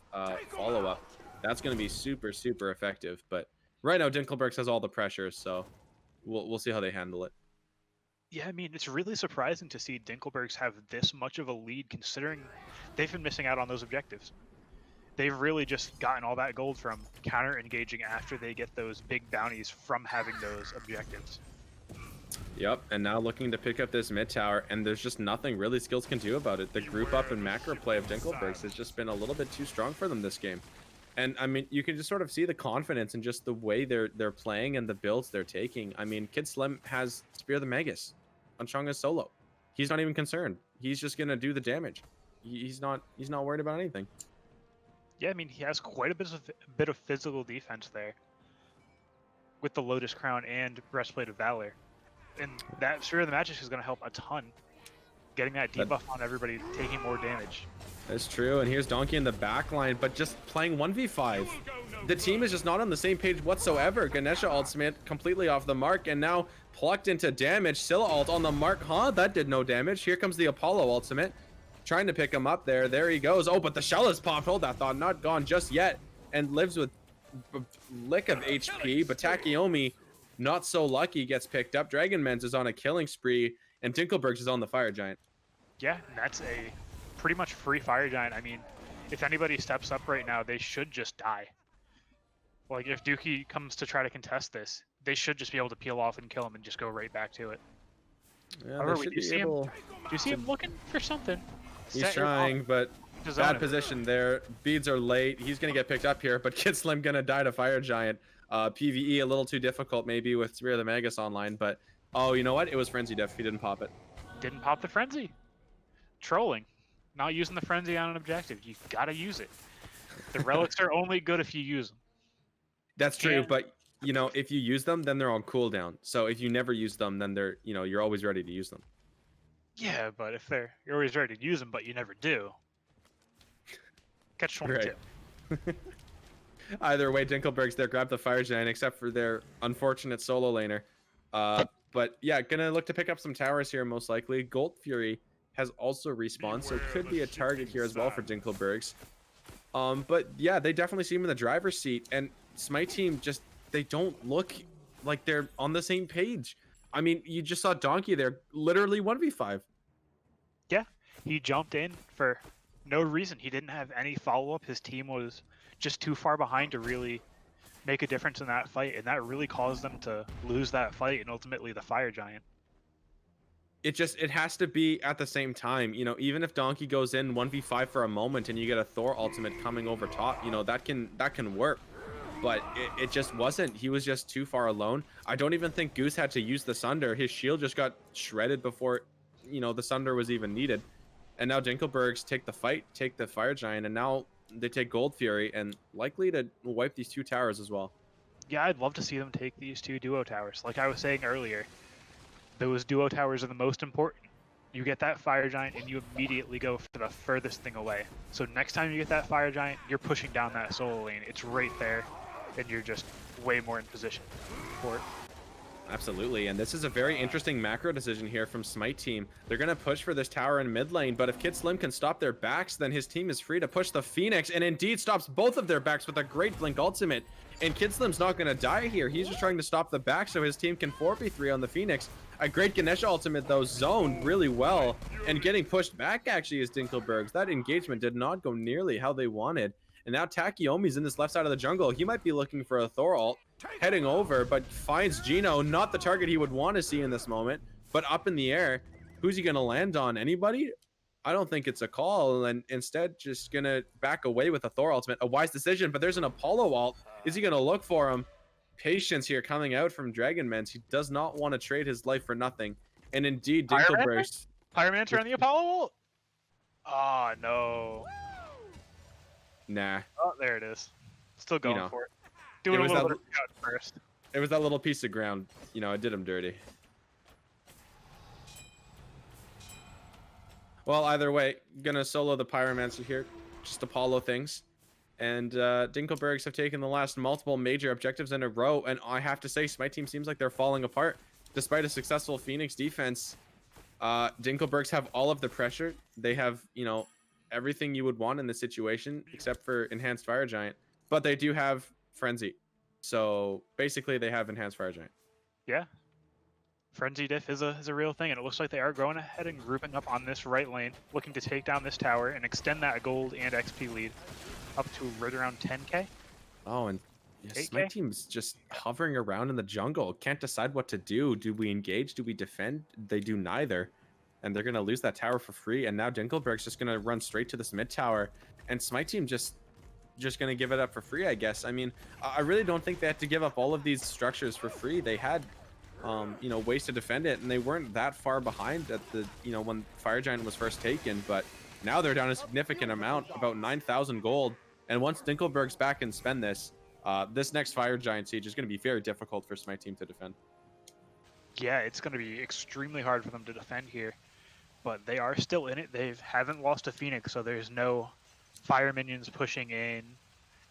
follow-up, that's going to be super, super effective. But right now, Dinklebergs has all the pressure, so we'll see how they handle it. Yeah, I mean, it's really surprising to see Dinklebergs have this much of a lead, considering they've been missing out on those objectives. They've really just gotten all that gold from counter-engaging after they get those big bounties from having those objectives. Yep, and now looking to pick up this mid tower, and there's just nothing really Skills can do about it. The group up and macro play of Dinklebergs has just been a little bit too strong for them this game. And I mean, you can just sort of see the confidence in just the way they're playing and the builds they're taking. I mean, Kid Slim has Spear the Magus on Chang'e's solo. He's not even concerned. He's just gonna do the damage. He's not worried about anything. Yeah, I mean, he has quite a bit of physical defense there with the Lotus Crown and Breastplate of Valor. And that Sphere of the Magic is going to help a ton. Getting that debuff on everybody, taking more damage. That's true. And here's Donkey in the back line, but just playing 1v5. The team is just not on the same page whatsoever. Ganesha ultimate completely off the mark and now plucked into damage. Scylla ult on the mark. Huh? That did no damage. Here comes the Apollo ultimate. Trying to pick him up there. There he goes. Oh, but the shell is popped. Hold that thought. Not gone just yet. And lives with a lick of HP. But Takeyomi, not so lucky, gets picked up. Dragonmans is on a killing spree. And Dinklebergs is on the Fire Giant. Yeah, that's a pretty much free Fire Giant. I mean, if anybody steps up right now, they should just die. Like, if Dookie comes to try to contest this, they should just be able to peel off and kill him and just go right back to it. Yeah, However, do you see him looking for something? He's trying, but bad position there. Beads are late. He's going to get picked up here, but Kid Slim going to die to Fire Giant. PvE a little too difficult maybe with Spear of the Magus online, but oh, you know what? It was Frenzy Diff. He didn't pop it. Didn't pop the Frenzy. Trolling. Not using the Frenzy on an objective. You got to use it. The relics are only good if you use them. That's true, but you know, if you use them, then they're on cooldown. So if you never use them, then they're, you know, you're always ready to use them. Yeah, but if you're always ready to use them, but you never do. Catch 22. Right. Either way, Dinklebergs there grab the Fire Giant, except for their unfortunate solo laner. But yeah, gonna look to pick up some towers here most likely. Gold Fury has also respawned, so could be a target here as well for Dinklebergs. But yeah, they definitely seem in the driver's seat, and Smyte Teem just, they don't look like they're on the same page. I mean, you just saw Donkey there, literally 1v5. Yeah, he jumped in for no reason. He didn't have any follow-up. His team was just too far behind to really make a difference in that fight, and that really caused them to lose that fight and ultimately the Fire Giant. It has to be at the same time, you know. Even if Donkey goes in 1v5 for a moment and you get a Thor ultimate coming over top, you know, that can work. But it just wasn't. He was just too far alone. I don't even think Goose had to use the Sunder. His shield just got shredded before, you know, the Sunder was even needed. And now Dinklebergs take the fight, take the Fire Giant, and now they take Gold Fury and likely to wipe these two towers as well. Yeah, I'd love to see them take these two duo towers. Like I was saying earlier, those duo towers are the most important. You get that Fire Giant and you immediately go for the furthest thing away. So next time you get that Fire Giant, you're pushing down that solo lane. It's right there, and you're just way more in position for it. Absolutely, and this is a very interesting macro decision here from Smyte Teem. They're going to push for this tower in mid lane, but if Kid Slim can stop their backs, then his team is free to push the Phoenix, and indeed stops both of their backs with a great Blink ultimate. And Kid Slim's not going to die here. He's just trying to stop the back so his team can 4v3 on the Phoenix. A great Ganesha ultimate, though, zoned really well, and getting pushed back, actually, is Dinklebergs. That engagement did not go nearly how they wanted. And now Takeyomi's in this left side of the jungle. He might be looking for a Thor ult, heading over, but finds Gino, not the target he would want to see in this moment, but up in the air. Who's he going to land on? Anybody? I don't think it's a call, and instead just going to back away with a Thor ultimate. A wise decision, but there's an Apollo ult. Is he going to look for him? Patience here coming out from Dragonmans. He does not want to trade his life for nothing. And indeed, Dinklebergs. Pyromancer on the Apollo ult? Oh, no. Nah. Oh, there it is. Still going for it. Doing a little bit of scout first. It was that little piece of ground. You know, it did him dirty. Well, either way, gonna solo the Pyromancer here. Just Apollo things. And Dinklebergs have taken the last multiple major objectives in a row. And I have to say, Smyte Teem seems like they're falling apart. Despite a successful Phoenix defense, Dinklebergs have all of the pressure. They have, you know, everything you would want in this situation, except for Enhanced Fire Giant. But they do have Frenzy. So basically, they have Enhanced Fire Giant. Yeah. Frenzy diff is a real thing, and it looks like they are going ahead and grouping up on this right lane, looking to take down this tower and extend that gold and XP lead up to right around 10k. Oh, and yes, my team's just hovering around in the jungle. Can't decide what to do. Do we engage? Do we defend? They do neither. And they're going to lose that tower for free. And now Dinkleberg's just going to run straight to this mid tower. And Smyte Teem just going to give it up for free, I guess. I mean, I really don't think they had to give up all of these structures for free. They had you know, ways to defend it, and they weren't that far behind at the, you know, when Fire Giant was first taken, but now they're down a significant amount, about 9,000 gold. And once Dinkleberg's back and spend this, this next Fire Giant siege is going to be very difficult for Smyte Teem to defend. Yeah, it's going to be extremely hard for them to defend here. But they are still in it. They haven't lost a Phoenix, so there's no fire minions pushing in.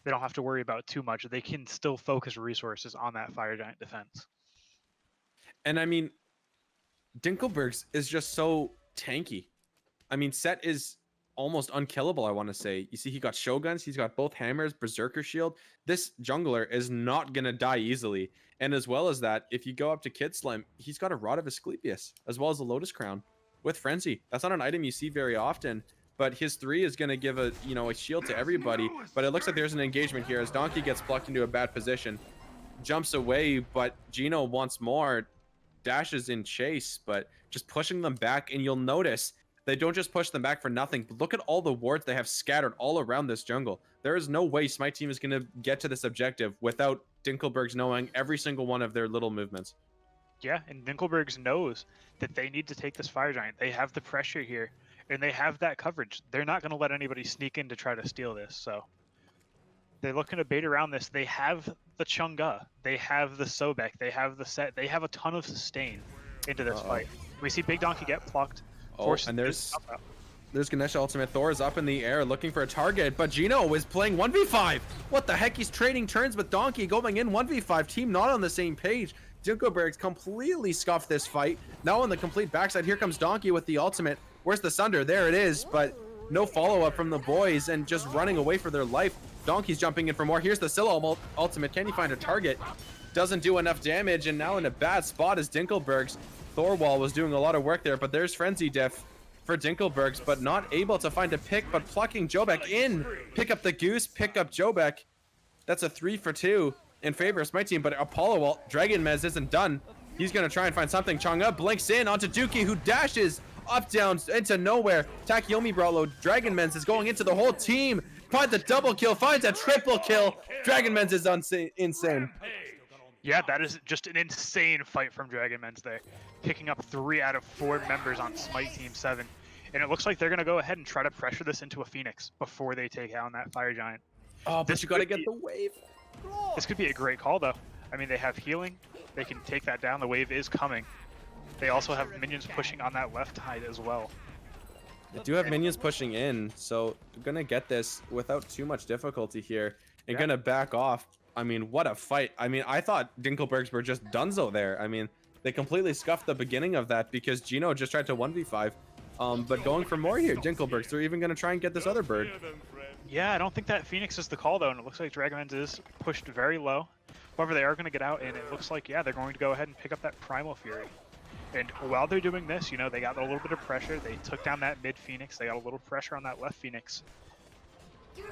They don't have to worry about too much. They can still focus resources on that fire giant defense. And I mean, Dinklebergs is just so tanky. I mean, Set is almost unkillable, I want to say. You see, he got Shoguns, he's got both hammers, Berserker Shield. This jungler is not going to die easily. And as well as that, if you go up to Kid Slime, he's got a Rod of Asclepius, as well as a Lotus Crown with Frenzy. That's not an item you see very often, but his 3 is going to give a shield to everybody. But it looks like there's an engagement here as Donkey gets plucked into a bad position. Jumps away, but Gino wants more. Dashes in chase, but just pushing them back, and you'll notice they don't just push them back for nothing, but look at all the wards they have scattered all around this jungle. There is no way Smyte Teem is going to get to this objective without Dinklebergs knowing every single one of their little movements. Yeah, and Dinklebergs knows that they need to take this fire giant. They have the pressure here, and they have that coverage. They're not going to let anybody sneak in to try to steal this, so they're looking to bait around this. They have the Chunga, they have the Sobek, they have the Set, they have a ton of sustain into this fight. We see Big Donkey get plucked. And there's Ganesha ultimate. Thor is up in the air looking for a target, but Gino is playing 1v5. What the heck? He's trading turns with Donkey, going in 1v5. Team not on the same page. Dinklebergs completely scuffed this fight. Now on the complete backside, here comes Donkey with the ultimate. Where's the Sunder? There it is, but no follow-up from the boys and just running away for their life. Donkey's jumping in for more. Here's the Scylla ultimate. Can he find a target? Doesn't do enough damage, and now in a bad spot is Dinklebergs. Thorwall was doing a lot of work there, but there's Frenzy Diff for Dinklebergs, but not able to find a pick, but plucking Jobek in. Pick up the Goose, pick up Jobek. That's a 3 for 2 in favor of Smyte Teem, but Apollo Dragon Mez isn't done. He's going to try and find something. Chang'e blinks in onto Dookie, who dashes up, down, into nowhere. Takeyomi Brawlo, Dragon Mez is going into the whole team. Finds a double kill, finds a triple kill. Dragon Mez is insane. Yeah, that is just an insane fight from Dragon Mez there. Picking up 3 out of 4 members on Smyte Team 7. And it looks like they're going to go ahead and try to pressure this into a Phoenix before they take down that Fire Giant. Oh, but you got to get the wave. This could be a great call, though. I mean, they have healing. They can take that down. The wave is coming. They also have minions pushing on that left side as well. They do have minions pushing in, so they're going to get this without too much difficulty here. And going to back off. I mean, what a fight. I mean, I thought Dinklebergs were just donezo there. I mean, they completely scuffed the beginning of that because Gino just tried to 1v5. But going for more here, Dinklebergs, they're even going to try and get this other bird. Yeah, I don't think that Phoenix is the call, though, and it looks like Dragon Mez is pushed very low. However, they are going to get out, and it looks like, yeah, they're going to go ahead and pick up that Primal Fury. And while they're doing this, you know, they got a little bit of pressure. They took down that mid Phoenix. They got a little pressure on that left Phoenix.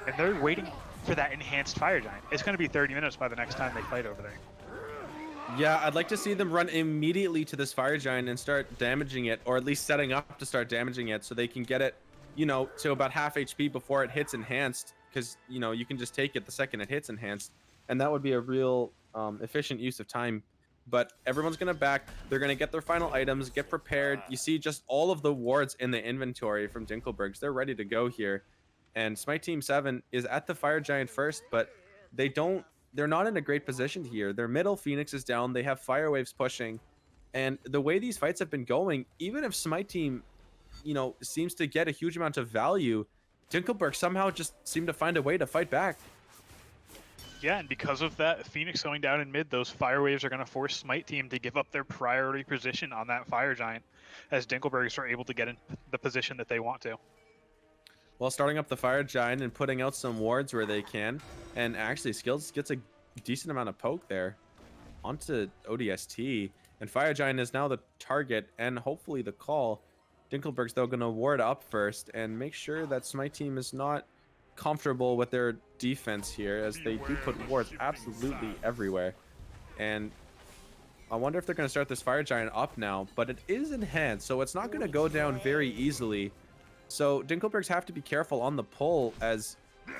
And they're waiting for that enhanced Fire Giant. It's going to be 30 minutes by the next time they fight over there. Yeah, I'd like to see them run immediately to this Fire Giant and start damaging it, or at least setting up to start damaging it so they can get it, you know, to about half HP before it hits enhanced, because, you know, you can just take it the second it hits enhanced, and that would be a real efficient use of time. But everyone's going to back. They're going to get their final items, get prepared. You see just all of the wards in the inventory from Dinklebergs. They're ready to go here. And Smyte Team 7 is at the Fire Giant first, but they're not in a great position here. Their middle Phoenix is down. They have fire waves pushing. And the way these fights have been going, even if Smyte Team, you know, seems to get a huge amount of value, Dinkleberg somehow just seemed to find a way to fight back. Yeah, and because of that Phoenix going down in mid, those fire waves are going to force Smyte Team to give up their priority position on that Fire Giant, as Dinklebergs are able to get in the position that they want to. Well, starting up the Fire Giant and putting out some wards where they can. And actually, Skills gets a decent amount of poke there onto ODST. And Fire Giant is now the target and hopefully the call. Dinkleberg's, though, going to ward up first and make sure that Smyte Team is not comfortable with their defense here, as they do put wards absolutely everywhere. And I wonder if they're going to start this Fire Giant up now, but it is enhanced, so it's not going to go down very easily. So Dinklebergs have to be careful on the pull, as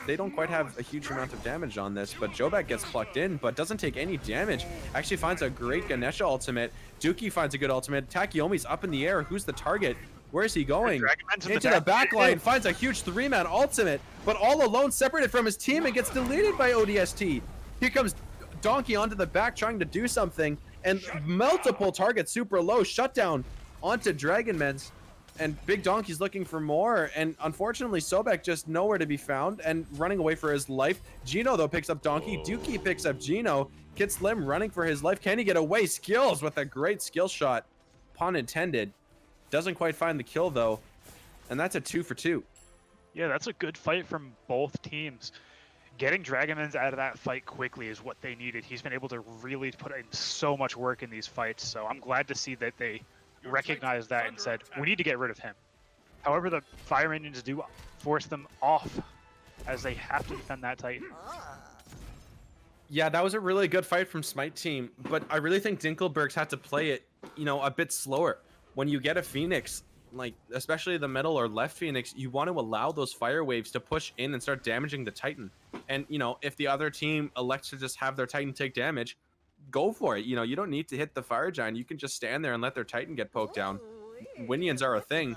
they don't quite have a huge amount of damage on this. But Jobek gets plucked in, but doesn't take any damage. Actually finds a great Ganesha ultimate. Dookie finds a good ultimate. Takeyomi's up in the air. Who's the target? Where's he going? Into the back line. Finds a huge 3-man ultimate, but all alone, separated from his team, and gets deleted by ODST. Here comes Donkey onto the back trying to do something, and multiple targets super low. Shutdown onto Dragonmen's. And Big Donkey's looking for more, and unfortunately Sobek just nowhere to be found and running away for his life. Gino though picks up Donkey. Dookie picks up Gino. Kid Slim running for his life. Can he get away? Skills with a great skill shot, pun intended. Doesn't quite find the kill though, and that's a 2 for 2. Yeah, that's a good fight from both teams. Getting Dragonmans out of that fight quickly is what they needed. He's been able to really put in so much work in these fights, so I'm glad to see that they recognized that and said, we need to get rid of him. However, the Fire Minions do force them off as they have to defend that Titan. Yeah, that was a really good fight from Smyte Teem, but I really think Dinklebergs had to play it, a bit slower. When you get a Phoenix, like especially the middle or left Phoenix, you want to allow those fire waves to push in and start damaging the Titan. And, if the other team elects to just have their Titan take damage, go for it. You don't need to hit the Fire Giant. You can just stand there and let their Titan get poked down. Winions are a thing,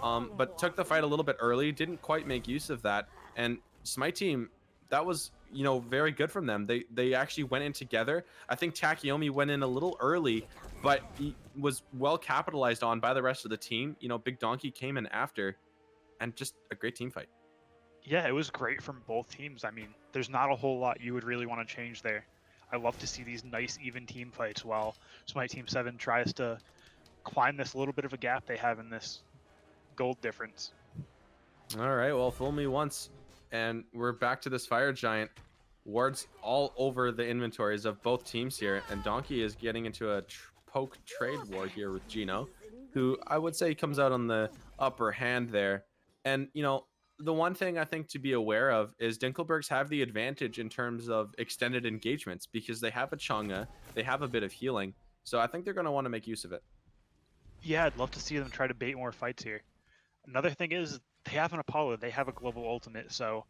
but took the fight a little bit early, didn't quite make use of that. And Smyte Teem, that was, very good from them. They actually went in together. I think Takeyomi went in a little early, but he was well capitalized on by the rest of the team. Big Donkey came in after, and just a great team fight. Yeah, it was great from both teams. I mean, there's not a whole lot you would really want to change there. I love to see these nice, even team fights while Smyte Team 7 tries to climb this little bit of a gap they have in this gold difference. All right, well, fool me once, and we're back to this Fire Giant. Wards all over the inventories of both teams here, and Donkey is getting into a poke trade war here with Gino, who I would say comes out on the upper hand there. And, the one thing I think to be aware of is Dinklebergs have the advantage in terms of extended engagements because they have a Chang'e, they have a bit of healing, so I think they're going to want to make use of it. Yeah, I'd love to see them try to bait more fights here. Another thing is they have an Apollo, they have a global ultimate, so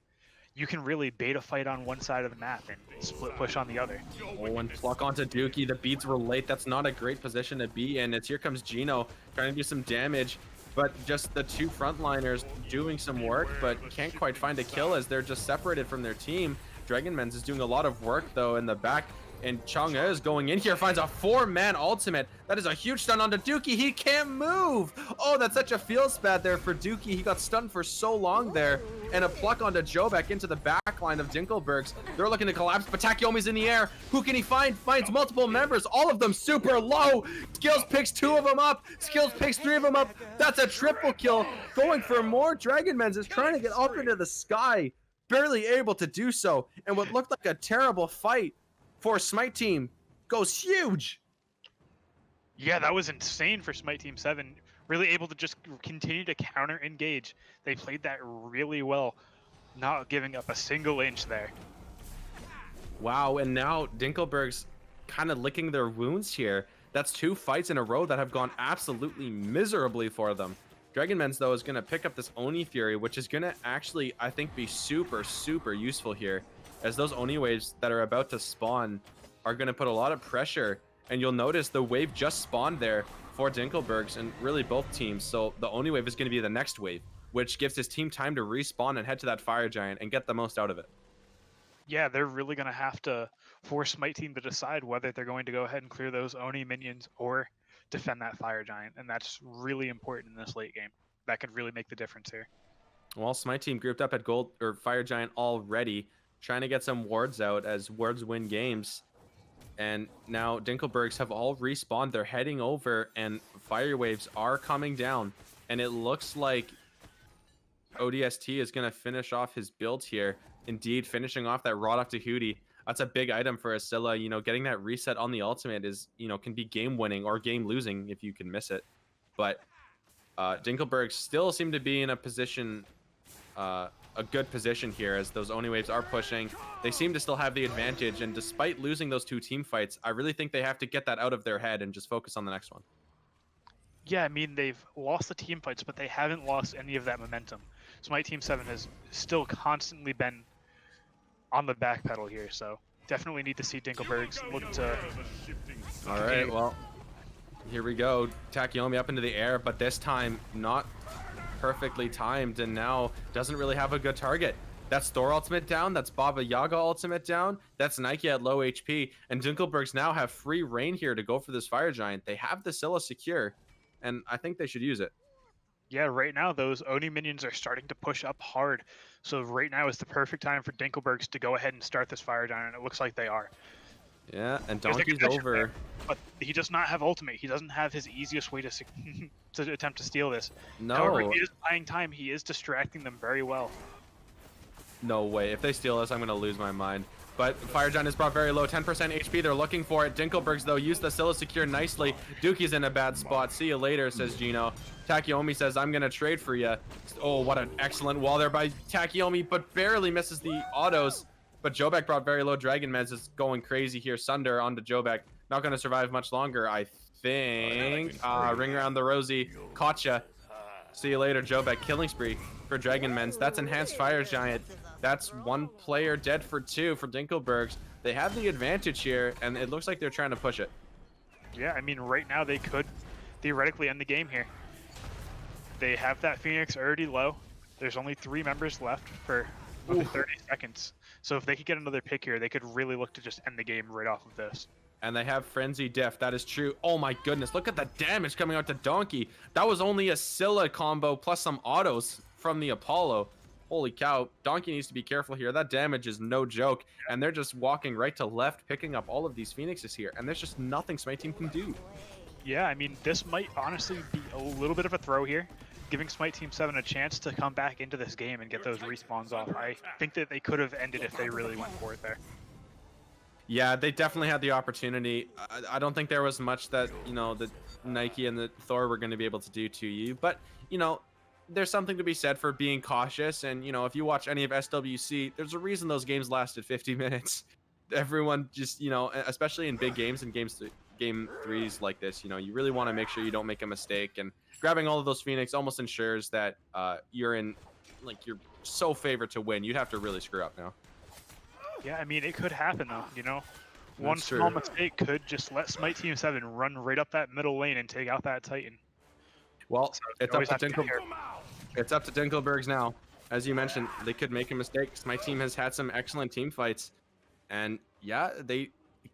you can really bait a fight on one side of the map and split push on the other. Oh, and pluck onto Dookie. The beats were late. That's not a great position to be in. Here comes Gino trying to do some damage. But just the two frontliners doing some work, but can't quite find a kill as they're just separated from their team. Dragonmen's is doing a lot of work, though, in the back. And Chang'e is going in here, finds a 4-man ultimate. That is a huge stun onto Dookie. He can't move. Oh, that's such a feel spat there for Dookie. He got stunned for so long there. And a pluck onto Jobek into the back line of Dinklebergs. They're looking to collapse, but Takeyomi's in the air. Who can he find? Finds multiple members, all of them super low. Skills picks 2 of them up. Skills picks 3 of them up. That's a triple kill. Going for more. Dragonmen's is trying to get up into the sky. Barely able to do so. And what looked like a terrible fight for Smyte Teem goes huge. Yeah, that was insane for Smyte Team 7. Really able to just continue to counter engage. They played that really well, not giving up a single inch there. Wow, and now Dinklebergs kind of licking their wounds here. That's 2 fights in a row that have gone absolutely miserably for them. Dragonmen's, though, is going to pick up this Oni Fury, which is going to actually, I think, be super, super useful here, as those Oni waves that are about to spawn are going to put a lot of pressure. And you'll notice the wave just spawned there for Dinklebergs and really both teams. So the Oni wave is going to be the next wave, which gives his team time to respawn and head to that Fire Giant and get the most out of it. Yeah, they're really going to have to force Smyte Team to decide whether they're going to go ahead and clear those Oni minions or defend that Fire Giant. And that's really important in this late game. That could really make the difference here. Well, Smyte Teem grouped up at Gold or Fire Giant already, trying to get some wards out as wards win games. And now Dinklebergs have all respawned. They're heading over and fire waves are coming down. And it looks like ODST is going to finish off his build here. Indeed, finishing off that Rod off to Hootie. That's a big item for Ascilla. Getting that reset on the ultimate is, can be game winning or game losing if you can miss it. But Dinklebergs still seem to be in a position, a good position here as those Oni waves are pushing. They seem to still have the advantage, and despite losing those 2 team fights, I really think they have to get that out of their head and just focus on the next one. Yeah, I mean, they've lost the team fights, but they haven't lost any of that momentum. Smyte Team 7 has still constantly been on the back pedal here, so definitely need to see Dinklebergs look to... All right, well, here we go. Takeyomi up into the air, but this time not perfectly timed, and now doesn't really have a good target. That's Thor ultimate down. That's Baba Yaga ultimate down. That's Nike at low HP. And Dinklebergs now have free reign here to go for this Fire Giant. They have the Scylla secure, and I think they should use it. Yeah, right now those Oni minions are starting to push up hard. So right now is the perfect time for Dinklebergs to go ahead and start this Fire Giant, and it looks like they are. Yeah, and There's a Donkey's connection over. there, but he does not have ultimate. He doesn't have his easiest way to to attempt to steal this. However, No, he is buying time. He is distracting them very well. no way. If they steal this, I'm going to lose my mind. But Fire Giant is brought very low, 10% HP. They're looking for it. Dinklebergs, though, use the Scylla secure nicely. Dookie's in a bad spot. See you later, says Gino. Takiomi says, I'm going to trade for you. Oh, what an excellent wall there by Takiomi, but barely misses the autos. But Jobek brought very low. Dragon Mez is going crazy here. Sunder onto Jobek. Not going to survive much longer, I think. Ring around the rosy. Gotcha. See you later, Jobek. Killing spree for Dragon Men's. That's enhanced Fire Giant. That's one player dead for two for Dinklebergs. They have the advantage here, and it looks like they're trying to push it. Yeah, I mean, right now they could theoretically end the game here. They have that Phoenix already low. There's only 3 members left for 30 seconds. So if they could get another pick here, they could really look to just end the game right off of this. And they have Frenzy Def. That is true. Oh my goodness. Look at the damage coming out to Donkey. That was only a Scylla combo plus some autos from the Apollo. Holy cow. Donkey needs to be careful here. That damage is no joke. And they're just walking right to left, picking up all of these Phoenixes here. And there's just nothing Smyte Teem can do. Yeah, I mean, this might honestly be a little bit of a throw here, giving Smyte Team 7 a chance to come back into this game and get those respawns off. I think that they could have ended if they really went for it there. Yeah, they definitely had the opportunity. I don't think there was much that, you know, the Nike and the Thor were going to be able to do to you. But, you know, there's something to be said for being cautious. And, you know, if you watch any of SWC, there's a reason those games lasted 50 minutes. Everyone just, you know, especially in big games and game threes like this, you know, you really want to make sure you don't make a mistake. And grabbing all of those Phoenix almost ensures that you're so favored to win. You'd have to really screw up now. Yeah, I mean, it could happen though, you know. One That's small true. mistake could just let Smyte Team 7 run right up that middle lane and take out that Titan. Well, So it's you up always to have to be Dinklebergs. It's up to Dinklebergs now. As you mentioned, they could make a mistake. My team has had some excellent team fights. And yeah, they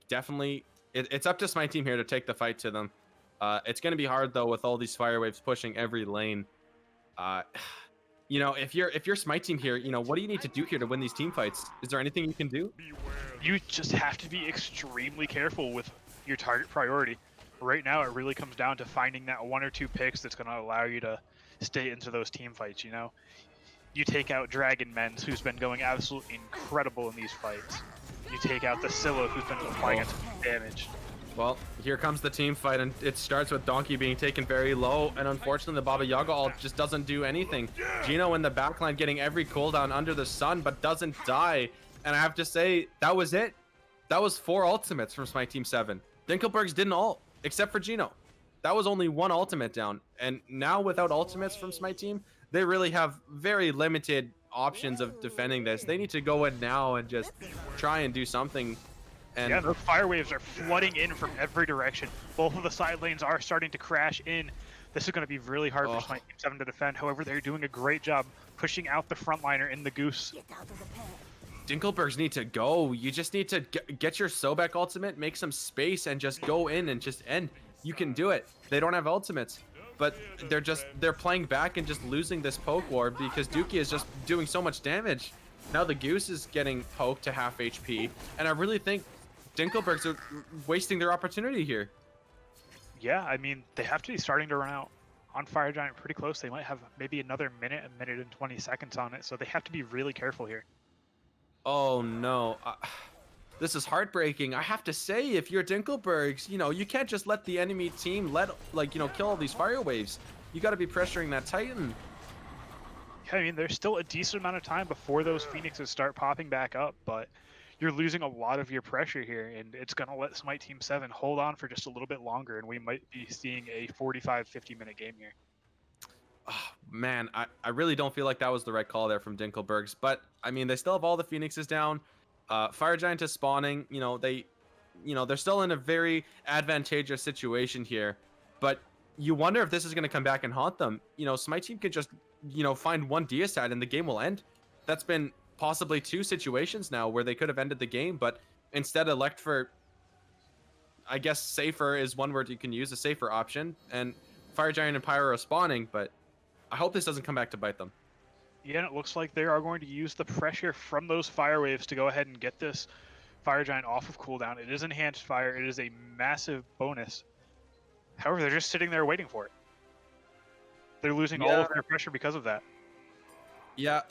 definitely... It's up to Smyte Team here to take the fight to them. It's going to be hard, though, with all these fire waves pushing every lane. You know, if you're Smyte Team here, you know, what do you need to do here to win these team fights? Is there anything you can do? You just have to be extremely careful with your target priority. Right now, it really comes down to finding that 1 or 2 picks that's going to allow you to stay into those team fights, you know? You take out Dragon Men's, who's been going absolutely incredible in these fights. You take out the Scylla, who's been applying a ton of damage. Well, here comes the team fight, and it starts with Donkey being taken very low, and unfortunately the Baba Yaga ult just doesn't do anything. Gino in the backline getting every cooldown under the sun, but doesn't die. And I have to say, that was it. That was 4 ultimates from Smyte Team 7. Dinklebergs didn't ult, except for Gino. That was only 1 ultimate down. And now without ultimates from Smyte Team, they really have very limited options of defending this. They need to go in now and just try and do something. And Yeah, those fire waves are flooding in from every direction. Both of the side lanes are starting to crash in. This is going to be really hard for Smyte Team 7 to defend. However, they're doing a great job pushing out the frontliner in the Goose. Dinklebergs need to go. You just need to get your Sobek ultimate, make some space, and just go in and just end. You can do it. They don't have ultimates, but they're playing back and just losing this poke war because Dookie is just doing so much damage. Now the Goose is getting poked to half HP, and I really think Dinklebergs are wasting their opportunity here. Yeah, I mean, they have to be starting to run out on Fire Giant pretty close. They might have maybe another minute and 20 seconds on it, so they have to be really careful here. Oh no. This is heartbreaking. I have to say, if you're Dinklebergs, you know, you can't just let the enemy team kill all these fire waves. You got to be pressuring that Titan. Yeah, I mean, there's still a decent amount of time before those Phoenixes start popping back up, but you're losing a lot of your pressure here, and it's going to let Smyte Team 7 hold on for just a little bit longer, and we might be seeing a 45-50 minute game here. Oh, man, I really don't feel like that was the right call there from Dinklebergs, but I mean, they still have all the Phoenixes down. Fire Giant is spawning. You know, they're still in a very advantageous situation here, but you wonder if this is going to come back and haunt them. You know, Smyte Team could just, you know, find one Deicide and the game will end. That's been possibly 2 situations now where they could have ended the game, but instead elect for, I guess safer is one word you can use, a safer option, and Fire Giant and Pyro are spawning, but I hope this doesn't come back to bite them. Yeah, and it looks like they are going to use the pressure from those fire waves to go ahead and get this Fire Giant off of cooldown. It is enhanced fire. It is a massive bonus. However, they're just sitting there waiting for it. They're losing all of their pressure because of that. Yeah,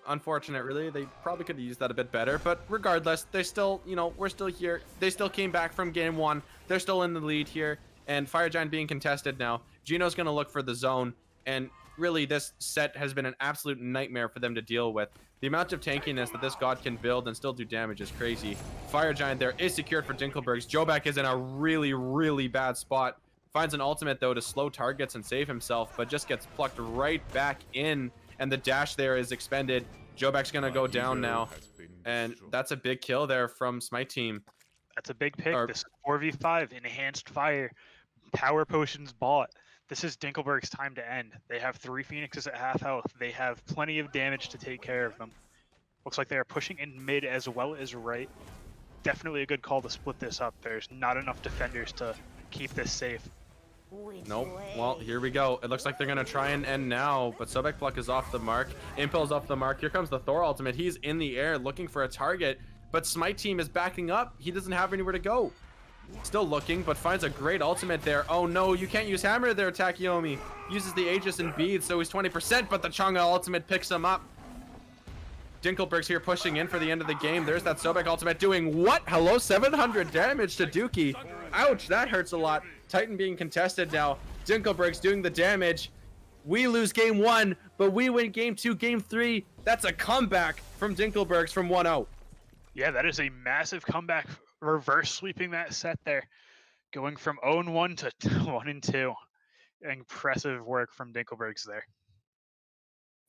unfortunate, really. They probably could have used that a bit better, but regardless, they still, we're still here. They still came back from game 1. They're still in the lead here, and Fire Giant being contested now. Gino's going to look for the zone, and really, this set has been an absolute nightmare for them to deal with. The amount of tankiness that this god can build and still do damage is crazy. Fire Giant there is secured for Dinklebergs. Jobak is in a really, really bad spot. Finds an ultimate, though, to slow targets and save himself, but just gets plucked right back in. And the dash there is expended. Jobak's going to go down now. And that's a big kill there from Smyte Teem. That's a big pick. This is 4v5, enhanced fire, power potions bought. This is Dinkleberg's time to end. They have 3 Phoenixes at half health. They have plenty of damage to take care of them. Looks like they are pushing in mid as well as right. Definitely a good call to split this up. There's not enough defenders to keep this safe. Nope. Well, here we go. It looks like they're going to try and end now, but Sobek Pluck is off the mark. Impel's off the mark. Here comes the Thor ultimate. He's in the air looking for a target, but Smyte Teem is backing up. He doesn't have anywhere to go. Still looking, but finds a great ultimate there. Oh no, you can't use Hammer there, Takeyomi. Uses the Aegis and Beads, so he's 20%, but the Chang'e ultimate picks him up. Dinklebergs here pushing in for the end of the game. There's that Sobek ultimate doing what? Hello, 700 damage to Dookie. Ouch, that hurts a lot. Titan being contested now. Dinklebergs doing the damage. We lose game 1, but we win game 2, game 3. That's a comeback from Dinklebergs from 1-0. Yeah, that is a massive comeback. Reverse sweeping that set there. Going from 0-1 to 1-2. Impressive work from Dinklebergs there.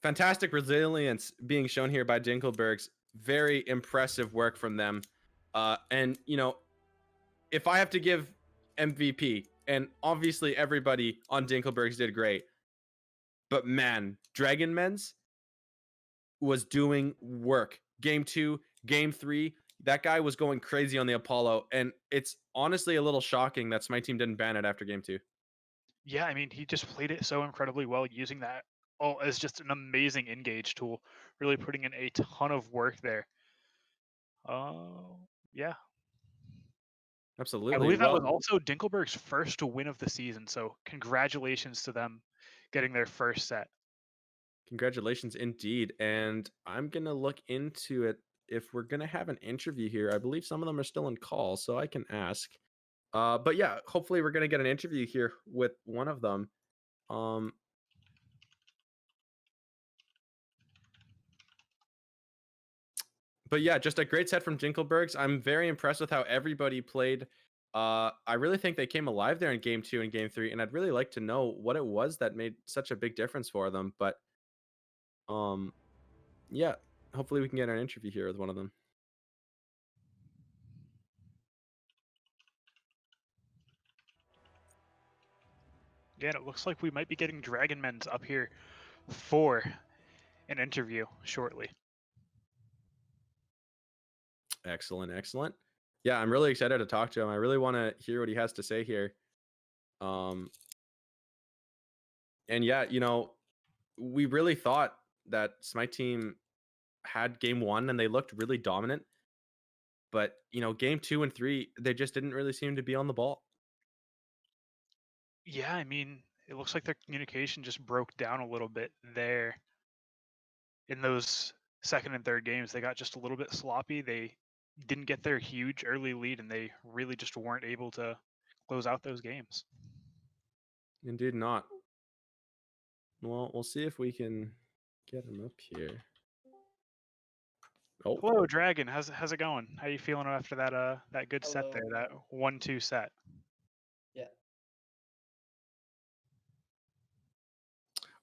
Fantastic resilience being shown here by Dinklebergs. Very impressive work from them. And, if I have to give MVP, and obviously everybody on Dinklebergs did great, but man, Dragonmen's was doing work. Game 2, game 3, that guy was going crazy on the Apollo, and it's honestly a little shocking that Smyte Teem didn't ban it after game 2. Yeah, I mean, he just played it so incredibly well, using that as just an amazing engage tool, really putting in a ton of work there. Yeah. Absolutely. I believe that was also Dinkleberg's first win of the season, so congratulations to them getting their first set. Congratulations indeed. And I'm going to look into it if we're going to have an interview here. I believe some of them are still in call, so I can ask. But yeah, hopefully we're going to get an interview here with one of them. But yeah, just a great set from Dinklebergs. I'm very impressed with how everybody played. I really think they came alive there in game 2 and game 3, and I'd really like to know what it was that made such a big difference for them. But yeah, hopefully we can get an interview here with one of them. Yeah, and it looks like we might be getting Dragonmen's up here for an interview shortly. Excellent, excellent. Yeah, I'm really excited to talk to him. I really want to hear what he has to say here. And yeah, we really thought that Smyte Teem had game 1 and they looked really dominant. But, game 2 and 3, they just didn't really seem to be on the ball. Yeah, I mean, it looks like their communication just broke down a little bit there. In those second and third games, they got just a little bit sloppy. They didn't get their huge early lead, and they really just weren't able to close out those games. Indeed not. Well, we'll see if we can get him up here. Oh. Hello, Dragon. How's it going? How you feeling after that good set there, that 1-2 set? Yeah.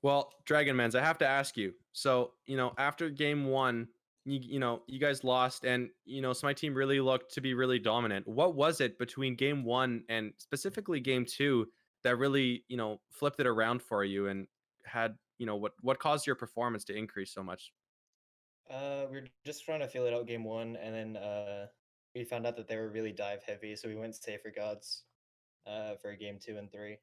Well, Dragonmans, I have to ask you. So, after game 1, you guys lost, and Smyte Teem really looked to be really dominant. What was it between game 1 and specifically game 2 that really flipped it around for you and had what caused your performance to increase so much? We were just trying to feel it out game 1, and then we found out that they were really dive heavy, so we went safer gods for game 2 and 3.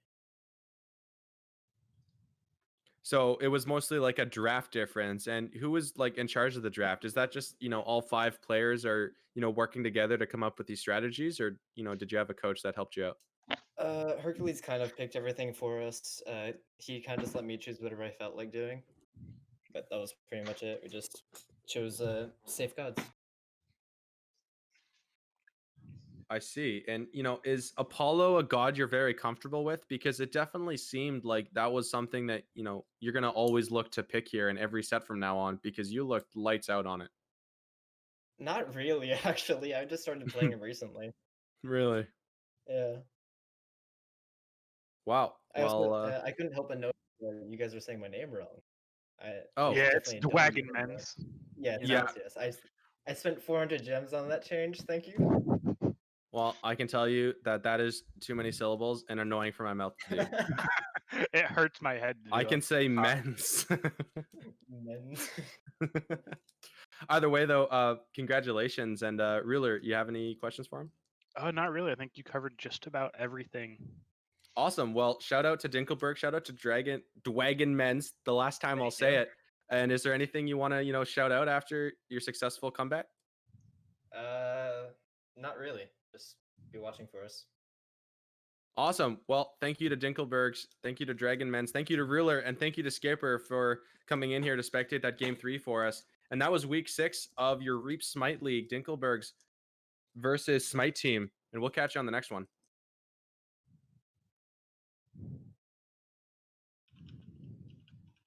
So it was mostly like a draft difference. And who was like in charge of the draft? Is that just, all 5 players are, working together to come up with these strategies, or, did you have a coach that helped you out? Hercules kind of picked everything for us. He kind of just let me choose whatever I felt like doing. But that was pretty much it. We just chose safe gods. I see. And, is Apollo a god you're very comfortable with? Because it definitely seemed like that was something that, you're going to always look to pick here in every set from now on, because you looked lights out on it. Not really, actually. I just started playing him recently. Really? Yeah. Wow. I also Well, I couldn't help but notice that you guys were saying my name wrong. oh, Yeah, it's definitely don't Dwagon use it wrong. Men's. Yeah, Yeah. yes. I spent 400 gems on that change. Thank you. well, I can tell you that that is too many syllables and annoying for my mouth to do. It hurts my head to do I can it. say men's. Men's. Either way, though, congratulations. And Ruler, you have any questions for him? Oh, not really. I think you covered just about everything. Awesome. Well, shout out to Dinkleberg. Shout out to Dwagon Men's. The last time I'll say it. And is there anything you want to, shout out after your successful comeback? Not really. Just be watching for us. Awesome. Well, thank you to Dinklebergs. Thank you to Dragon Men's. Thank you to Ruler. And thank you to Skipper for coming in here to spectate that game 3 for us. And that was week 6 of your Reap Smite League, Dinklebergs versus Smyte Teem. And we'll catch you on the next one.